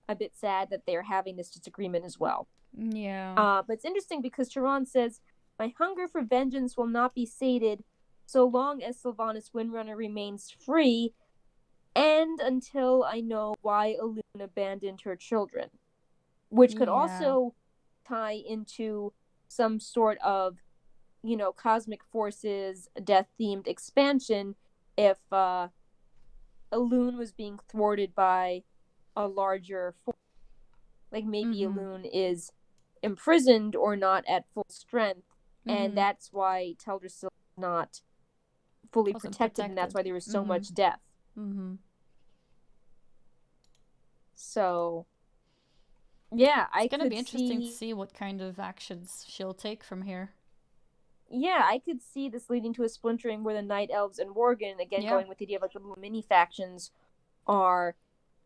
a bit sad that they're having this disagreement as well. But it's interesting because Tehran says, my hunger for vengeance will not be sated so long as Sylvanas Windrunner remains free, and until I know why Elune abandoned her children. Which could also tie into some sort of, cosmic forces, death-themed expansion if Elune was being thwarted by a larger force. Like, maybe Elune is imprisoned or not at full strength, and that's why Teldrassil is not fully protected, and that's why there was so much death. So, yeah, it's gonna be interesting to see what kind of actions she'll take from here. yeah, I could see this leading to a splintering where the Night Elves and Worgen, again, Yeah. going with the idea of like the little mini factions, are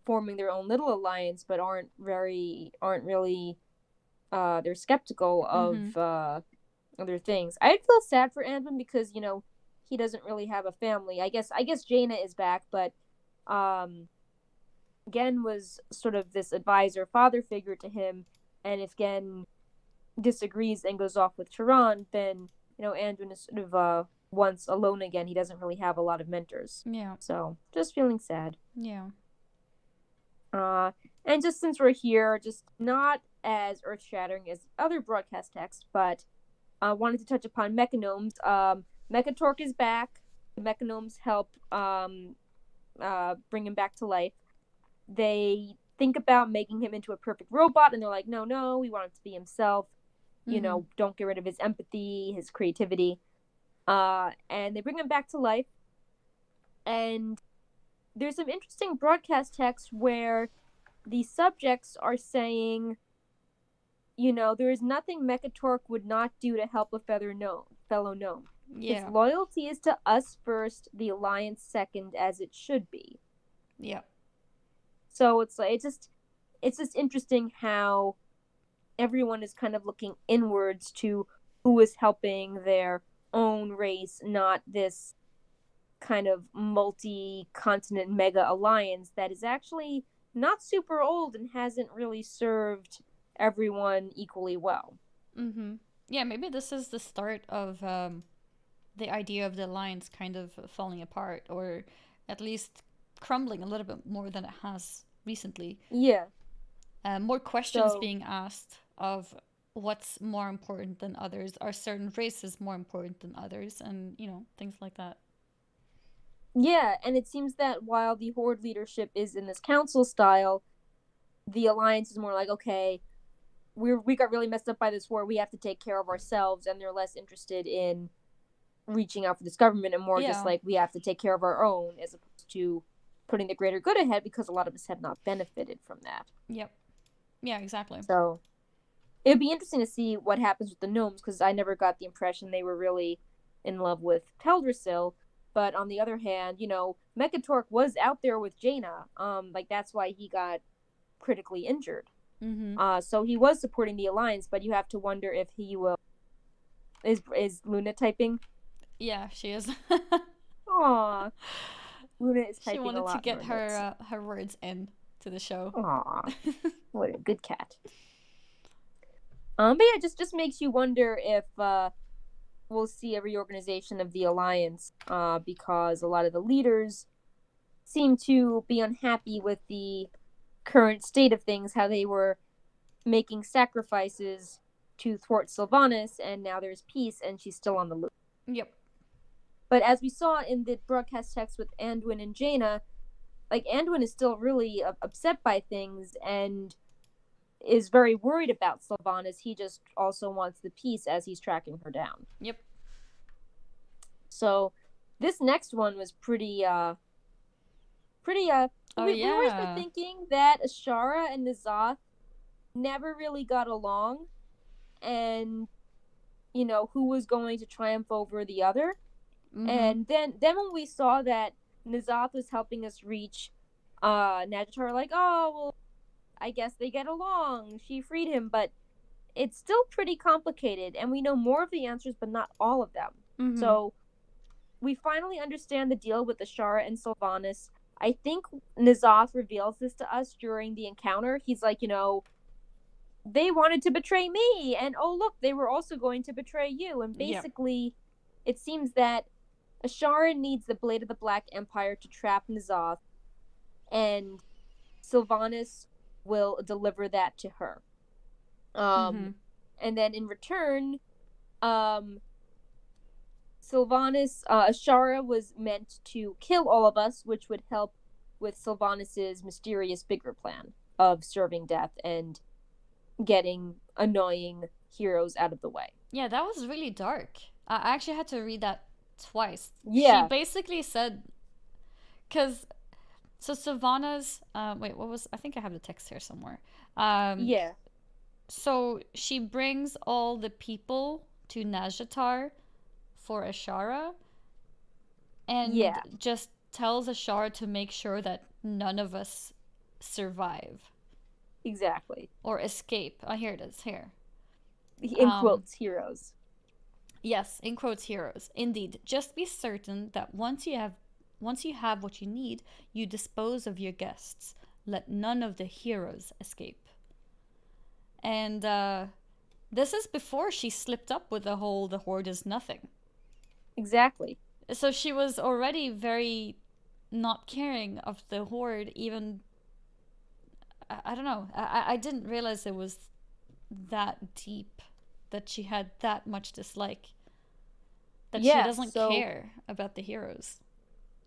forming their own little alliance, but aren't really they're skeptical of other things. I feel sad for Anduin because he doesn't really have a family. I guess Jaina is back, but Gen was sort of this advisor, father figure to him, and if Gen disagrees and goes off with Turan, then Anduin is sort of once alone again. He doesn't really have a lot of mentors. Yeah. So just feeling sad. Yeah. And just since we're here, just not as earth-shattering as other broadcast text, but wanted to touch upon Mechanomes. Mechatork is back. The Mechanomes help bring him back to life. They think about making him into a perfect robot, and they're like, no, we want him to be himself. Don't get rid of his empathy, his creativity. And they bring him back to life. And there's some interesting broadcast text where the subjects are saying, there is nothing Mechatork would not do to help a fellow gnome. Yeah. His loyalty is to us first, the Alliance second, as it should be. Yeah. So it's just interesting how everyone is kind of looking inwards to who is helping their own race, not this kind of multi-continent mega alliance that is actually not super old and hasn't really served everyone equally well. Yeah, maybe this is the start of the idea of the alliance kind of falling apart, or at least crumbling a little bit more than it has recently. Yeah. More questions being asked of what's more important than others. Are certain races more important than others? And, things like that. Yeah, and it seems that while the Horde leadership is in this council style, the Alliance is more like, okay, we got really messed up by this war, we have to take care of ourselves, and they're less interested in reaching out for this government and more just like, we have to take care of our own, as opposed to putting the greater good ahead, because a lot of us have not benefited from that. Yep. Yeah, exactly. So it'd be interesting to see what happens with the gnomes, because I never got the impression they were really in love with Teldrassil. But on the other hand, Mechatork was out there with Jaina. That's why he got critically injured. So he was supporting the Alliance, but you have to wonder if he will... Is Luna typing? Yeah, she is. Aww. Luna is typing a lot. She wanted to get her words in to the show. Aww. What a good cat. But yeah, just makes you wonder if we'll see a reorganization of the Alliance, because a lot of the leaders seem to be unhappy with the current state of things, how they were making sacrifices to thwart Sylvanas, and now there's peace, and she's still on the loop. Yep. But as we saw in the broadcast text with Anduin and Jaina, Anduin is still really upset by things, and is very worried about Sylvanas. He just also wants the peace as he's tracking her down. Yep. So this next one was pretty we were thinking that Ashara and N'Zoth never really got along, and who was going to triumph over the other. And then when we saw that N'Zoth was helping us reach Najatar, like, oh well, I guess they get along. She freed him, but it's still pretty complicated, and we know more of the answers, but not all of them. So we finally understand the deal with Ashara and Sylvanas. I think N'Zoth reveals this to us during the encounter. He's like, they wanted to betray me, and oh look, they were also going to betray you. And basically, it seems that Ashara needs the Blade of the Black Empire to trap N'Zoth, and Sylvanas will deliver that to her. And then in return, Ashara was meant to kill all of us, which would help with Sylvanas' mysterious bigger plan of serving death and getting annoying heroes out of the way. Yeah, that was really dark. I actually had to read that twice. Yeah. She basically said, so Sylvanas, wait, what was, I think I have the text here somewhere. So she brings all the people to Najatar for Ashara and Yeah. just tells Ashara to make sure that none of us survive Exactly. or escape. Oh, here it is. Here. In quotes, heroes. Yes, in quotes, heroes. Indeed, just be certain that once you have what you need, you dispose of your guests. Let none of the heroes escape. And this is before she slipped up with the whole "the horde is nothing." Exactly. So she was already very not caring of the horde. Even I don't know. I didn't realize it was that deep, that she had that much dislike, that she Yeah, doesn't so care about the heroes.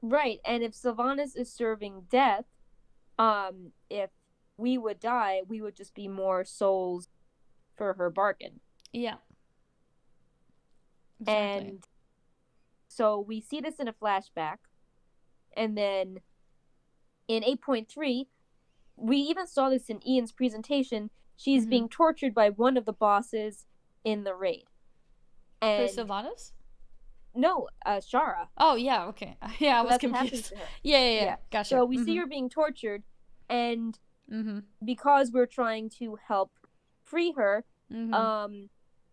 right, and if Sylvanas is serving death, if we would die, we would just be more souls for her bargain. Yeah. Exactly. And so we see this in a flashback, and then in 8.3, we even saw this in Ian's presentation. She's being tortured by one of the bosses in the raid. Who, And Sylvanas? no, Shara. Oh yeah, okay. Yeah, I So was that's what happens confused. to her. Yeah. Gotcha. So we see her being tortured, and Mm-hmm. because we're trying to help free her,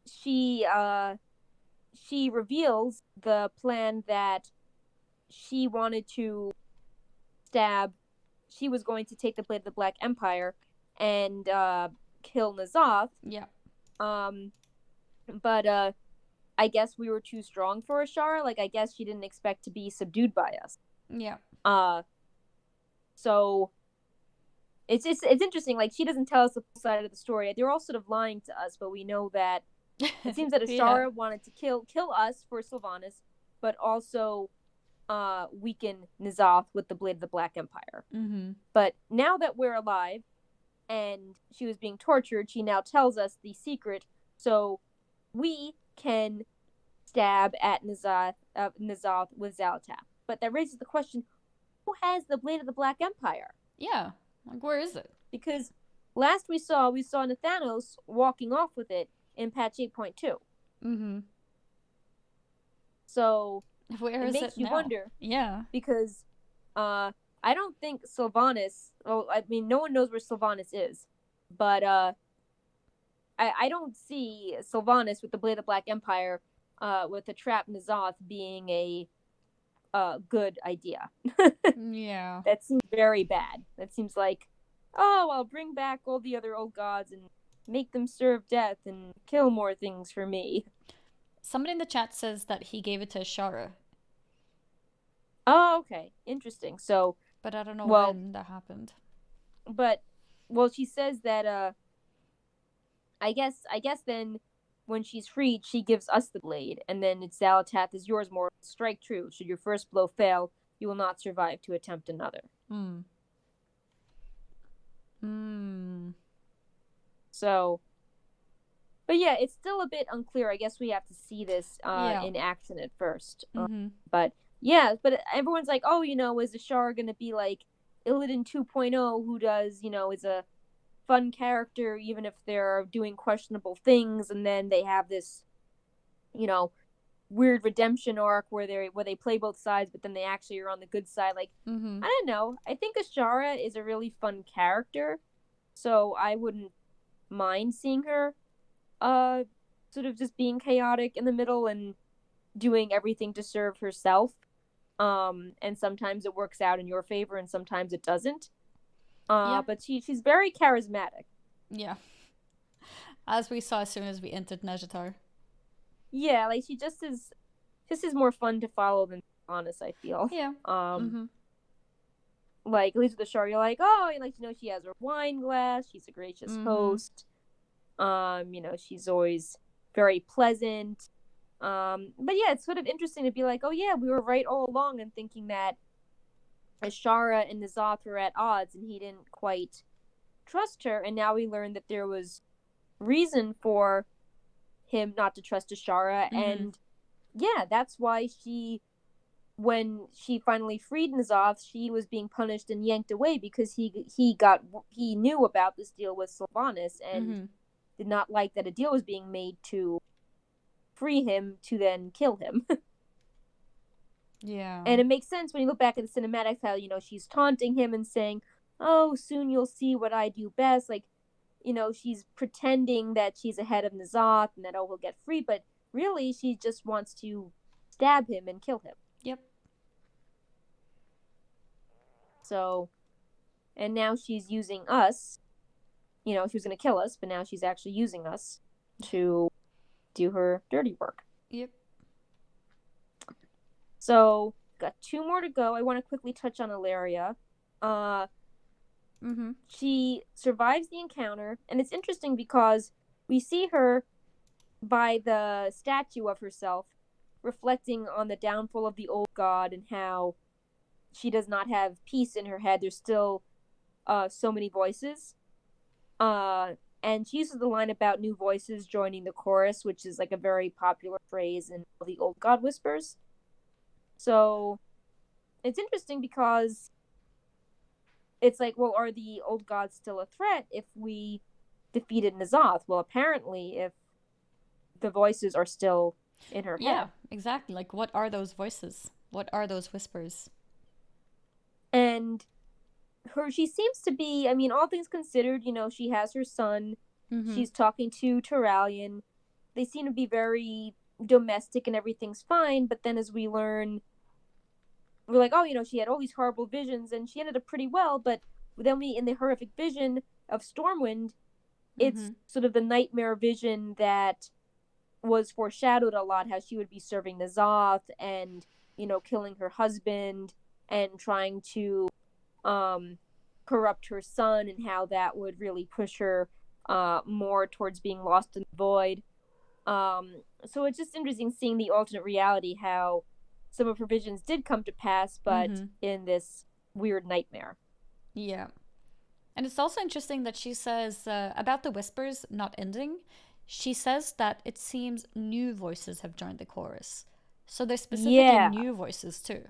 she reveals the plan that she wanted to stab. She was going to take the blade of the Black Empire and kill N'Zoth. Yeah. But I guess we were too strong for Ashara. Like, I guess she didn't expect to be subdued by us. Yeah. So it's interesting. Like, she doesn't tell us the full side of the story. They're all sort of lying to us, but we know that it seems that Ashara wanted to kill us for Sylvanas, but also weaken N'Zoth with the blade of the Black Empire. But now that we're alive and she was being tortured, she now tells us the secret, so we can stab at N'Zoth with Nyalotha. But that raises the question, who has the blade of the Black Empire? Yeah. Like, where is it? Because last we saw Nathanos walking off with it in patch 8.2. So where it is makes it you now? wonder. Yeah. Because I don't think Sylvanas, well, I mean, no one knows where Sylvanas is, but I don't see Sylvanas with the Blade of the Black Empire with the trap N'Zoth being a good idea. Yeah. That seems very bad. That seems like, oh, I'll bring back all the other old gods and make them serve death and kill more things for me. Somebody in the chat says that he gave it to Ashara. Oh, okay. Interesting. So, but I don't know when that happened. But, well, she says that, I guess then when she's freed, she gives us the blade, and then it's Nyalotha is yours more. Strike true. Should your first blow fail, you will not survive to attempt another. So, but yeah, it's still a bit unclear. I guess we have to see this in action at first. But yeah, but everyone's like, oh, is Ashara going to be like Illidan 2.0, who does, is a fun character even if they're doing questionable things, and then they have this weird redemption arc where they play both sides, but then they actually are on the good side. Like, I don't know, I think Ashara is a really fun character, so I wouldn't mind seeing her sort of just being chaotic in the middle and doing everything to serve herself, and sometimes it works out in your favor and sometimes it doesn't. But she's very charismatic. Yeah. As we saw as soon as we entered Nezhatar. Yeah, like she just is more fun to follow than honest, I feel. Yeah. Like, at least with the Ashara, you're like, oh, she has her wine glass, she's a gracious host. She's always very pleasant. But yeah, it's sort of interesting to be like, oh yeah, we were right all along in thinking that Ashara and N'Zoth were at odds and he didn't quite trust her, and now we learned that there was reason for him not to trust Ashara, and yeah, that's why when she finally freed N'Zoth, she was being punished and yanked away because he knew about this deal with Sylvanas and did not like that a deal was being made to free him to then kill him. Yeah. And it makes sense when you look back at the cinematics how, she's taunting him and saying, oh, soon you'll see what I do best. Like, she's pretending that she's ahead of N'Zoth and that, oh, he'll get free. But really, she just wants to stab him and kill him. Yep. So, and now she's using us. She was going to kill us, but now she's actually using us to do her dirty work. Yep. So, got 2 more to go. I want to quickly touch on Ilaria. She survives the encounter, and it's interesting because we see her by the statue of herself reflecting on the downfall of the old god and how she does not have peace in her head. There's still so many voices. And she uses the line about new voices joining the chorus, which is like a very popular phrase in the old god whispers. So it's interesting because it's like, well, are the old gods still a threat if we defeated N'Zoth? Well, apparently, if the voices are still in her head. Yeah, exactly. Like, what are those voices? What are those whispers? And she seems to be, I mean, all things considered, she has her son. She's talking to Turalyon. They seem to be very domestic and everything's fine. But then as we learn, we're like, oh, she had all these horrible visions and she ended up pretty well. But then in the horrific vision of Stormwind, it's sort of the nightmare vision that was foreshadowed a lot, how she would be serving N'Zoth and, killing her husband and trying to corrupt her son, and how that would really push her more towards being lost in the void. So it's just interesting seeing the alternate reality, how some of her visions did come to pass, but in this weird nightmare. Yeah. And it's also interesting that she says about the whispers not ending, she says that it seems new voices have joined the chorus. So they're specifically new voices too.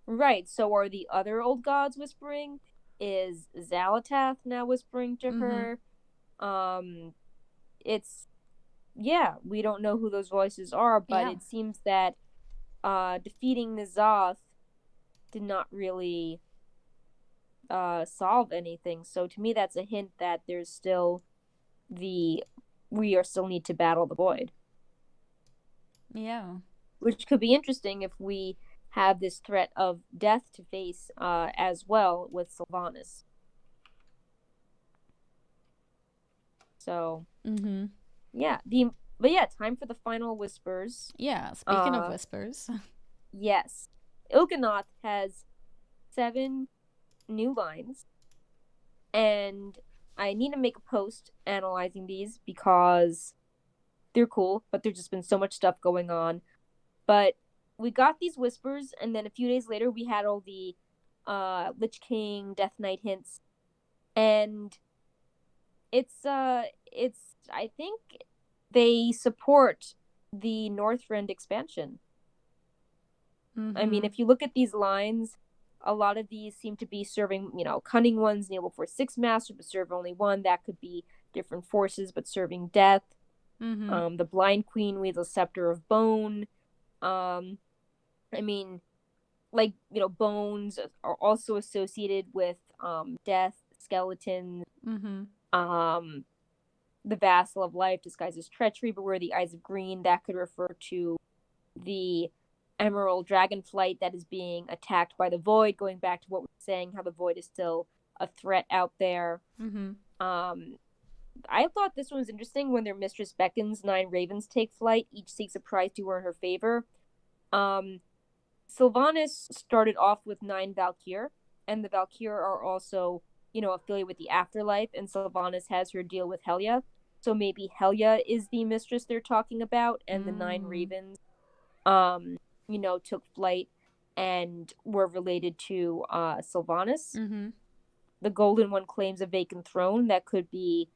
Right. So are the other old gods whispering? Is Nyalotha now whispering to her? We don't know who those voices are, but it seems that defeating N'Zoth did not really solve anything. So to me, that's a hint that there's still we are still need to battle the void. Yeah. Which could be interesting if we have this threat of death to face as well with Sylvanas. So, time for the final whispers. Yeah, speaking of whispers. Yes. Il'gynoth has 7 new lines, and I need to make a post analyzing these because they're cool, but there's just been so much stuff going on. But we got these whispers, and then a few days later we had all the Lich King Death Knight hints, and it's I think they support the Northrend expansion. I mean, if you look at these lines, a lot of these seem to be serving, cunning ones enable for 6 master, but serve only 1. That could be different forces, but serving death. The Blind Queen wields a scepter of bone. I mean, bones are also associated with death, skeletons. The Vassal of Life disguises treachery, but where the Eyes of Green, that could refer to the Emerald Dragonflight that is being attacked by the Void, going back to what we were saying, how the Void is still a threat out there. I thought this one was interesting. When their mistress beckons, 9 ravens take flight. Each seeks a prize to earn her favor. Sylvanas started off with 9 Valkyr, and the Valkyr are also, affiliated with the afterlife, and Sylvanas has her deal with Helya. So maybe Helya is the mistress they're talking about, and the 9 ravens, took flight and were related to Sylvanas. The Golden One claims a vacant throne. It could be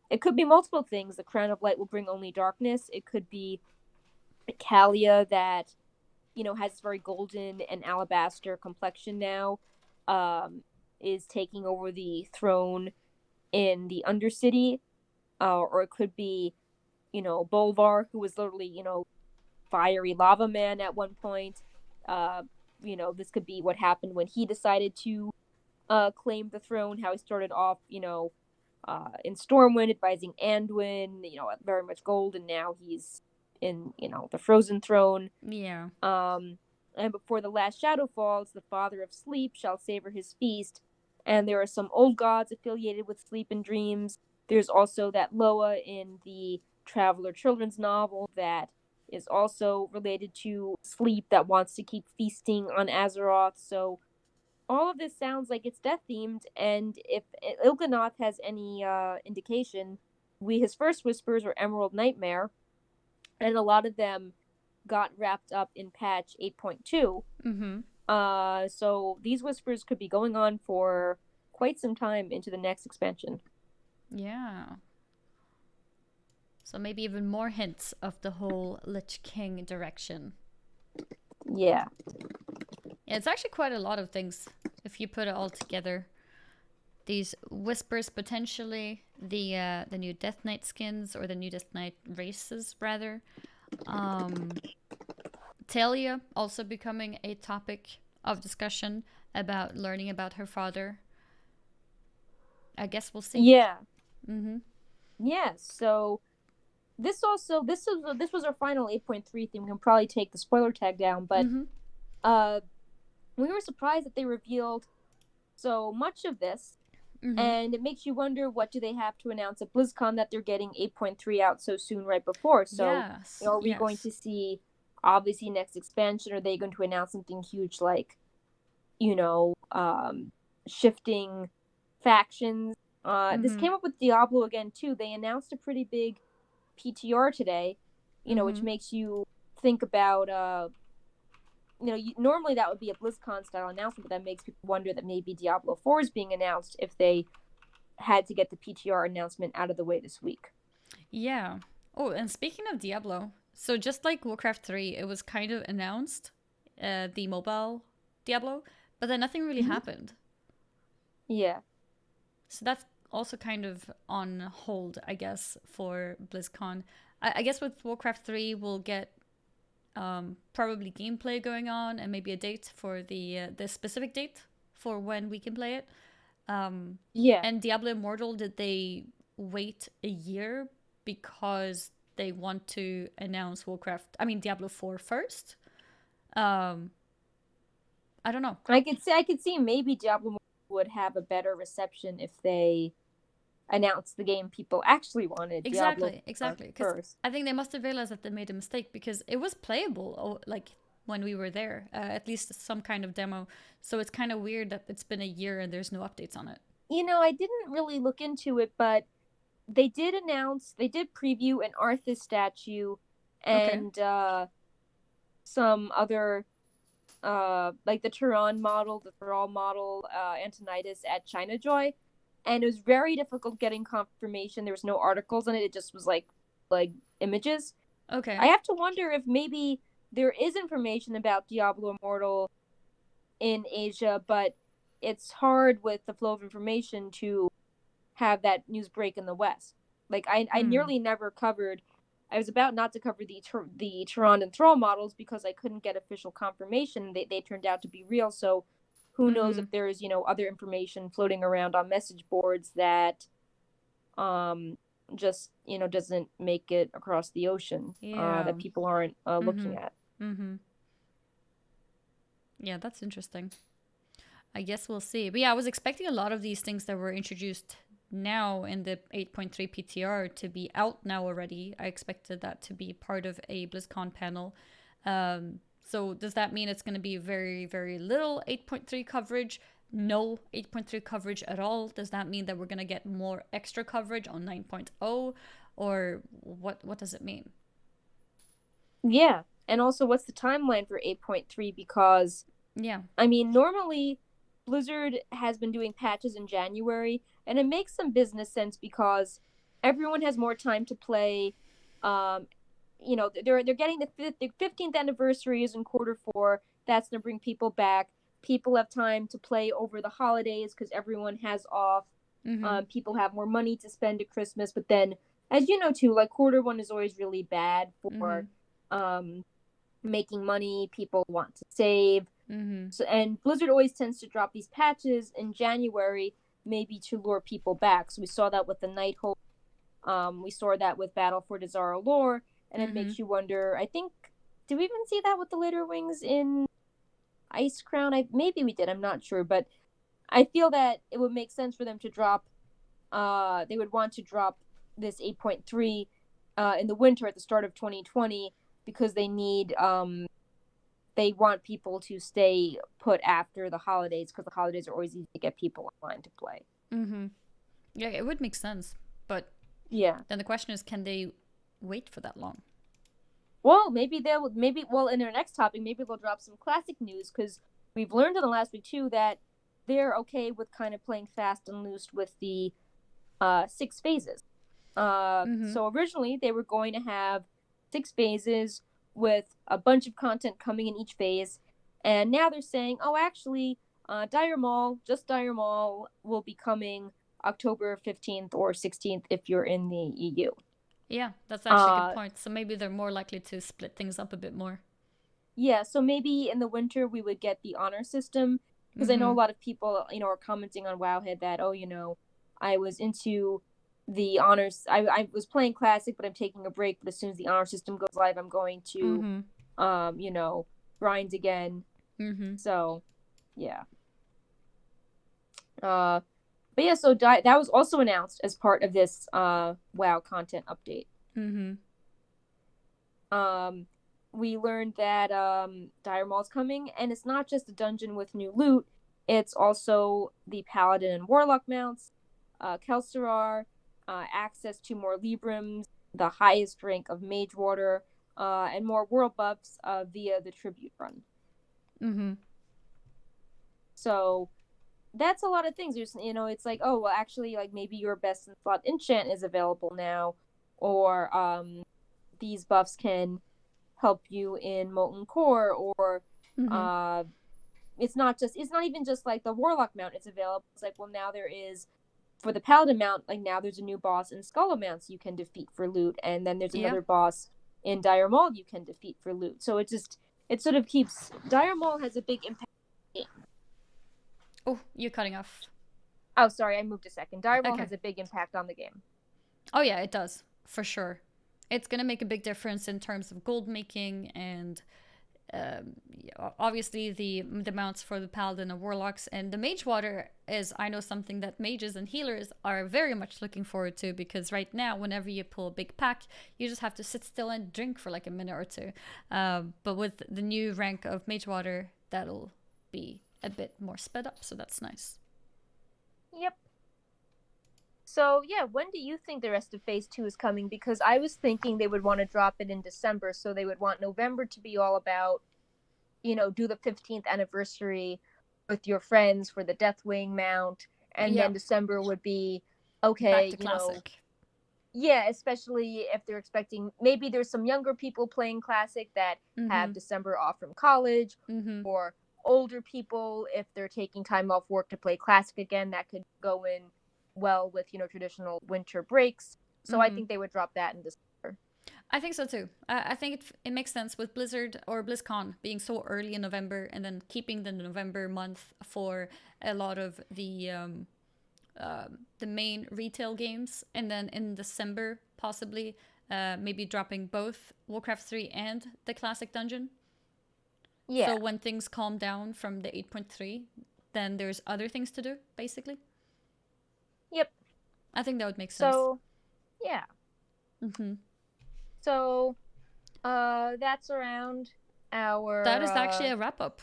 multiple things. The Crown of Light will bring only darkness. It could be Kalia that, has very golden and alabaster complexion now, is taking over the throne in the Undercity. Or it could be Bolvar, who was literally, fiery lava man at one point. This could be what happened when he decided to claim the throne, how he started off, in Stormwind advising Anduin, very much gold, and now he's in, the Frozen Throne. Yeah. And before the last shadow falls, the father of sleep shall savor his feast. And there are some old gods affiliated with sleep and dreams. There's also that Loa in the Traveler children's novel that is also related to sleep, that wants to keep feasting on Azeroth. So all of this sounds like it's death themed, and if Il'gynoth has any indication, his first whispers were Emerald Nightmare, and a lot of them got wrapped up in patch 8.2. So these whispers could be going on for quite some time into the next expansion. Yeah. So maybe even more hints of the whole Lich King direction. Yeah. Yeah, it's actually quite a lot of things if you put it all together. These whispers potentially, the new Death Knight skins, or the new Death Knight races rather. Talia also becoming a topic of discussion about learning about her father. I guess we'll see. Yeah. Mm-hmm. Yeah. So this was our final 8.3 theme. We can probably take the spoiler tag down, but we were surprised that they revealed so much of this. And it makes you wonder, what do they have to announce at BlizzCon that they're getting 8.3 out so soon right before? So are we going to see, obviously, next expansion? Are they going to announce something huge like, shifting factions? This came up with Diablo again, too. They announced a pretty big PTR today, which makes you think about... normally that would be a BlizzCon style announcement, but that makes people wonder that maybe Diablo 4 is being announced if they had to get the PTR announcement out of the way this week. Yeah. Oh, and speaking of Diablo, so just like Warcraft 3, it was kind of announced, the mobile Diablo, but then nothing really happened. Yeah. So that's also kind of on hold, I guess, for BlizzCon. I guess with Warcraft 3, we'll get probably gameplay going on, and maybe a date for the specific date for when we can play it. Yeah. And Diablo Immortal, did they wait a year because they want to announce Diablo 4 first? I don't know. I could see maybe Diablo would have a better reception if they announced the game people actually wanted. Exactly. First. I think they must have realized that they made a mistake, because it was playable, like when we were there, at least some kind of demo. So it's kind of weird that it's been a year and there's no updates on it. I didn't really look into it, but they did preview an Arthas statue and some other, like the Turon model, the Thrall model, Antonidas at China Joy. And it was very difficult getting confirmation. There was no articles on it. It just was like images. Okay. I have to wonder if maybe there is information about Diablo Immortal in Asia, but it's hard with the flow of information to have that news break in the West. Like I nearly never covered. I was about not to cover the Turon and Thrall models because I couldn't get official confirmation. They turned out to be real. So who knows if there's other information floating around on message boards that just doesn't make it across the ocean, that people aren't looking at. Yeah, that's interesting. I guess we'll see. But yeah, I was expecting a lot of these things that were introduced now in the 8.3 PTR to be out now already. I expected that to be part of a BlizzCon panel. So does that mean it's going to be very, very little 8.3 coverage? No 8.3 coverage at all? Does that mean that we're going to get more extra coverage on 9.0? Or what does it mean? Yeah. And also, what's the timeline for 8.3? Because, normally Blizzard has been doing patches in January, and it makes some business sense because everyone has more time to play. They're getting the 15th anniversary is in Q4. That's going to bring people back. People have time to play over the holidays because everyone has off. People have more money to spend at Christmas, but then as you know too, like quarter one is always really bad for Mm-hmm. making money. People want to save. Mm-hmm. So, and Blizzard always tends to drop these patches in January, maybe to lure people back. So we saw that with the Nighthold. We saw that with Battle for Desara Lore, and it Mm-hmm. makes you wonder. I think, did we even see that with the Later Wings in Ice Crown? Maybe we did. I'm not sure, but I feel that it would make sense for them to drop. They would want to drop this 8.3 in the winter at the start of 2020 because they want people to stay put after the holidays because the holidays are always easy to get people online to play. Mm-hmm. Yeah, it would make sense. But Yeah. then the question is, can they wait for that long? Well, well, in their next topic, maybe they'll drop some classic news because we've learned in the last week too that they're okay with kind of playing fast and loose with the 6 phases. So originally they were going to have 6 phases with a bunch of content coming in each phase, and now they're saying, oh, actually, Dire Maul will be coming October 15th or 16th if you're in the EU. Yeah, that's actually a good point. So maybe they're more likely to split things up a bit more. Yeah, so maybe in the winter we would get the honor system because I know a lot of people, are commenting on Wowhead that, oh, I was into the honors. I was playing classic, but I'm taking a break. But as soon as the honor system goes live, I'm going to, grind again. So, yeah. But yeah, so that was also announced as part of this WoW content update. We learned that Dire Maul's coming, and it's not just a dungeon with new loot. It's also the Paladin and Warlock mounts, Kelsarar, access to more Librams, the highest rank of Mage Warder, and more world buffs via the Tribute run. So that's a lot of things. There's, it's like, oh, well, actually, like maybe your best in slot enchant is available now, or these buffs can help you in Molten Core, or it's not even just like the Warlock mount is available. It's like, well, now there is for the Paladin mount, like now there's a new boss in Skulla mounts you can defeat for loot, and then there's another boss in Dire Maul you can defeat for loot. So it sort of keeps Dire Maul has a big impact. Oh, you're cutting off. Oh, sorry, I moved a second. Dire Maul has a big impact on the game. Oh yeah, it does, for sure. It's gonna make a big difference in terms of gold making and obviously the mounts for the Paladin and Warlocks, and the Mage Water is, I know, something that mages and healers are very much looking forward to, because right now whenever you pull a big pack you just have to sit still and drink for like a minute or two, but with the new rank of Mage Water that'll be a bit more sped up, so that's nice. Yep. So yeah, when do you think the rest of Phase 2 is coming? Because I was thinking they would want to drop it in December, so they would want November to be all about, do the 15th anniversary with your friends for the Deathwing mount, and then December would be, okay, back to classic. Yeah, especially if they're expecting, maybe there's some younger people playing classic that have December off from college, or older people, if they're taking time off work to play classic again, that could go in well with traditional winter breaks. So I think they would drop that in December. I think so too. I think it makes sense with Blizzard or BlizzCon being so early in November, and then keeping the November month for a lot of the main retail games, and then in December possibly maybe dropping both Warcraft 3 and the classic dungeon. Yeah. So when things calm down from the 8.3, then there's other things to do, basically. Yep. I think that would make sense. So, yeah. So, that's around our... That is actually a wrap-up.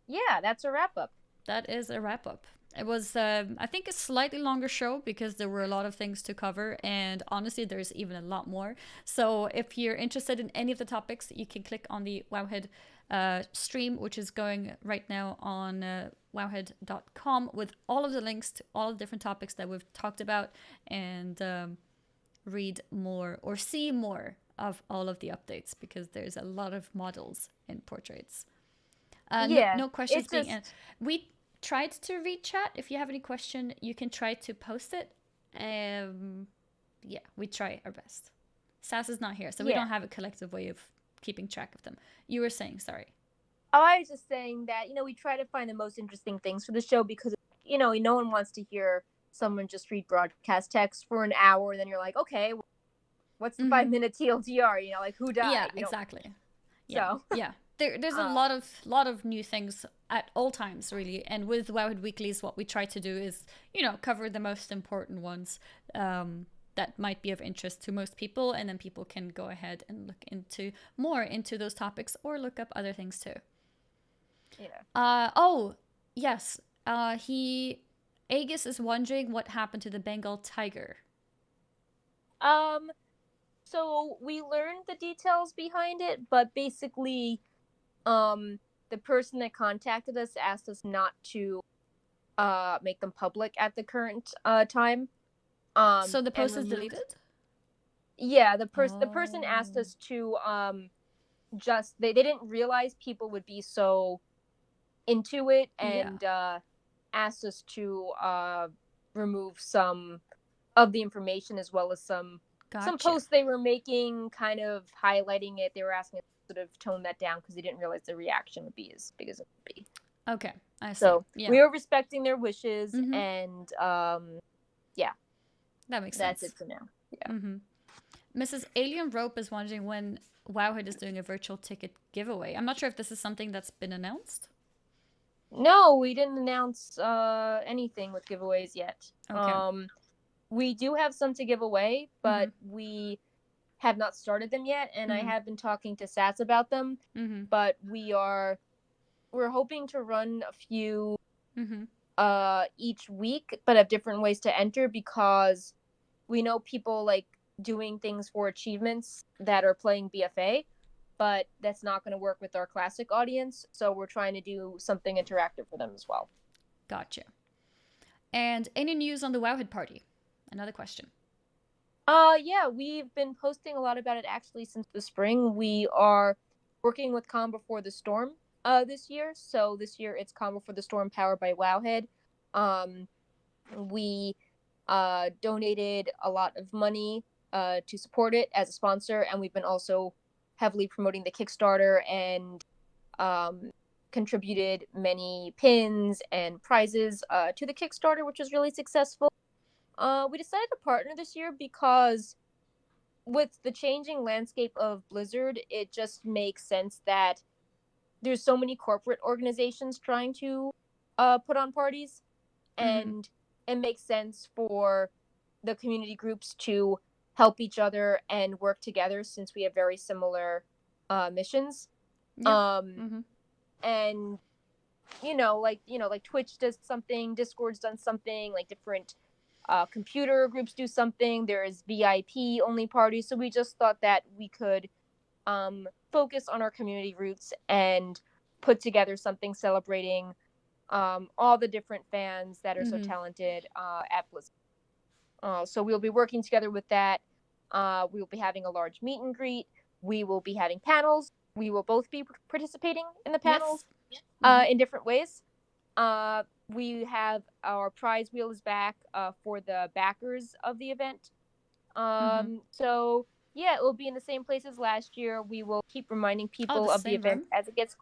Yeah, that's a wrap-up. That is a wrap-up. It was, I think, a slightly longer show because there were a lot of things to cover, and honestly, there's even a lot more. So if you're interested in any of the topics, you can click on the Wowhead stream, which is going right now on wowhead.com, with all of the links to all the different topics that we've talked about, and read more or see more of all of the updates, because there's a lot of models in portraits. No questions being... We tried to read chat. If you have any question, you can try to post it. yeah, we try our best. Sass is not here, so we Yeah. don't have a collective way of keeping track of them. You were saying, sorry. Oh, I was just saying that, we try to find the most interesting things for the show because, no one wants to hear someone just read broadcast text for an hour and then you're like, okay, what's the 5-minute TLDR? Like who died? Yeah, exactly. Yeah, So yeah. There's a lot of new things at all times, really. And with Wowhead Weeklies, what we try to do is, cover the most important ones that might be of interest to most people, and then people can go ahead and look into those topics or look up other things too. Yeah. Oh, yes. Aegis is wondering what happened to the Bengal tiger. So we learned the details behind it, but basically, the person that contacted us asked us not to make them public at the current time. So the post is deleted? Yeah, the person asked us to just they didn't realize people would be so into it and asked us to remove some of the information as well as some posts they were making, kind of highlighting it. They were asking us to sort of tone that down because they didn't realize the reaction would be as big as it would be. Okay, I see. So yeah. we were respecting their wishes, and yeah, that makes sense. That's it for now. Yeah. Mrs. Alien Rope is wondering when Wowhead is doing a virtual ticket giveaway. I'm not sure if this is something that's been announced. No, we didn't announce anything with giveaways yet. Okay. We do have some to give away, but we have not started them yet, and I have been talking to Sats about them. But we're hoping to run a few each week, but have different ways to enter because we know people like doing things for achievements that are playing BFA, but that's not going to work with our classic audience, so we're trying to do something interactive for them as well. Gotcha. And any news on the Wowhead party? Another question. Yeah, we've been posting a lot about it actually since the spring. We are working with Calm Before the Storm this year. So this year it's Calm Before the Storm powered by Wowhead. We donated a lot of money to support it as a sponsor, and we've been also heavily promoting the Kickstarter and contributed many pins and prizes to the Kickstarter, which was really successful. We decided to partner this year because with the changing landscape of Blizzard, it just makes sense that there's so many corporate organizations trying to put on parties, and it makes sense for the community groups to help each other and work together since we have very similar missions. Yep. And like Twitch does something, Discord's done something, like different computer groups do something. There is VIP only parties, so we just thought that we could focus on our community roots and put together something celebrating all the different fans that are so talented at Blizzard. So we'll be working together with that. We will be having a large meet and greet. We will be having panels. We will both be participating in the panels in different ways. We have our prize wheel is back for the backers of the event. So yeah, it will be in the same place as last year. We will keep reminding people of the event as it gets.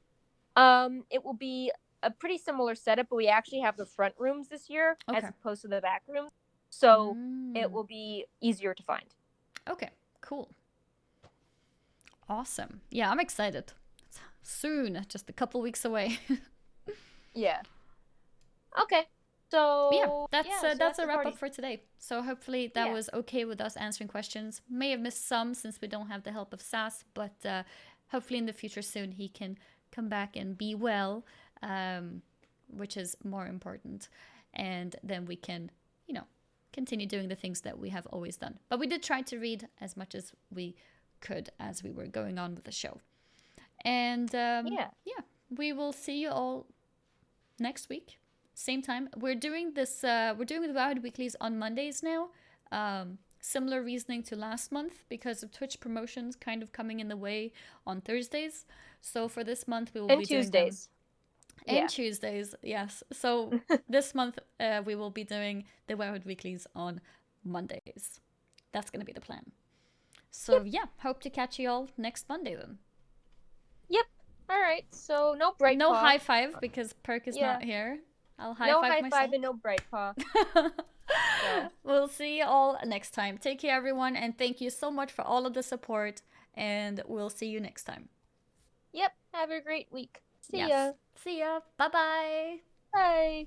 It will be a pretty similar setup, but we actually have the front rooms this year as opposed to the back rooms. So it will be easier to find. Okay, cool. Awesome. Yeah, I'm excited. It's soon, just a couple weeks away. Yeah. Okay. So that's a wrap up for today. So hopefully that was okay with us answering questions. May have missed some since we don't have the help of Sass, but hopefully in the future soon he can come back and be well, which is more important. And then we can, continue doing the things that we have always done. But we did try to read as much as we could as we were going on with the show. And we will see you all next week, same time. We're doing this. We're doing the Wowhead Weeklies on Mondays now. Similar reasoning to last month because of Twitch promotions kind of coming in the way on Thursdays. So for this month, we will be doing Tuesdays. And Tuesdays, yes. So this month we will be doing the Wowhead Weeklies on Mondays. That's gonna be the plan. So yeah, hope to catch you all next Monday then. Yep. All right. So no bright No paw. high five because Perk is not here. I'll high no five high myself. five and no bright paw. So. We'll see you all next time. Take care, everyone, and thank you so much for all of the support. And we'll see you next time. Yep. Have a great week. See Yes. ya. See ya. Bye-bye. Bye.